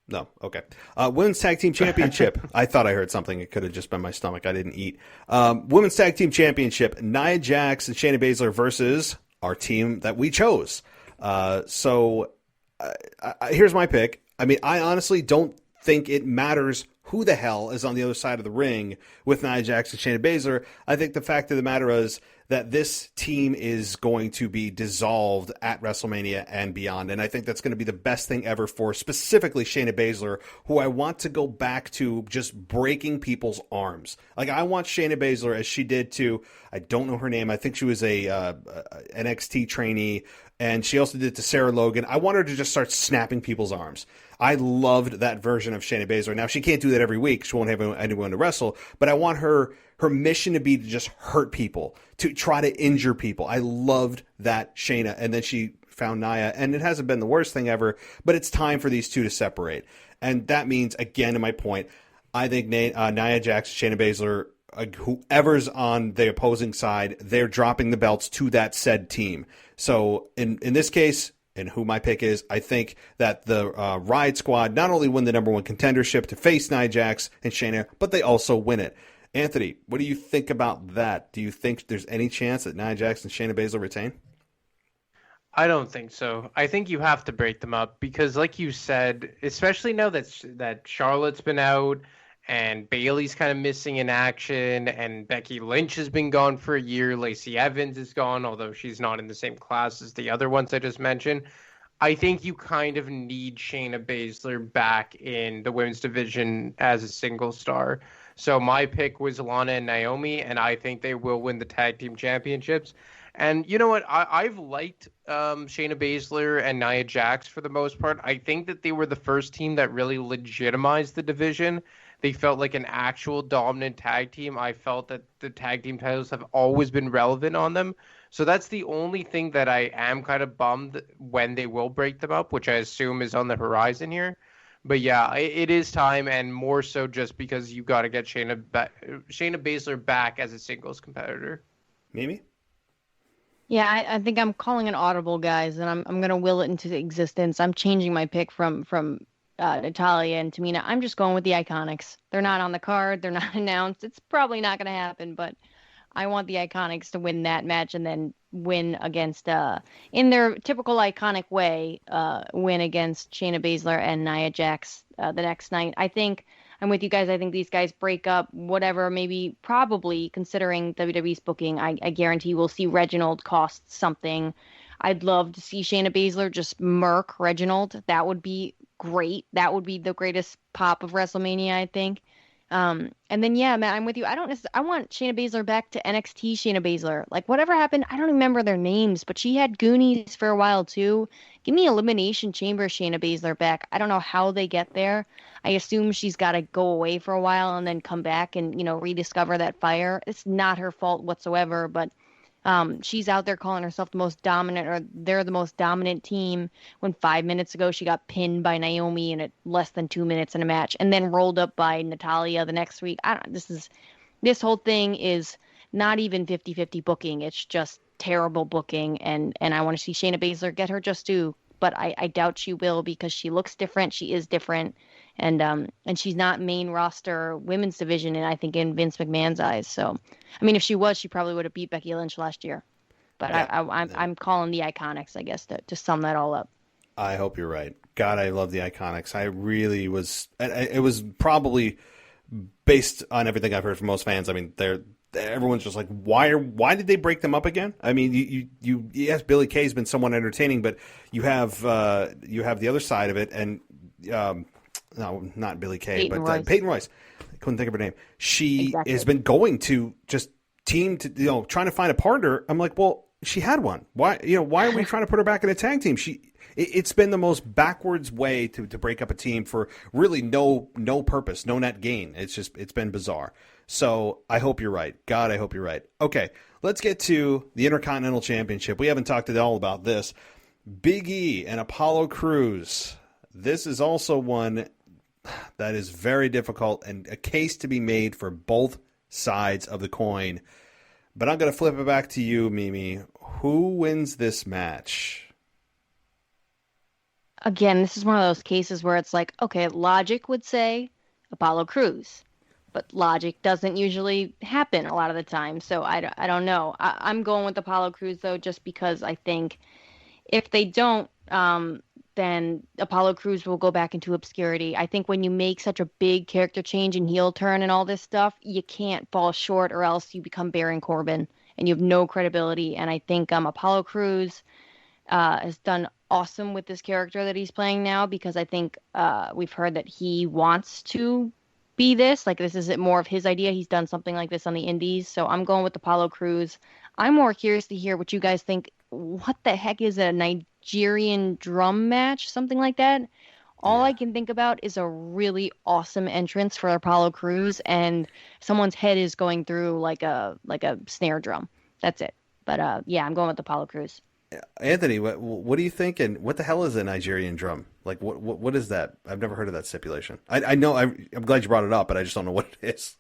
No. Okay. Women's Tag Team Championship. I thought I heard something. It could have just been my stomach. I didn't eat. Women's Tag Team Championship. Nia Jax and Shayna Baszler versus our team that we chose. So here's my pick. I mean, I honestly don't think it matters who the hell is on the other side of the ring with Nia Jax and Shayna Baszler. I think the fact of the matter is that this team is going to be dissolved at WrestleMania and beyond. And I think that's going to be the best thing ever for specifically Shayna Baszler, who I want to go back to just breaking people's arms. Like, I want Shayna Baszler, as she did to, I don't know her name, I think she was a NXT trainee, and she also did it to Sarah Logan. I want her to just start snapping people's arms. I loved that version of Shayna Baszler. Now, she can't do that every week. She won't have anyone to wrestle. But I want her mission to be to just hurt people, to try to injure people. I loved that Shayna. And then she found Nia. And it hasn't been the worst thing ever. But it's time for these two to separate. And that means, again, to my point, I think Nia Jax, Shayna Baszler, whoever's on the opposing side, they're dropping the belts to that said team. So in this case, and who my pick is, I think that the Riot Squad not only win the number one contendership to face Nia Jax and Shayna, but they also win it. Anthony, what do you think about that? Do you think there's any chance that Nia Jax and Shayna Baszler retain?
I don't think so. I think you have to break them up because, like you said, especially now that Charlotte's been out and Bayley's kind of missing in action, and Becky Lynch has been gone for a year. Lacey Evans is gone, although she's not in the same class as the other ones I just mentioned. I think you kind of need Shayna Baszler back in the women's division as a single star. So my pick was Lana and Naomi, and I think they will win the tag team championships. And you know what? I've liked Shayna Baszler and Nia Jax for the most part. I think that they were the first team that really legitimized the division. They felt like an actual dominant tag team. I felt that the tag team titles have always been relevant on them. So that's the only thing that I am kind of bummed when they will break them up, which I assume is on the horizon here. But yeah, it is time, and more so just because you got to get Shayna Baszler back as a singles competitor.
Mimi?
Yeah, I think I'm calling an audible, guys, and I'm going to will it into existence. I'm changing my pick from Natalya and Tamina. I'm just going with the Iconics. They're not on the card. They're not announced. It's probably not going to happen, but I want the Iconics to win that match and then win against, in their typical iconic way, win against Shayna Baszler and Nia Jax the next night. I think I'm with you guys. I think these guys break up, whatever, maybe, probably, considering WWE's booking. I guarantee we'll see Reginald cost something. I'd love to see Shayna Baszler just murk Reginald. That would be great. That would be the greatest pop of WrestleMania, I think. And then, yeah, Matt, I'm with you. I want Shayna Baszler back to NXT Shayna Baszler. Like, whatever happened, I don't remember their names, but she had Goonies for a while, too. Give me Elimination Chamber Shayna Baszler back. I don't know how they get there. I assume she's got to go away for a while and then come back and, rediscover that fire. It's not her fault whatsoever, but She's out there calling herself the most dominant, or they're the most dominant team, when 5 minutes ago she got pinned by Naomi in less than 2 minutes in a match, and then rolled up by Natalia the next week. This whole thing is not even 50-50 booking. It's just terrible booking, and I want to see Shayna Baszler get her just due, but I doubt she will, because she looks different. She is different, and she's not main roster women's division, and I think in Vince McMahon's eyes. So, I mean, if she was, she probably would have beat Becky Lynch last year. But yeah, I'm calling the Iconics, I guess, to sum that all up.
I hope you're right. God, I love the Iconics. I really was. It was probably based on everything I've heard from most fans. I mean, everyone's just like, why did they break them up again? I mean, yes, Billy Kay's been somewhat entertaining, but you have the other side of it, and no, not Billy Kay, but Peyton Royce. I couldn't think of her name. She has been going to just team to trying to find a partner. I'm like, well, she had one. Why are we trying to put her back in a tag team? It's been the most backwards way to break up a team for really no purpose, no net gain. It's been bizarre. So I hope you're right. God, I hope you're right. Okay, let's get to the Intercontinental Championship. We haven't talked at all about this. Big E and Apollo Crews. This is also one that is very difficult and a case to be made for both sides of the coin. But I'm going to flip it back to you, Mimi. Who wins this match?
Again, this is one of those cases where it's like, okay, logic would say Apollo Crews, but logic doesn't usually happen a lot of the time. So I don't know. I'm going with Apollo Crews, though, just because I think if they don't, then Apollo Crews will go back into obscurity. I think when you make such a big character change and heel turn and all this stuff, you can't fall short, or else you become Baron Corbin and you have no credibility. And I think Apollo Crews has done awesome with this character that he's playing now, because I think we've heard that he wants to be this. Like, this is more of his idea. He's done something like this on the indies. So I'm going with Apollo Crews. I'm more curious to hear what you guys think. What the heck is a Nigerian drum match? Something like that. All I can think about is a really awesome entrance for Apollo Crews, and someone's head is going through like a snare drum. That's it. But I'm going with Apollo Crews.
Anthony, what do you think? And what the hell is a Nigerian drum? Like, what is that? I've never heard of that stipulation. I know. I'm glad you brought it up, but I just don't know what it is.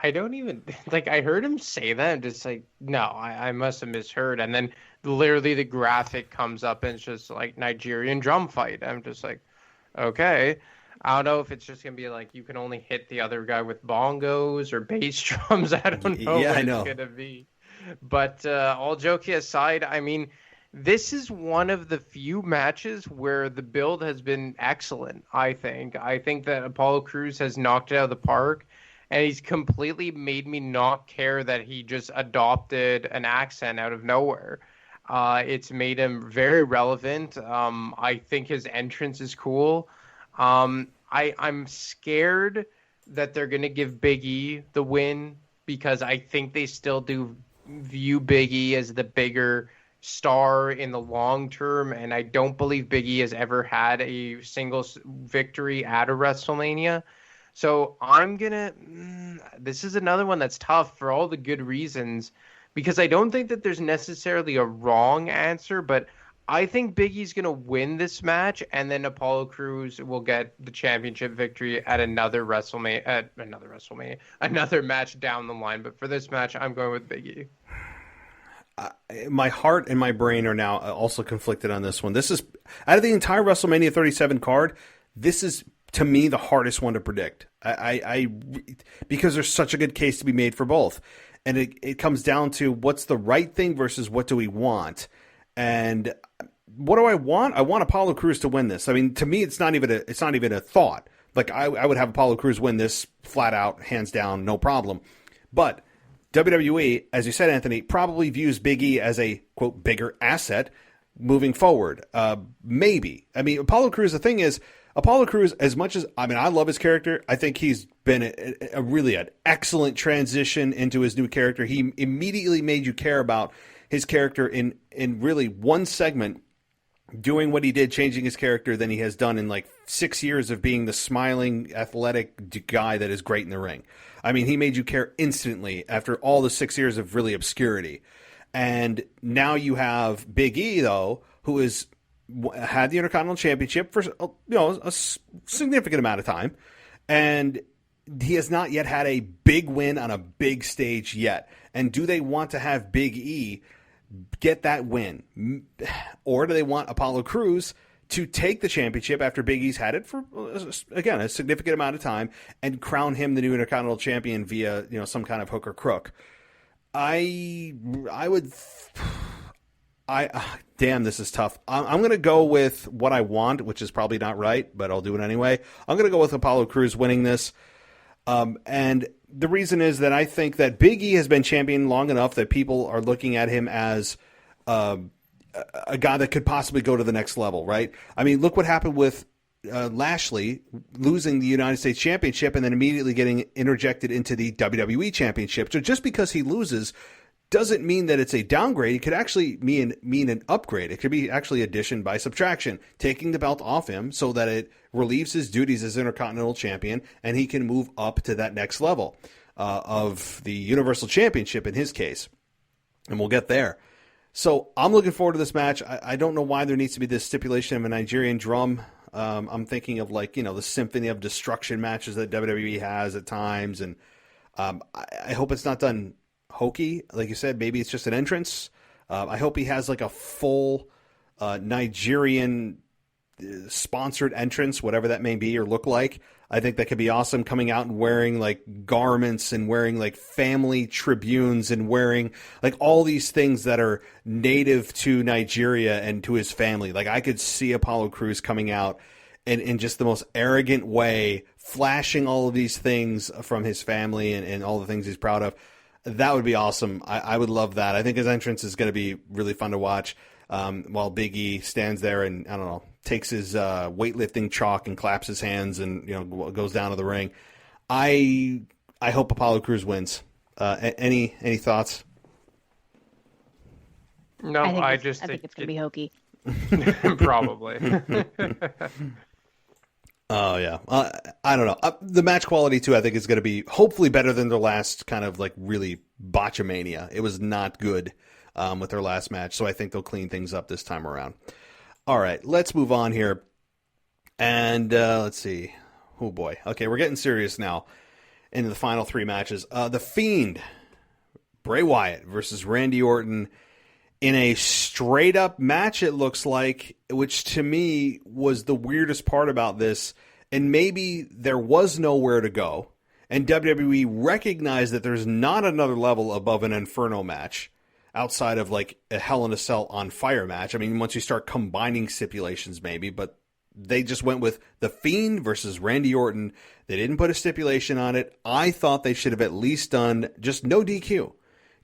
I don't even I heard him say that. I'm just like, no, I must have misheard. And then literally the graphic comes up and it's just like Nigerian drum fight. I'm just like, okay. I don't know if it's just gonna be like you can only hit the other guy with bongos or bass drums. I don't know what it's gonna be. But all joking aside, I mean, this is one of the few matches where the build has been excellent, I think. I think that Apollo Crews has knocked it out of the park, and he's completely made me not care that he just adopted an accent out of nowhere. It's made him very relevant. I think his entrance is cool. I'm scared that they're going to give Big E the win, because I think they still do view Big E as the bigger star in the long term, and I don't believe Big E has ever had a single victory at a WrestleMania. So I'm gonna this is another one that's tough for all the good reasons, because I don't think that there's necessarily a wrong answer, but I think Big E's gonna win this match, and then Apollo Crews will get the championship victory at another match down the line. But for this match, I'm going with Big E.
My heart and my brain are now also conflicted on this one. This is, out of the entire WrestleMania 37 card, this is, to me, the hardest one to predict. Because there's such a good case to be made for both. And it comes down to what's the right thing versus what do we want. And what do I want? I want Apollo Crews to win this. I mean, to me, it's not even a thought. Like, I would have Apollo Crews win this flat out, hands down, no problem. But WWE, as you said, Anthony, probably views Big E as a, quote, bigger asset moving forward. Maybe. I mean, Apollo Crews, the thing is, Apollo Crews, as much as, I mean, I love his character, I think he's been a really an excellent transition into his new character. He immediately made you care about his character in really one segment doing what he did, changing his character, than he has done in like 6 years of being the smiling, athletic guy that is great in the ring. I mean, he made you care instantly after all the 6 years of really obscurity. And now you have Big E, though, who has had the Intercontinental Championship for a significant amount of time, and he has not yet had a big win on a big stage yet. And do they want to have Big E get that win? Or do they want Apollo Crews to take the championship after Big E's had it for, again, a significant amount of time and crown him the new Intercontinental Champion via, some kind of hook or crook? Damn, this is tough. I'm going to go with what I want, which is probably not right, but I'll do it anyway. I'm going to go with Apollo Crews winning this. And the reason is that I think that Big E has been champion long enough that people are looking at him as a guy that could possibly go to the next level, right? I mean, look what happened with Lashley losing the United States Championship and then immediately getting interjected into the WWE Championship. So just because he loses doesn't mean that it's a downgrade. It could actually mean an upgrade. It could be actually addition by subtraction, taking the belt off him so that it relieves his duties as Intercontinental Champion and he can move up to that next level of the Universal Championship in his case. And we'll get there. So I'm looking forward to this match. I don't know why there needs to be this stipulation of a Nigerian drum. I'm thinking of the Symphony of Destruction matches that WWE has at times. And I hope it's not done hokey. Like you said, maybe it's just an entrance. I hope he has like a full Nigerian sponsored entrance, whatever that may be or look like. I think that could be awesome, coming out and wearing like garments and wearing like family tribunes and wearing like all these things that are native to Nigeria and to his family. Like I could see Apollo Crews coming out in just the most arrogant way, flashing all of these things from his family and all the things he's proud of. That would be awesome. I would love that. I think his entrance is going to be really fun to watch while Big E stands there and, I don't know, takes his weightlifting chalk and claps his hands and, goes down to the ring. I hope Apollo Crews wins. Any thoughts?
No, I think
it's going to be hokey.
Probably.
Oh, yeah. I don't know. The match quality, too, I think is going to be hopefully better than their last kind of like really botchamania. It was not good with their last match, so I think they'll clean things up this time around. All right, let's move on here. And let's see. Oh, boy. Okay, we're getting serious now into the final three matches. The Fiend, Bray Wyatt versus Randy Orton in a straight-up match, it looks like, which to me was the weirdest part about this. And maybe there was nowhere to go, and WWE recognized that there's not another level above an Inferno match outside of like a Hell in a Cell on Fire match. I mean, once you start combining stipulations maybe, but they just went with The Fiend versus Randy Orton. They didn't put a stipulation on it. I thought they should have at least done just no DQ.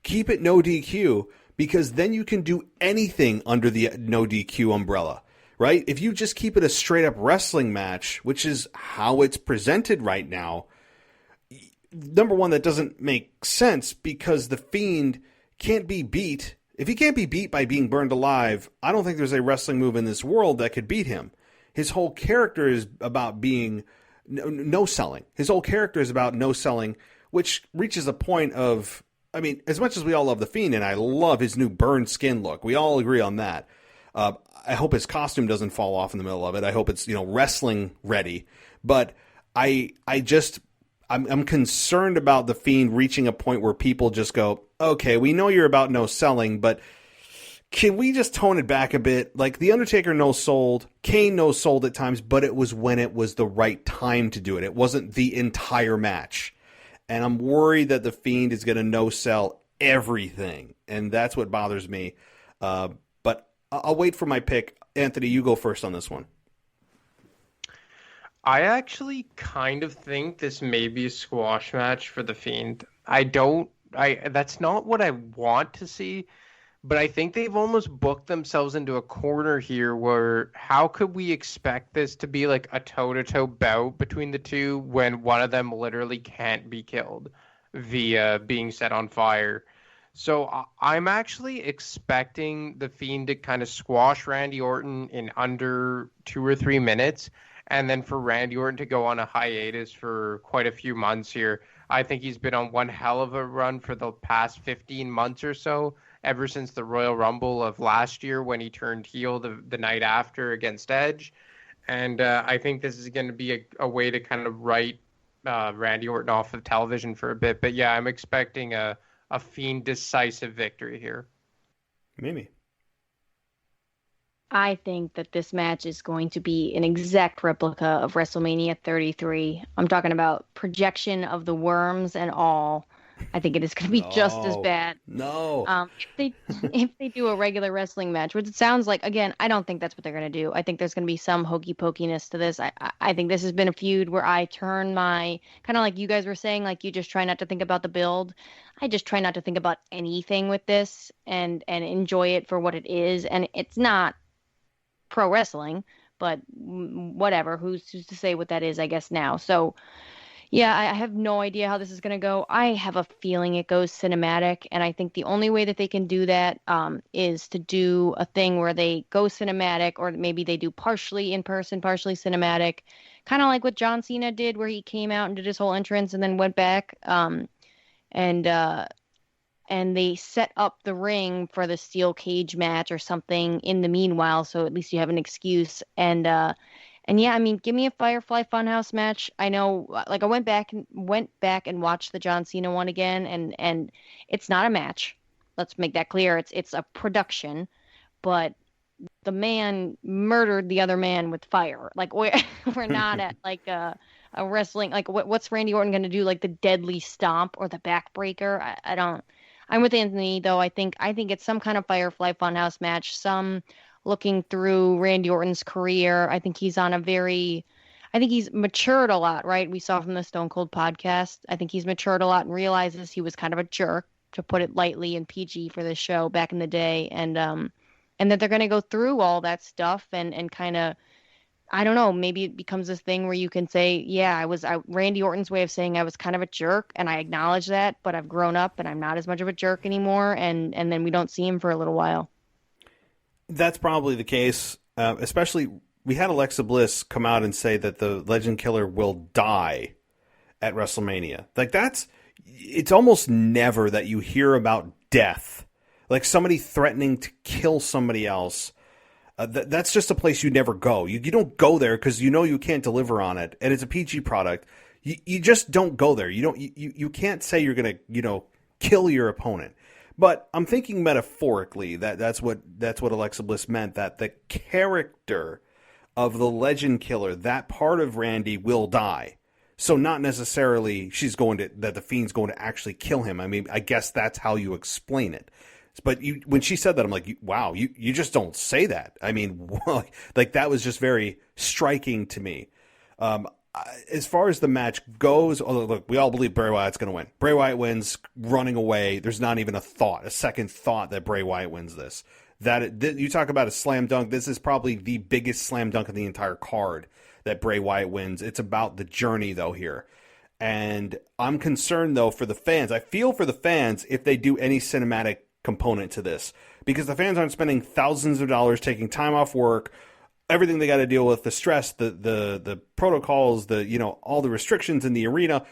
Keep it no DQ, because then you can do anything under the no DQ umbrella, right? If you just keep it a straight up wrestling match, which is how it's presented right now, number one, that doesn't make sense because The Fiend can't be beat. If he can't be beat by being burned alive, I don't think there's a wrestling move in this world that could beat him. His whole character is about being no selling. His whole character is about no selling, which reaches a point of, I mean, as much as we all love The Fiend, and I love his new burned skin look, we all agree on that. I hope his costume doesn't fall off in the middle of it. I hope it's, wrestling ready. But I'm concerned about The Fiend reaching a point where people just go, okay, we know you're about no selling, but can we just tone it back a bit? Like, The Undertaker no-sold, Kane no-sold at times, but it was when it was the right time to do it. It wasn't the entire match. And I'm worried that The Fiend is going to no-sell everything, and that's what bothers me. But I'll wait for my pick. Anthony, you go first on this one.
I actually kind of think this may be a squash match for The Fiend. That's not what I want to see, but I think they've almost booked themselves into a corner here where how could we expect this to be like a toe-to-toe bout between the two when one of them literally can't be killed via being set on fire? So I'm actually expecting the Fiend to kind of squash Randy Orton in under 2 or 3 minutes, and then for Randy Orton to go on a hiatus for quite a few months here. I think he's been on one hell of a run for the past 15 months or so, ever since the Royal Rumble of last year when he turned heel the night after against Edge. And I think this is going to be a way to kind of write Randy Orton off of television for a bit. But yeah, I'm expecting a Fiend decisive victory here.
Maybe.
I think that this match is going to be an exact replica of WrestleMania 33. I'm talking about projection of the worms and all. I think it is going to be just as bad.
No.
If they do a regular wrestling match, which it sounds like, again, I don't think that's what they're going to do. I think there's going to be some hokey pokiness to this. I think this has been a feud where I turn my, kind of like you guys were saying, like you just try not to think about the build. I just try not to think about anything with this and enjoy it for what it is. And it's not pro wrestling, but whatever. Who's to say what that is, I guess now. So yeah, I have no idea how this is going to go. I have a feeling it goes cinematic, and I think the only way that they can do that is to do a thing where they go cinematic, or maybe they do partially in person, partially cinematic, kind of like what John Cena did, where he came out and did his whole entrance and then went back, and they set up the ring for the steel cage match or something in the meanwhile, so at least you have an excuse. And yeah, I mean, give me a Firefly Funhouse match. I know, like I went back and watched the John Cena one again, and it's not a match. Let's make that clear. It's a production, but the man murdered the other man with fire. Like we're not at like a wrestling, like what's Randy Orton going to do? Like the deadly stomp or the backbreaker? I don't. I'm with Anthony though. I think it's some kind of Firefly Funhouse match. Looking through Randy Orton's career, I think he's matured a lot, right? We saw from the Stone Cold podcast. I think he's matured a lot and realizes he was kind of a jerk, to put it lightly, and PG for this show back in the day. And that they're going to go through all that stuff and kind of, I don't know, maybe it becomes this thing where you can say, yeah, Randy Orton's way of saying I was kind of a jerk, and I acknowledge that, but I've grown up and I'm not as much of a jerk anymore. And then we don't see him for a little while.
That's probably the case, especially we had Alexa Bliss come out and say that the Legend Killer will die at WrestleMania. Like it's almost never that you hear about death, like somebody threatening to kill somebody else. That's just a place you never go. You don't go there because you know you can't deliver on it, and it's a PG product. You just don't go there. You can't say you're gonna kill your opponent. But I'm thinking metaphorically that's what Alexa Bliss meant, that the character of the Legend Killer, that part of Randy, will die. So not necessarily that the Fiend's going to actually kill him. I mean, I guess that's how you explain it. But when she said that, I'm like, wow, you just don't say that. I mean, like that was just very striking to me. As far as the match goes, look, we all believe Bray Wyatt's going to win. Bray Wyatt wins, running away. There's not even a second thought that Bray Wyatt wins this. You talk about a slam dunk. This is probably the biggest slam dunk of the entire card, that Bray Wyatt wins. It's about the journey, though, here. And I'm concerned, though, for the fans. I feel for the fans if they do any cinematic component to this, because the fans aren't spending thousands of dollars, taking time off work, everything they got to deal with, the stress, the protocols, all the restrictions in the arena,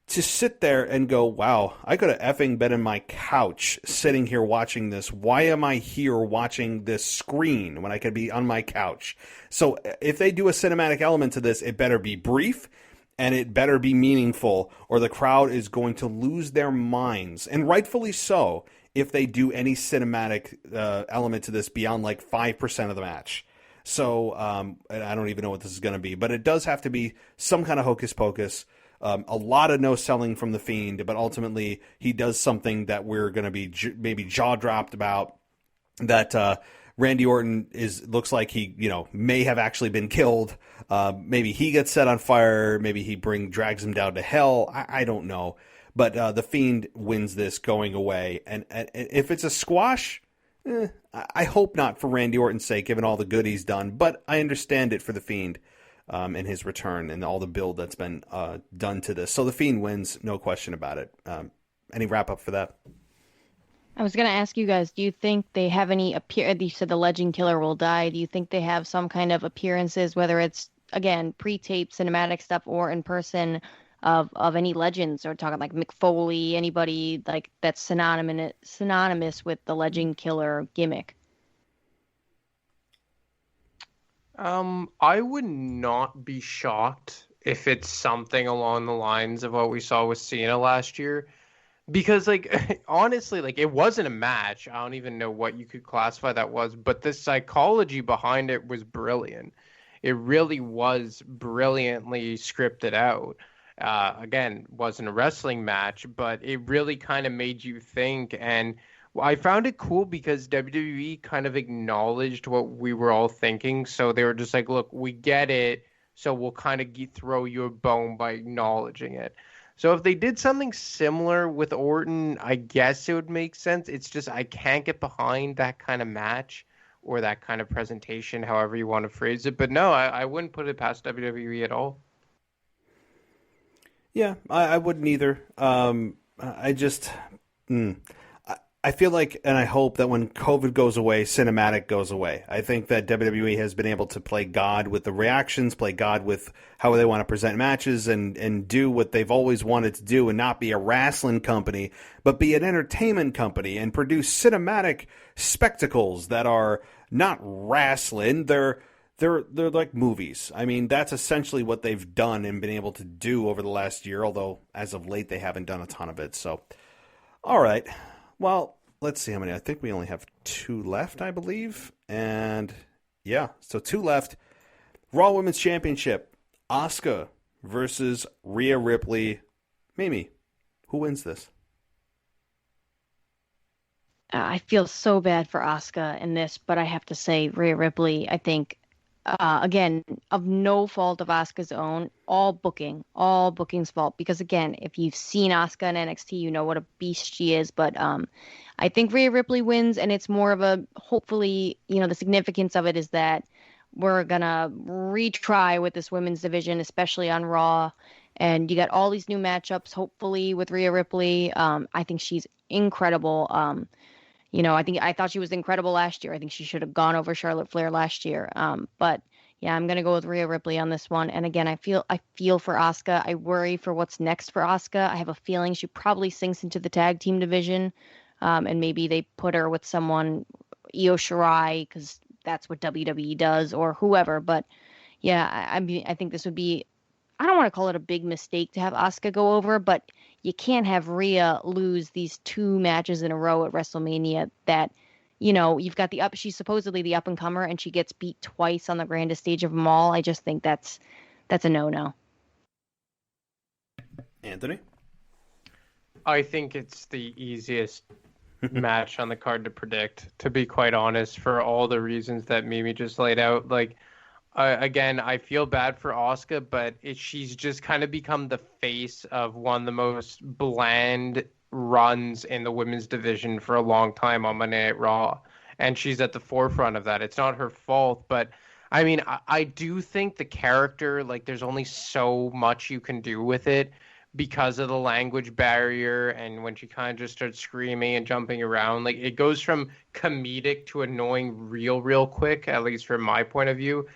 to sit there and go, wow, I could have effing been in my couch sitting here watching this. Why am I here watching this screen when I could be on my couch? So if they do a cinematic element to this, it better be brief and it better be meaningful, or the crowd is going to lose their minds, and rightfully so, if they do any cinematic element to this beyond like 5% of the match. So I don't even know what this is going to be, but it does have to be some kind of hocus pocus. A lot of no selling from the Fiend, but ultimately he does something that we're going to be maybe jaw dropped about. That Randy Orton looks like he may have actually been killed. Maybe he gets set on fire. Maybe he drags him down to hell. I don't know. But the Fiend wins this going away, and if it's a squash, I hope not for Randy Orton's sake, given all the good he's done. But I understand it for the Fiend and his return and all the build that's been done to this. So the Fiend wins, no question about it. Any wrap up for that?
I was going to ask you guys, do you think they have any you said the Legend Killer will die. Do you think they have some kind of appearances, whether it's, again, pre-tape cinematic stuff or in person of any legends, or talking like Mick Foley, anybody like that's synonymous with the Legend Killer gimmick?
I would not be shocked if it's something along the lines of what we saw with Cena last year. Because, like, honestly, like, it wasn't a match. I don't even know what you could classify that was, but the psychology behind it was brilliant. It really was brilliantly scripted out. Again, wasn't a wrestling match, but it really kind of made you think. And I found it cool because WWE kind of acknowledged what we were all thinking. So they were just like, look, we get it. So we'll kind of throw you a bone by acknowledging it. So if they did something similar with Orton, I guess it would make sense. It's just I can't get behind that kind of match or that kind of presentation, however you want to phrase it. But no, I wouldn't put it past WWE at all.
Yeah, I wouldn't either. I just, I feel like, and I hope that when COVID goes away, cinematic goes away. I think that WWE has been able to play God with the reactions, play God with how they want to present matches, and do what they've always wanted to do, and not be a wrestling company, but be an entertainment company and produce cinematic spectacles that are not wrestling. They're like movies. I mean, that's essentially what they've done and been able to do over the last year, although as of late they haven't done a ton of it. So, all right. Well, let's see how many. I think we only have 2 left, I believe. And yeah, so 2 left. Raw Women's Championship. Asuka versus Rhea Ripley. Mimi, who wins this?
I feel so bad for Asuka in this, but I have to say Rhea Ripley, I think, again, of no fault of Asuka's own, all booking's fault. Because again, if you've seen Asuka in NXT, you know what a beast she is. But I think Rhea Ripley wins, and it's more of a, hopefully, the significance of it is that we're gonna retry with this women's division, especially on Raw. And you got all these new matchups, hopefully, with Rhea Ripley. I think she's incredible. I thought she was incredible last year. I think she should have gone over Charlotte Flair last year. But yeah, I'm gonna go with Rhea Ripley on this one. And again, I feel for Asuka. I worry for what's next for Asuka. I have a feeling she probably sinks into the tag team division, and maybe they put her with someone, Io Shirai, because that's what WWE does, or whoever. But yeah, I think this would be. I don't want to call it a big mistake to have Asuka go over, but you can't have Rhea lose these 2 matches in a row at WrestleMania that, you've got she's supposedly the up-and-comer, and she gets beat twice on the grandest stage of them all. I just think that's a no-no.
Anthony?
I think it's the easiest match on the card to predict, to be quite honest, for all the reasons that Mimi just laid out. Like, again, I feel bad for Asuka, but she's just kind of become the face of one of the most bland runs in the women's division for a long time on Monday Night Raw. And she's at the forefront of that. It's not her fault, but I mean, I do think the character, like, there's only so much you can do with it because of the language barrier. And when she kind of just starts screaming and jumping around, like, it goes from comedic to annoying real quick, at least from my point of view.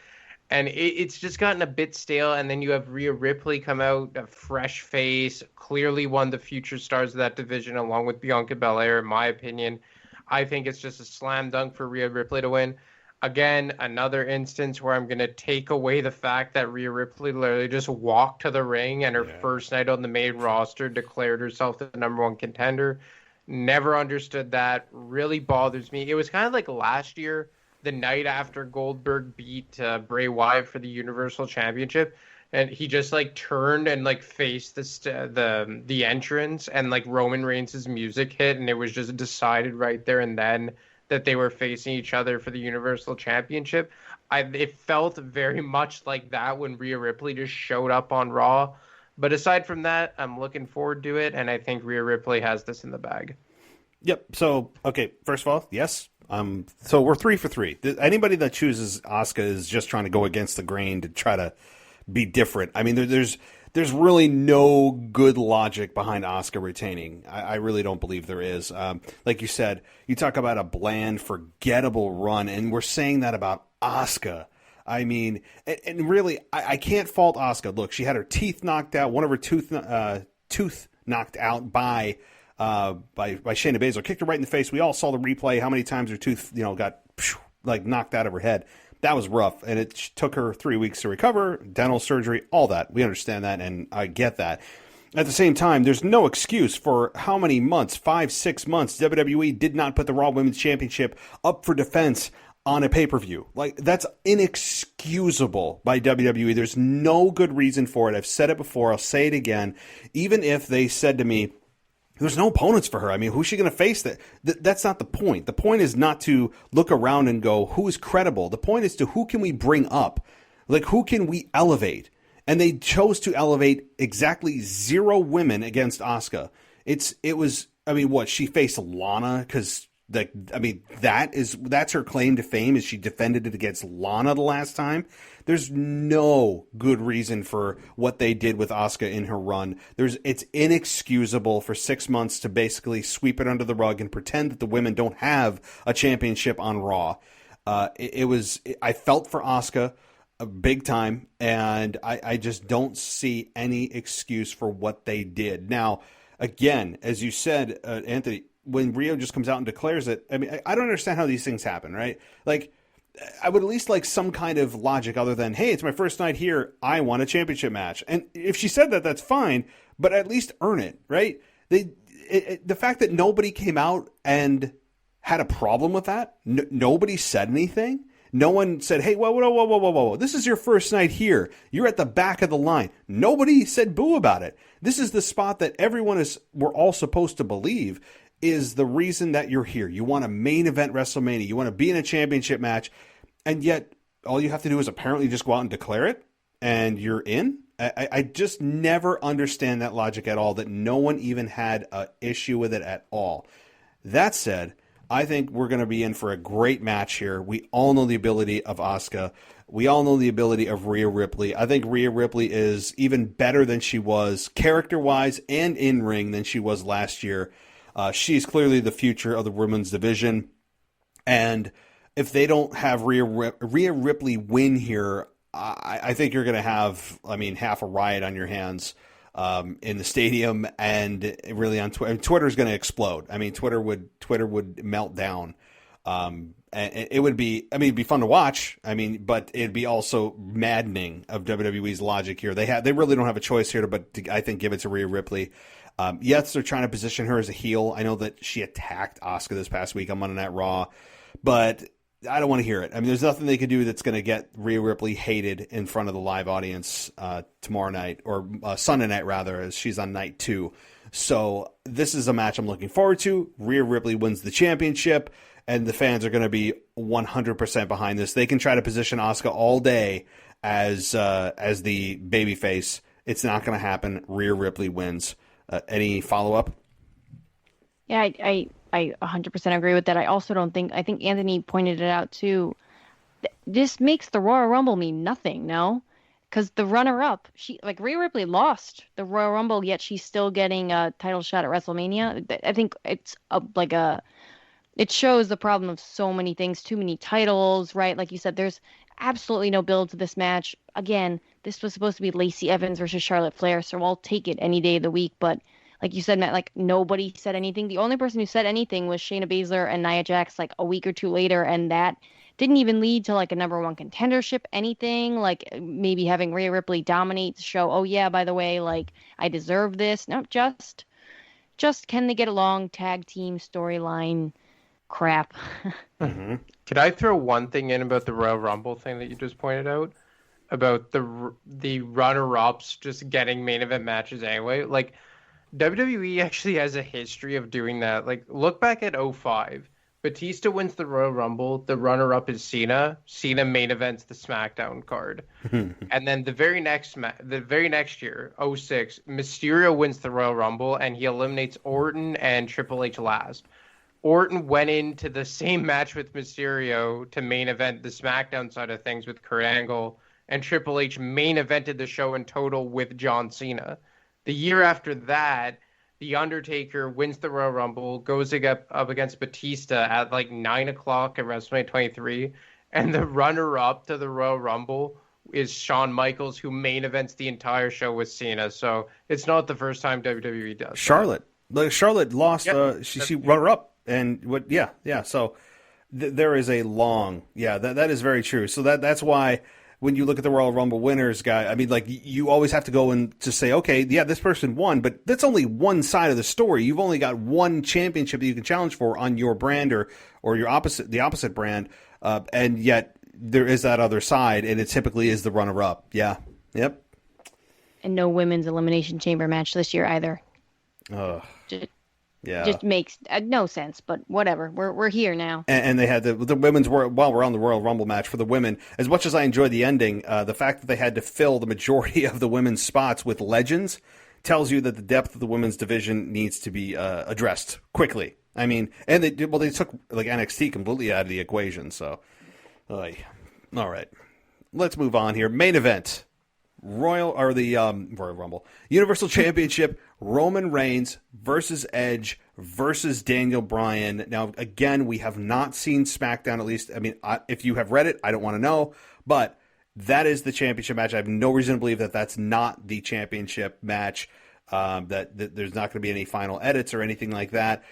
And it's just gotten a bit stale. And then you have Rhea Ripley come out, a fresh face, clearly one of the future stars of that division, along with Bianca Belair, in my opinion. I think it's just a slam dunk for Rhea Ripley to win. Again, another instance where I'm going to take away the fact that Rhea Ripley literally just walked to the ring and her first night on the main roster declared herself the #1 contender. Never understood that. Really bothers me. It was kind of like last year, the night after Goldberg beat Bray Wyatt for the Universal Championship, and he just like turned and like faced the entrance, and like Roman Reigns' music hit, and it was just decided right there and then that they were facing each other for the Universal Championship. It felt very much like that when Rhea Ripley just showed up on Raw. But aside from that, I'm looking forward to it, and I think Rhea Ripley has this in the bag.
Yep. So, okay, first of all, yes. So we're 3 for 3. Anybody that chooses Asuka is just trying to go against the grain to try to be different. I mean, there's there's really no good logic behind Asuka retaining. I really don't believe there is. Like you said, you talk about a bland, forgettable run, and we're saying that about Asuka. I mean, and really, I can't fault Asuka. Look, she had her teeth knocked out, one of her tooth knocked out by Shayna Baszler. Kicked her right in the face. We all saw the replay. How many times her tooth, got like knocked out of her head. That was rough, and it took her 3 weeks to recover, dental surgery, all that. We understand that, and I get that. At the same time, there's no excuse for how many months, 5-6 months, WWE did not put the Raw Women's Championship up for defense on a pay-per-view. Like, that's inexcusable by WWE. There's no good reason for it. I've said it before. I'll say it again. Even if they said to me, there's no opponents for her. I mean, who's she going to face? That's not the point. The point is not to look around and go, who is credible? The point is to who can we bring up? Like, who can we elevate? And they chose to elevate exactly 0 women against Asuka. She faced Lana because, that's her claim to fame, is she defended it against Lana the last time. There's no good reason for what they did with Asuka in her run. It's inexcusable for 6 months to basically sweep it under the rug and pretend that the women don't have a championship on Raw. I felt for Asuka big time, and I just don't see any excuse for what they did. Now, again, as you said, Anthony, when Rio just comes out and declares it, I mean, I don't understand how these things happen, right? Like, I would at least like some kind of logic other than, hey, it's my first night here, I want a championship match. And if she said that, that's fine, but at least earn it, right? The fact that nobody came out and had a problem with that, nobody said anything. No one said, hey, whoa, this is your first night here. You're at the back of the line. Nobody said boo about it. This is the spot that we're all supposed to believe is the reason that you're here. You want a main event WrestleMania. You want to be in a championship match. And yet all you have to do is apparently just go out and declare it and you're in. I just never understand that logic at all, that no one even had an issue with it at all. That said, I think we're going to be in for a great match here. We all know the ability of Asuka. We all know the ability of Rhea Ripley. I think Rhea Ripley is even better than she was character-wise and in-ring than she was last year. She's clearly the future of the women's division. And if they don't have Rhea Ripley win here, I think you're going to have, half a riot on your hands in the stadium, and really on Twitter. Twitter's going to explode. I mean, Twitter would melt down. And it would be, it'd be fun to watch. But it'd be also maddening of WWE's logic here. They really don't have a choice here, but I think give it to Rhea Ripley. Yes, they're trying to position her as a heel. I know that she attacked Asuka this past week on Monday Night Raw, but I don't want to hear it. There's nothing they could do that's going to get Rhea Ripley hated in front of the live audience tomorrow night, or Sunday night rather, as she's on night 2. So this is a match I'm looking forward to. Rhea Ripley wins the championship, and the fans are going to be 100% behind this. They can try to position Asuka all day as the babyface. It's not going to happen. Rhea Ripley wins. Any follow-up?
Yeah, I 100% agree with that. I think Anthony pointed it out too. This makes the Royal Rumble mean nothing, no? Because the runner-up, Rhea Ripley lost the Royal Rumble, yet she's still getting a title shot at WrestleMania. I think it's it shows the problem of so many things, too many titles, right? Like you said, there's absolutely no build to this match. Again, this was supposed to be Lacey Evans versus Charlotte Flair, so I'll take it any day of the week. But like you said, Matt, nobody said anything. The only person who said anything was Shayna Baszler and Nia Jax a week or two later, and that didn't even lead to a number one contendership, anything. Maybe having Rhea Ripley dominate the show. Oh yeah, by the way, I deserve this. No, just can they get along? Tag team storyline crap.
Mm-hmm. Could I throw one thing in about the Royal Rumble thing that you just pointed out? About the runner-ups just getting main event matches anyway? WWE actually has a history of doing that. Look back at 2005. Batista wins the Royal Rumble. The runner-up is Cena. Cena main events the SmackDown card. And then the very next year, 2006, Mysterio wins the Royal Rumble, and he eliminates Orton and Triple H last. Orton went into the same match with Mysterio to main event the SmackDown side of things with Kurt Angle, and Triple H main evented the show in total with John Cena. The year after that, The Undertaker wins the Royal Rumble, goes up against Batista at like 9 o'clock at WrestleMania 23, and the runner-up to the Royal Rumble is Shawn Michaels, who main events the entire show with Cena. So it's not the first time WWE does
Charlotte. Like Charlotte lost.
Yep.
She runner up, and what? Yeah. So there is a long. Yeah, that is very true. So that's why when you look at the Royal Rumble winners, guy, I mean, like you always have to go and to say, okay, yeah, this person won, but that's only one side of the story. You've only got one championship that you can challenge for on your brand or the opposite brand, and yet there is that other side, and it typically is the runner up. Yeah. Yep.
And no women's elimination chamber match this year either. Just makes no sense, but whatever. We're here now.
And they had the women's while we're on the Royal Rumble match for the women. As much as I enjoyed the ending, the fact that they had to fill the majority of the women's spots with legends tells you that the depth of the women's division needs to be addressed quickly. I mean, and they took like NXT completely out of the equation. So, all right, let's move on here. Main event. Royal Rumble Universal Championship, Roman Reigns versus Edge versus Daniel Bryan. Now, again, we have not seen SmackDown, at least. I mean, if you have read it, I don't want to know, but that is the championship match. I have no reason to believe that that's not the championship match, that there's not going to be any final edits or anything like that.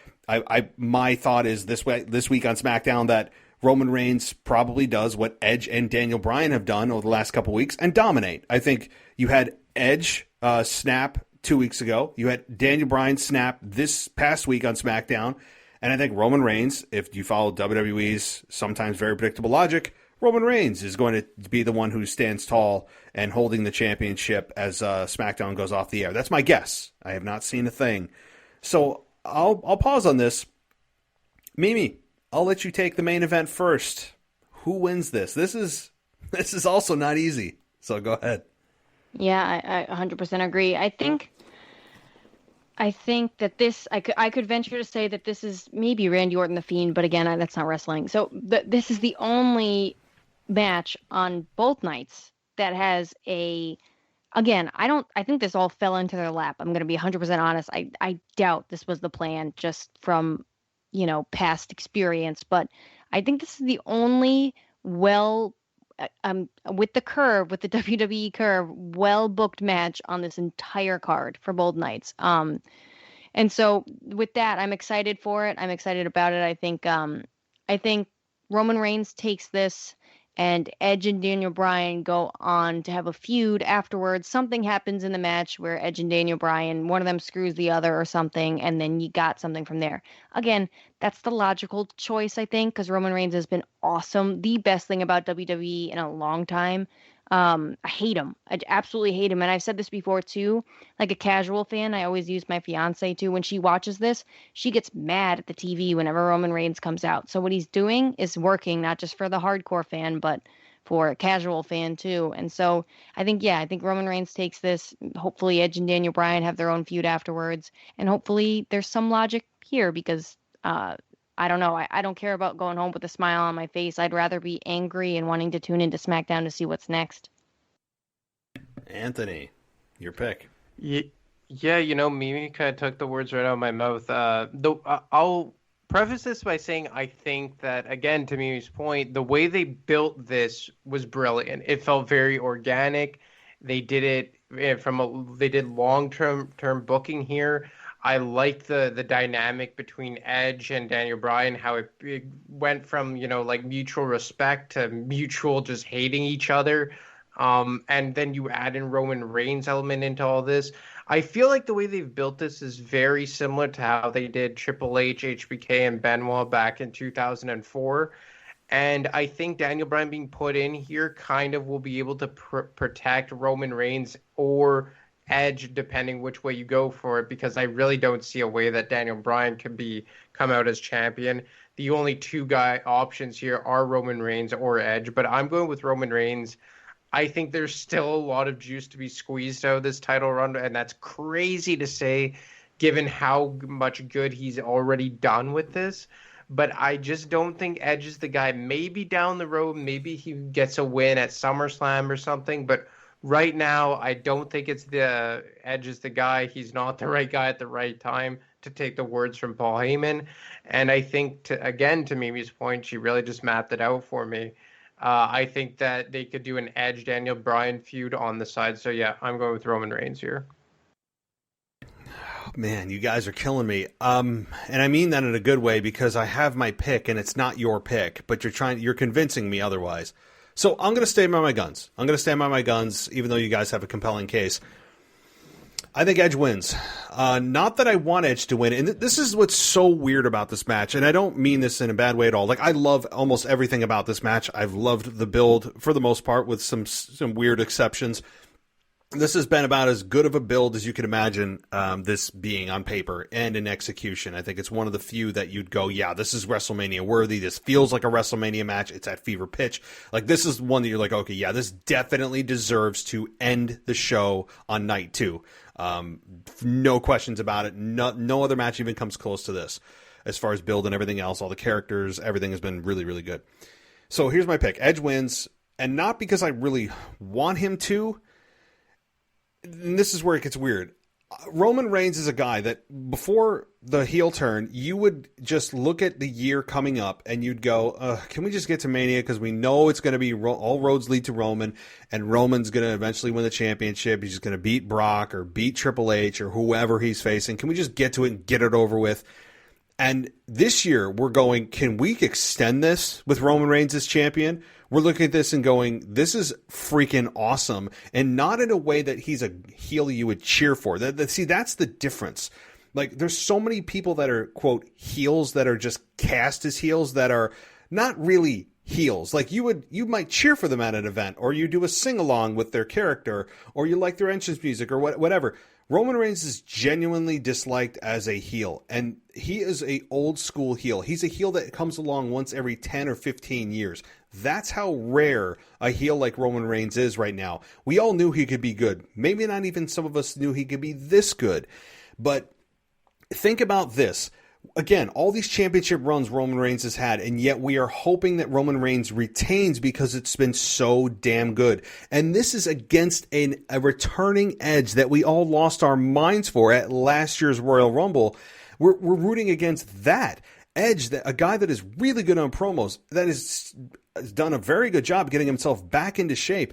My thought is this week on SmackDown that Roman Reigns probably does what Edge and Daniel Bryan have done over the last couple weeks and dominate. I think you had Edge snap 2 weeks ago. You had Daniel Bryan snap this past week on SmackDown. And I think Roman Reigns, if you follow WWE's sometimes very predictable logic, Roman Reigns is going to be the one who stands tall and holding the championship as SmackDown goes off the air. That's my guess. I have not seen a thing. So I'll pause on this. Mimi, I'll let you take the main event first. Who wins this? This is also not easy. So go ahead.
Yeah, I 100% agree. I think that this, I could venture to say that this is maybe Randy Orton the Fiend, but again, that's not wrestling. So this is the only match on both nights that has again, I think this all fell into their lap. I'm going to be 100% honest. I doubt this was the plan just from, past experience, but I think this is the only with the WWE curve, well-booked match on this entire card for both nights. And so with that, I'm excited for it. I'm excited about it. I think Roman Reigns takes this, and Edge and Daniel Bryan go on to have a feud afterwards. Something happens in the match where Edge and Daniel Bryan, one of them screws the other or something, and then you got something from there. Again, that's the logical choice, I think, because Roman Reigns has been awesome. The best thing about WWE in a long time. I hate him. I absolutely hate him. And I've said this before too, like a casual fan, I always use my fiance too. When she watches this, she gets mad at the TV whenever Roman Reigns comes out. So what he's doing is working, not just for the hardcore fan, but for a casual fan too. And so I think Roman Reigns takes this. Hopefully Edge and Daniel Bryan have their own feud afterwards. And hopefully there's some logic here because, I don't know. I don't care about going home with a smile on my face. I'd rather be angry and wanting to tune into SmackDown to see what's next.
Anthony, your pick.
Yeah, Mimi kind of took the words right out of my mouth. I'll preface this by saying I think that, again, to Mimi's point, the way they built this was brilliant. It felt very organic. They did it they did long-term booking here. I like the dynamic between Edge and Daniel Bryan, how it went from, like mutual respect to mutual just hating each other. And then you add in Roman Reigns element into all this. I feel like the way they've built this is very similar to how they did Triple H, HBK, and Benoit back in 2004. And I think Daniel Bryan being put in here kind of will be able to protect Roman Reigns or Edge, depending which way you go for it, because I really don't see a way that Daniel Bryan can come out as champion. The only two guy options here are Roman Reigns or Edge, but I'm going with Roman Reigns. I think there's still a lot of juice to be squeezed out of this title run, and that's crazy to say given how much good he's already done with this. but I just don't think Edge is the guy. Maybe down the road, maybe he gets a win at SummerSlam or something, but right now I don't think it's the Edge is the guy. He's not the right guy at the right time, to take the words from Paul Heyman. And I think, to Mimi's point, she really just mapped it out for me. I think that they could do an Edge Daniel Bryan feud on the side. So yeah, I'm going with Roman Reigns here.
Man, you guys are killing me. And I mean that in a good way, because I have my pick and it's not your pick, but you're convincing me otherwise. So I'm going to stay by my guns. Even though you guys have a compelling case. I think Edge wins. Not that I want Edge to win. And this is what's so weird about this match. And I don't mean this in a bad way at all. Like, I love almost everything about this match. I've loved the build for the most part, with some weird exceptions. This has been about as good of a build as you can imagine, this being on paper and in execution. I think it's one of the few that you'd go, yeah, this is WrestleMania worthy. This feels like a WrestleMania match. It's at fever pitch. Like, this is one that you're like, okay, yeah, this definitely deserves to end the show on night 2. No questions about it. No other match even comes close to this as far as build and everything else. All the characters, everything has been really, really good. So here's my pick. Edge wins, and not because I really want him to. And this is where it gets weird. Roman Reigns is a guy that before the heel turn, you would just look at the year coming up and you'd go, can we just get to Mania? Because we know it's going to be all roads lead to Roman, and Roman's going to eventually win the championship. He's just going to beat Brock or beat Triple H or whoever he's facing. Can we just get to it and get it over with? And this year we're going, can we extend this with Roman Reigns as champion? We're looking at this and going, this is freaking awesome. And not in a way that he's a heel you would cheer for. See, that's the difference. Like, there's so many people that are, quote, heels that are just cast as heels that are not really heels. Like, you might cheer for them at an event, or you do a sing-along with their character, or you like their entrance music, or whatever. Roman Reigns is genuinely disliked as a heel, and he is a old school heel. He's a heel that comes along once every 10 or 15 years. That's how rare a heel like Roman Reigns is right now. We all knew he could be good. Maybe not even some of us knew he could be this good. But think about this. Again, all these championship runs Roman Reigns has had, and yet we are hoping that Roman Reigns retains because it's been so damn good. And this is against a returning Edge that we all lost our minds for at last year's Royal Rumble. We're rooting against that Edge, a guy that is really good on promos, that has done a very good job getting himself back into shape.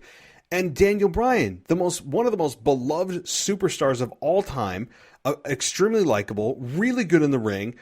And Daniel Bryan, one of the most beloved superstars of all time, extremely likable, really good in the ring,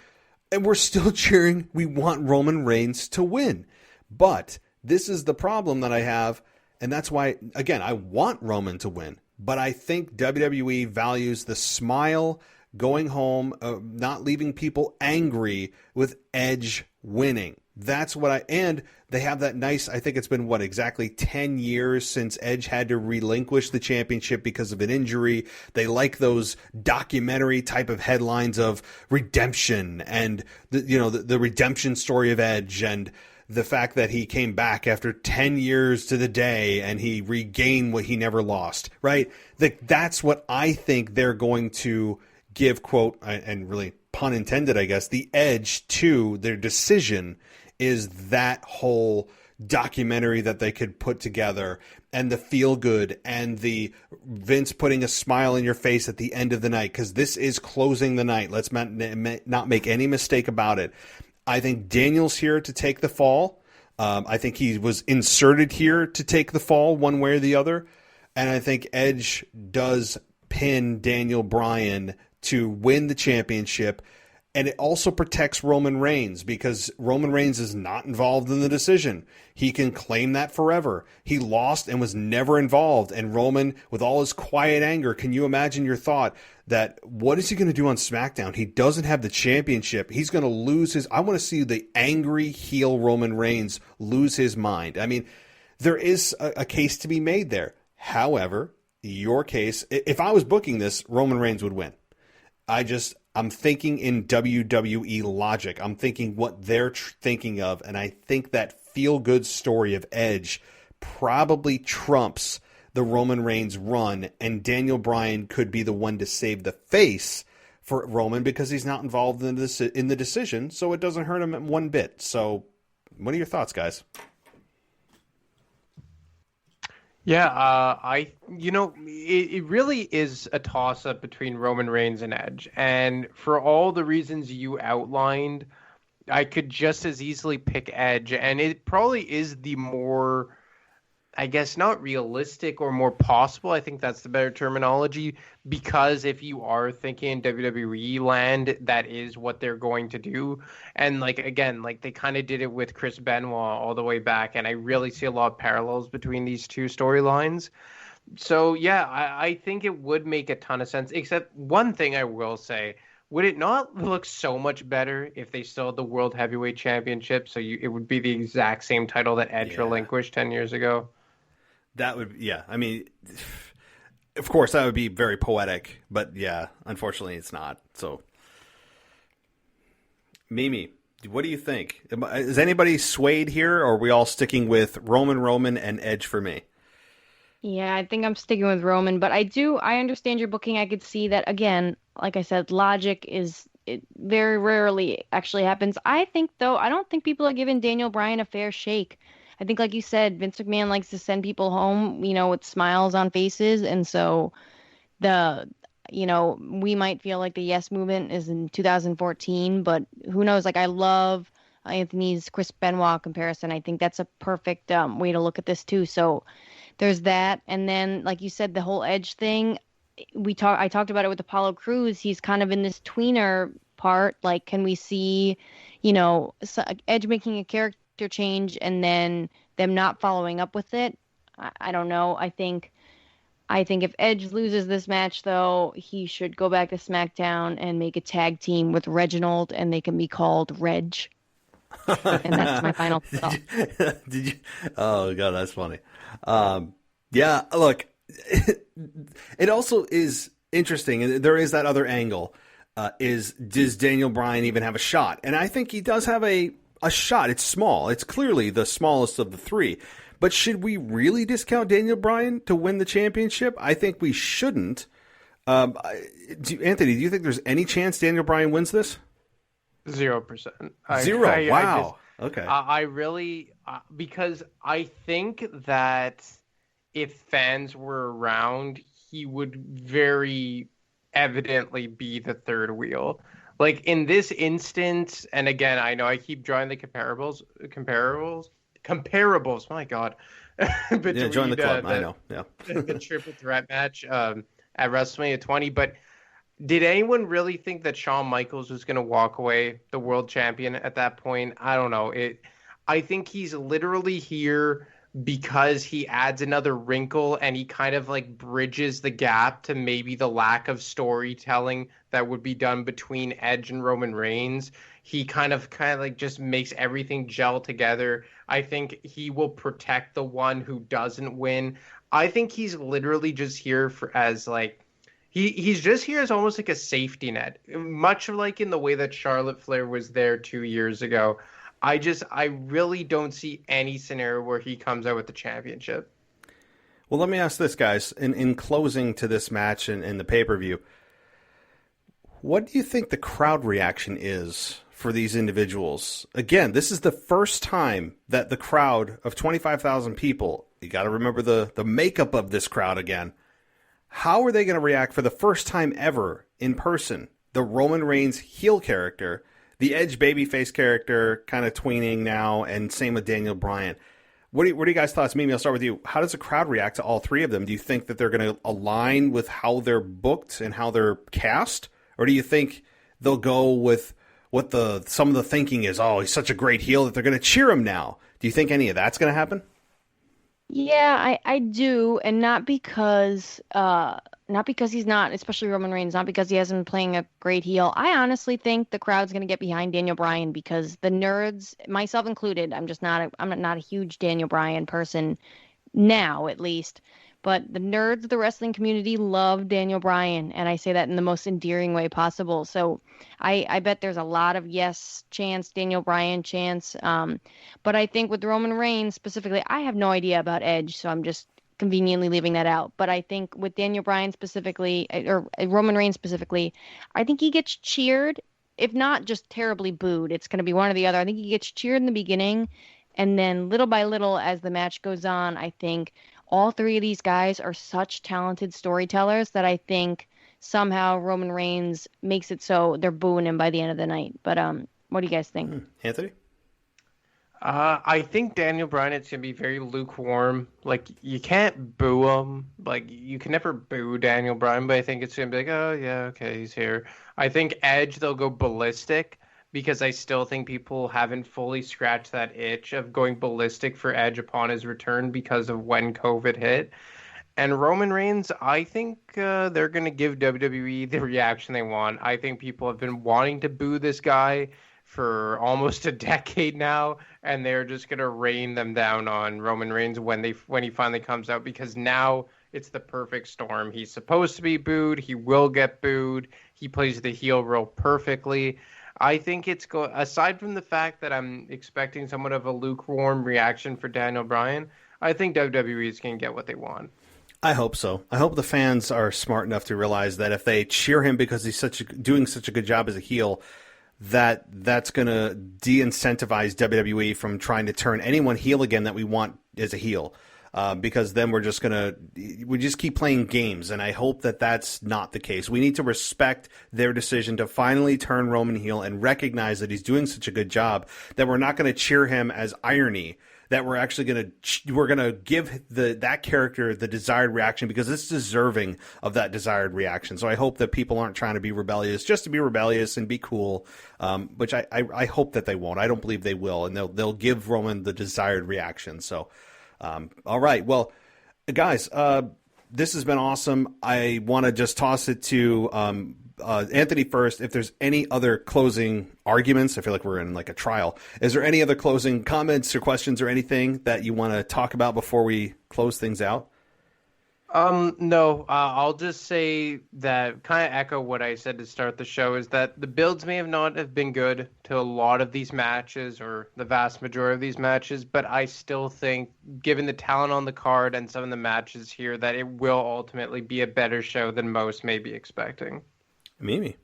and we're still cheering. We want Roman Reigns to win. But this is the problem that I have, and that's why, again, I want Roman to win. But I think WWE values the smile, going home, not leaving people angry with Edge winning. That's what and they have that nice, I think it's been, exactly 10 years since Edge had to relinquish the championship because of an injury. They like those documentary type of headlines of redemption and the redemption story of Edge, and the fact that he came back after 10 years to the day and he regained what he never lost, right? That's what I think they're going to give, quote, and really pun intended, I guess, the edge to their decision is that whole documentary that they could put together, and the feel good, and the Vince putting a smile in your face at the end of the night, because this is closing the night. Let's not make any mistake about it. I think Daniel's here to take the fall. I think he was inserted here to take the fall one way or the other. And I think Edge does pin Daniel Bryan to win the championship. And it also protects Roman Reigns, because Roman Reigns is not involved in the decision. He can claim that forever. He lost and was never involved. And Roman, with all his quiet anger, can you imagine your thought that what is he going to do on SmackDown? He doesn't have the championship. He's going to lose his... I want to see the angry heel Roman Reigns lose his mind. I mean, there is a case to be made there. However, your case, if I was booking this, Roman Reigns would win. I'm thinking in WWE logic. I'm thinking what they're thinking of, and I think that feel-good story of Edge probably trumps the Roman Reigns run, and Daniel Bryan could be the one to save the face for Roman because he's not involved in the decision, so it doesn't hurt him one bit. So, what are your thoughts, guys?
Yeah, it really is a toss-up between Roman Reigns and Edge. And for all the reasons you outlined, I could just as easily pick Edge. And it probably is the more, I guess, not realistic or more possible. I think that's the better terminology. Because if you are thinking in WWE land, that is what they're going to do. And again, they kind of did it with Chris Benoit all the way back. And I really see a lot of parallels between these two storylines. So yeah, I think it would make a ton of sense. Except one thing I will say, would it not look so much better if they still had the World Heavyweight Championship? So it would be the exact same title that Edge relinquished 10 years ago.
That would, yeah. I mean, of course, that would be very poetic, but yeah, unfortunately, it's not. So, Mimi, what do you think? Is anybody swayed here, or are we all sticking with Roman, and Edge for me?
Yeah, I think I'm sticking with Roman, but I understand your booking. I could see that, again, like I said, logic it very rarely actually happens. I think, though, I don't think people are giving Daniel Bryan a fair shake. I think, like you said, Vince McMahon likes to send people home, with smiles on faces. And so we might feel like the Yes Movement is in 2014, but who knows? I love Anthony's Chris Benoit comparison. I think that's a perfect way to look at this too. So there's that. And then, like you said, the whole Edge thing, I talked about it with Apollo Crews. He's kind of in this tweener part. Can we see, Edge making a character change and then them not following up with it? I don't know. I think if Edge loses this match, though, he should go back to SmackDown and make a tag team with Reginald, and they can be called Reg. And that's my final thought.
Did you? Oh god, that's funny. Yeah, look, it also is interesting, and there is that other angle. Does Daniel Bryan even have a shot? And I think he does have a shot. It's small. It's clearly the smallest of the three. But should we really discount Daniel Bryan to win the championship? I think we shouldn't. Anthony, do you think there's any chance Daniel Bryan wins this?
0%.
Zero. Wow. Okay.
I really, because I think that if fans were around, he would very evidently be the third wheel. In this instance, and again, I know I keep drawing the comparables. My God. Between,
join the club. I know. Yeah.
the triple threat match at WrestleMania 20. But did anyone really think that Shawn Michaels was going to walk away the world champion at that point? I don't know. I think he's literally here because he adds another wrinkle and he kind of bridges the gap to maybe the lack of storytelling that would be done between Edge and Roman Reigns. He kind of just makes everything gel together. I think he will protect the one who doesn't win. I think he's literally just here he's just here as almost like a safety net, much like in the way that Charlotte Flair was there 2 years ago. I really don't see any scenario where he comes out with the championship.
Well, let me ask this, guys. In closing to this match and the pay-per-view, what do you think the crowd reaction is for these individuals? Again, this is the first time that the crowd of 25,000 people, you got to remember the makeup of this crowd again. How are they going to react for the first time ever in person? The Roman Reigns heel character, the Edge babyface character, kind of tweening now, and same with Daniel Bryan. What are you guys' thoughts? Mimi, I'll start with you. How does the crowd react to all three of them? Do you think that they're going to align with how they're booked and how they're cast? Or do you think they'll go with what some of the thinking is? Oh, he's such a great heel that they're going to cheer him now. Do you think any of that's going to happen?
Yeah, I do, and not because he's not, especially Roman Reigns, not because he hasn't been playing a great heel. I honestly think the crowd's going to get behind Daniel Bryan because the nerds, myself included, I'm not a huge Daniel Bryan person now, at least. But the nerds of the wrestling community love Daniel Bryan, and I say that in the most endearing way possible. So I bet there's a lot of yes chance, Daniel Bryan chance. But I think with Roman Reigns specifically, I have no idea about Edge, so I'm just conveniently leaving that out. But I think with Daniel Bryan specifically, or Roman Reigns specifically, I think he gets cheered, if not just terribly booed. It's going to be one or the other. I think he gets cheered in the beginning, and then little by little, as the match goes on, I think all three of these guys are such talented storytellers that I think somehow Roman Reigns makes it so they're booing him by the end of the night. But what do you guys think?
Anthony?
I think Daniel Bryan, it's going to be very lukewarm. Like, you can't boo him. Like, you can never boo Daniel Bryan, but I think it's going to be like, oh, yeah, okay, he's here. I think Edge, they'll go ballistic because I still think people haven't fully scratched that itch of going ballistic for Edge upon his return because of when COVID hit. And Roman Reigns, I think they're going to give WWE the reaction they want. I think people have been wanting to boo this guy for almost a decade now, and they're just going to rain them down on Roman Reigns when he finally comes out, because now it's the perfect storm. He's supposed to be booed. He will get booed. He plays the heel role perfectly. I think aside from the fact that I'm expecting somewhat of a lukewarm reaction for Daniel Bryan, I think WWE is going to get what they want.
I hope so. I hope the fans are smart enough to realize that if they cheer him because he's doing such a good job as a heel, that's going to de-incentivize WWE from trying to turn anyone heel again that we want as a heel. Because then we just keep playing games, and I hope that that's not the case. We need to respect their decision to finally turn Roman heel and recognize that he's doing such a good job that we're not going to cheer him as irony, that we're actually we're gonna give that character the desired reaction because it's deserving of that desired reaction. So I hope that people aren't trying to be rebellious just to be rebellious and be cool, which I hope that they won't. I don't believe they will, and they'll give Roman the desired reaction. So, all right, well, guys, this has been awesome. I want to just toss it to Anthony first. If there's any other closing arguments, I feel like we're in like a trial. Is there any other closing comments or questions or anything that you want to talk about before we close things out?
No, I'll just say that, kind of echo what I said to start the show, is that the builds may not have been good to a lot of these matches, or the vast majority of these matches, but I still think, given the talent on the card and some of the matches here, that it will ultimately be a better show than most may be expecting.
Mimi.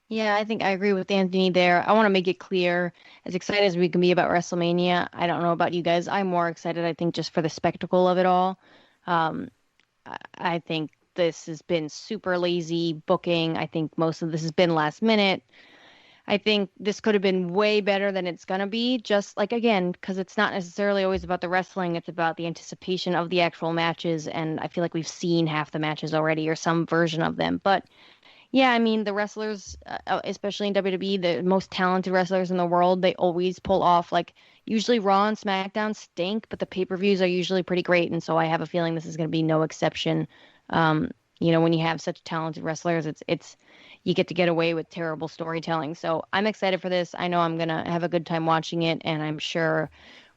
Yeah, I think I agree with Anthony there. I want to make it clear, as excited as we can be about WrestleMania, I don't know about you guys. I'm more excited, I think, just for the spectacle of it all. I think this has been super lazy booking. I think most of this has been last minute. I think this could have been way better than it's going to be, just like, again, because it's not necessarily always about the wrestling. It's about the anticipation of the actual matches. And I feel like we've seen half the matches already, or some version of them. But yeah, I mean, the wrestlers, especially in WWE, the most talented wrestlers in the world, they always pull off, like, usually Raw and SmackDown stink, but the pay-per-views are usually pretty great. And so I have a feeling this is going to be no exception. When you have such talented wrestlers, it's you get away with terrible storytelling. So I'm excited for this. I know I'm going to have a good time watching it, and I'm sure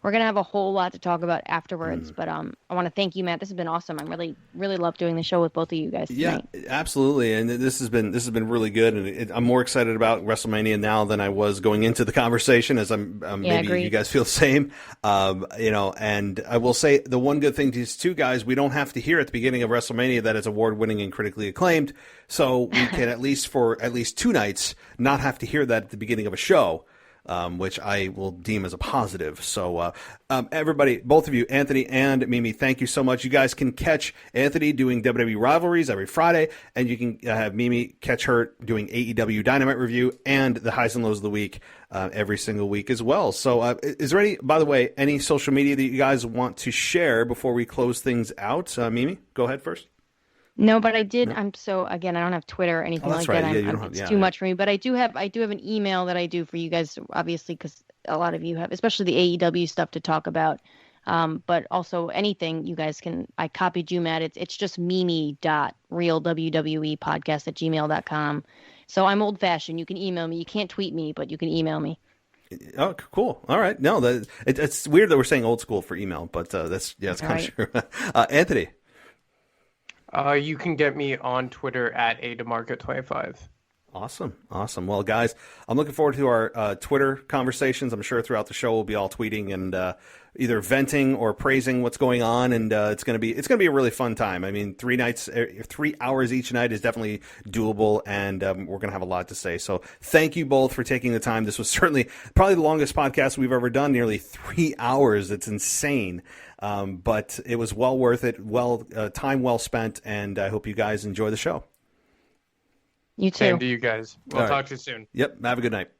we're going to have a whole lot to talk about afterwards. But I want to thank you, Matt. This has been awesome. I'm really, really love doing the show with both of you guys tonight.
Yeah, absolutely. And this has been really good. And I'm more excited about WrestleMania now than I was going into the conversation, as maybe
agreed.
You guys feel the same. And I will say the one good thing to these two guys, we don't have to hear at the beginning of WrestleMania that it's award-winning and critically acclaimed. So we can at least two nights not have to hear that at the beginning of a show. Which I will deem as a positive. So everybody, both of you, Anthony and Mimi, thank you so much. You guys can catch Anthony doing WWE Rivalries every Friday, and you can have Mimi catch her doing AEW Dynamite Review and the highs and lows of the week every single week as well. So is there any social media that you guys want to share before we close things out? Mimi, go ahead first.
No, but I did. I don't have Twitter or anything like
right.
that. It's too much for me. But I do have an email that I do for you guys, obviously, because a lot of you have, especially the AEW stuff to talk about. But also anything you guys can. I copied you, Matt. It's just mimi.realwwepodcast@gmail.com. So I'm old fashioned. You can email me. You can't tweet me, but you can email me.
Oh, cool. All right. No, it's weird that we're saying old school for email, but it's kind of true. Anthony.
You can get me on Twitter at @ADemarco25.
Awesome. Well, guys, I'm looking forward to our Twitter conversations. I'm sure throughout the show we'll be all tweeting and either venting or praising what's going on, and it's gonna be a really fun time. I mean, 3 hours each night is definitely doable, and we're gonna have a lot to say. So thank you both for taking the time. This was certainly probably the longest podcast we've ever done, nearly 3 hours. It's insane. But it was well worth it. Time well spent, and I hope you guys enjoy the show.
You too.
Same to you guys. We'll talk to you soon.
Yep. Have a good night.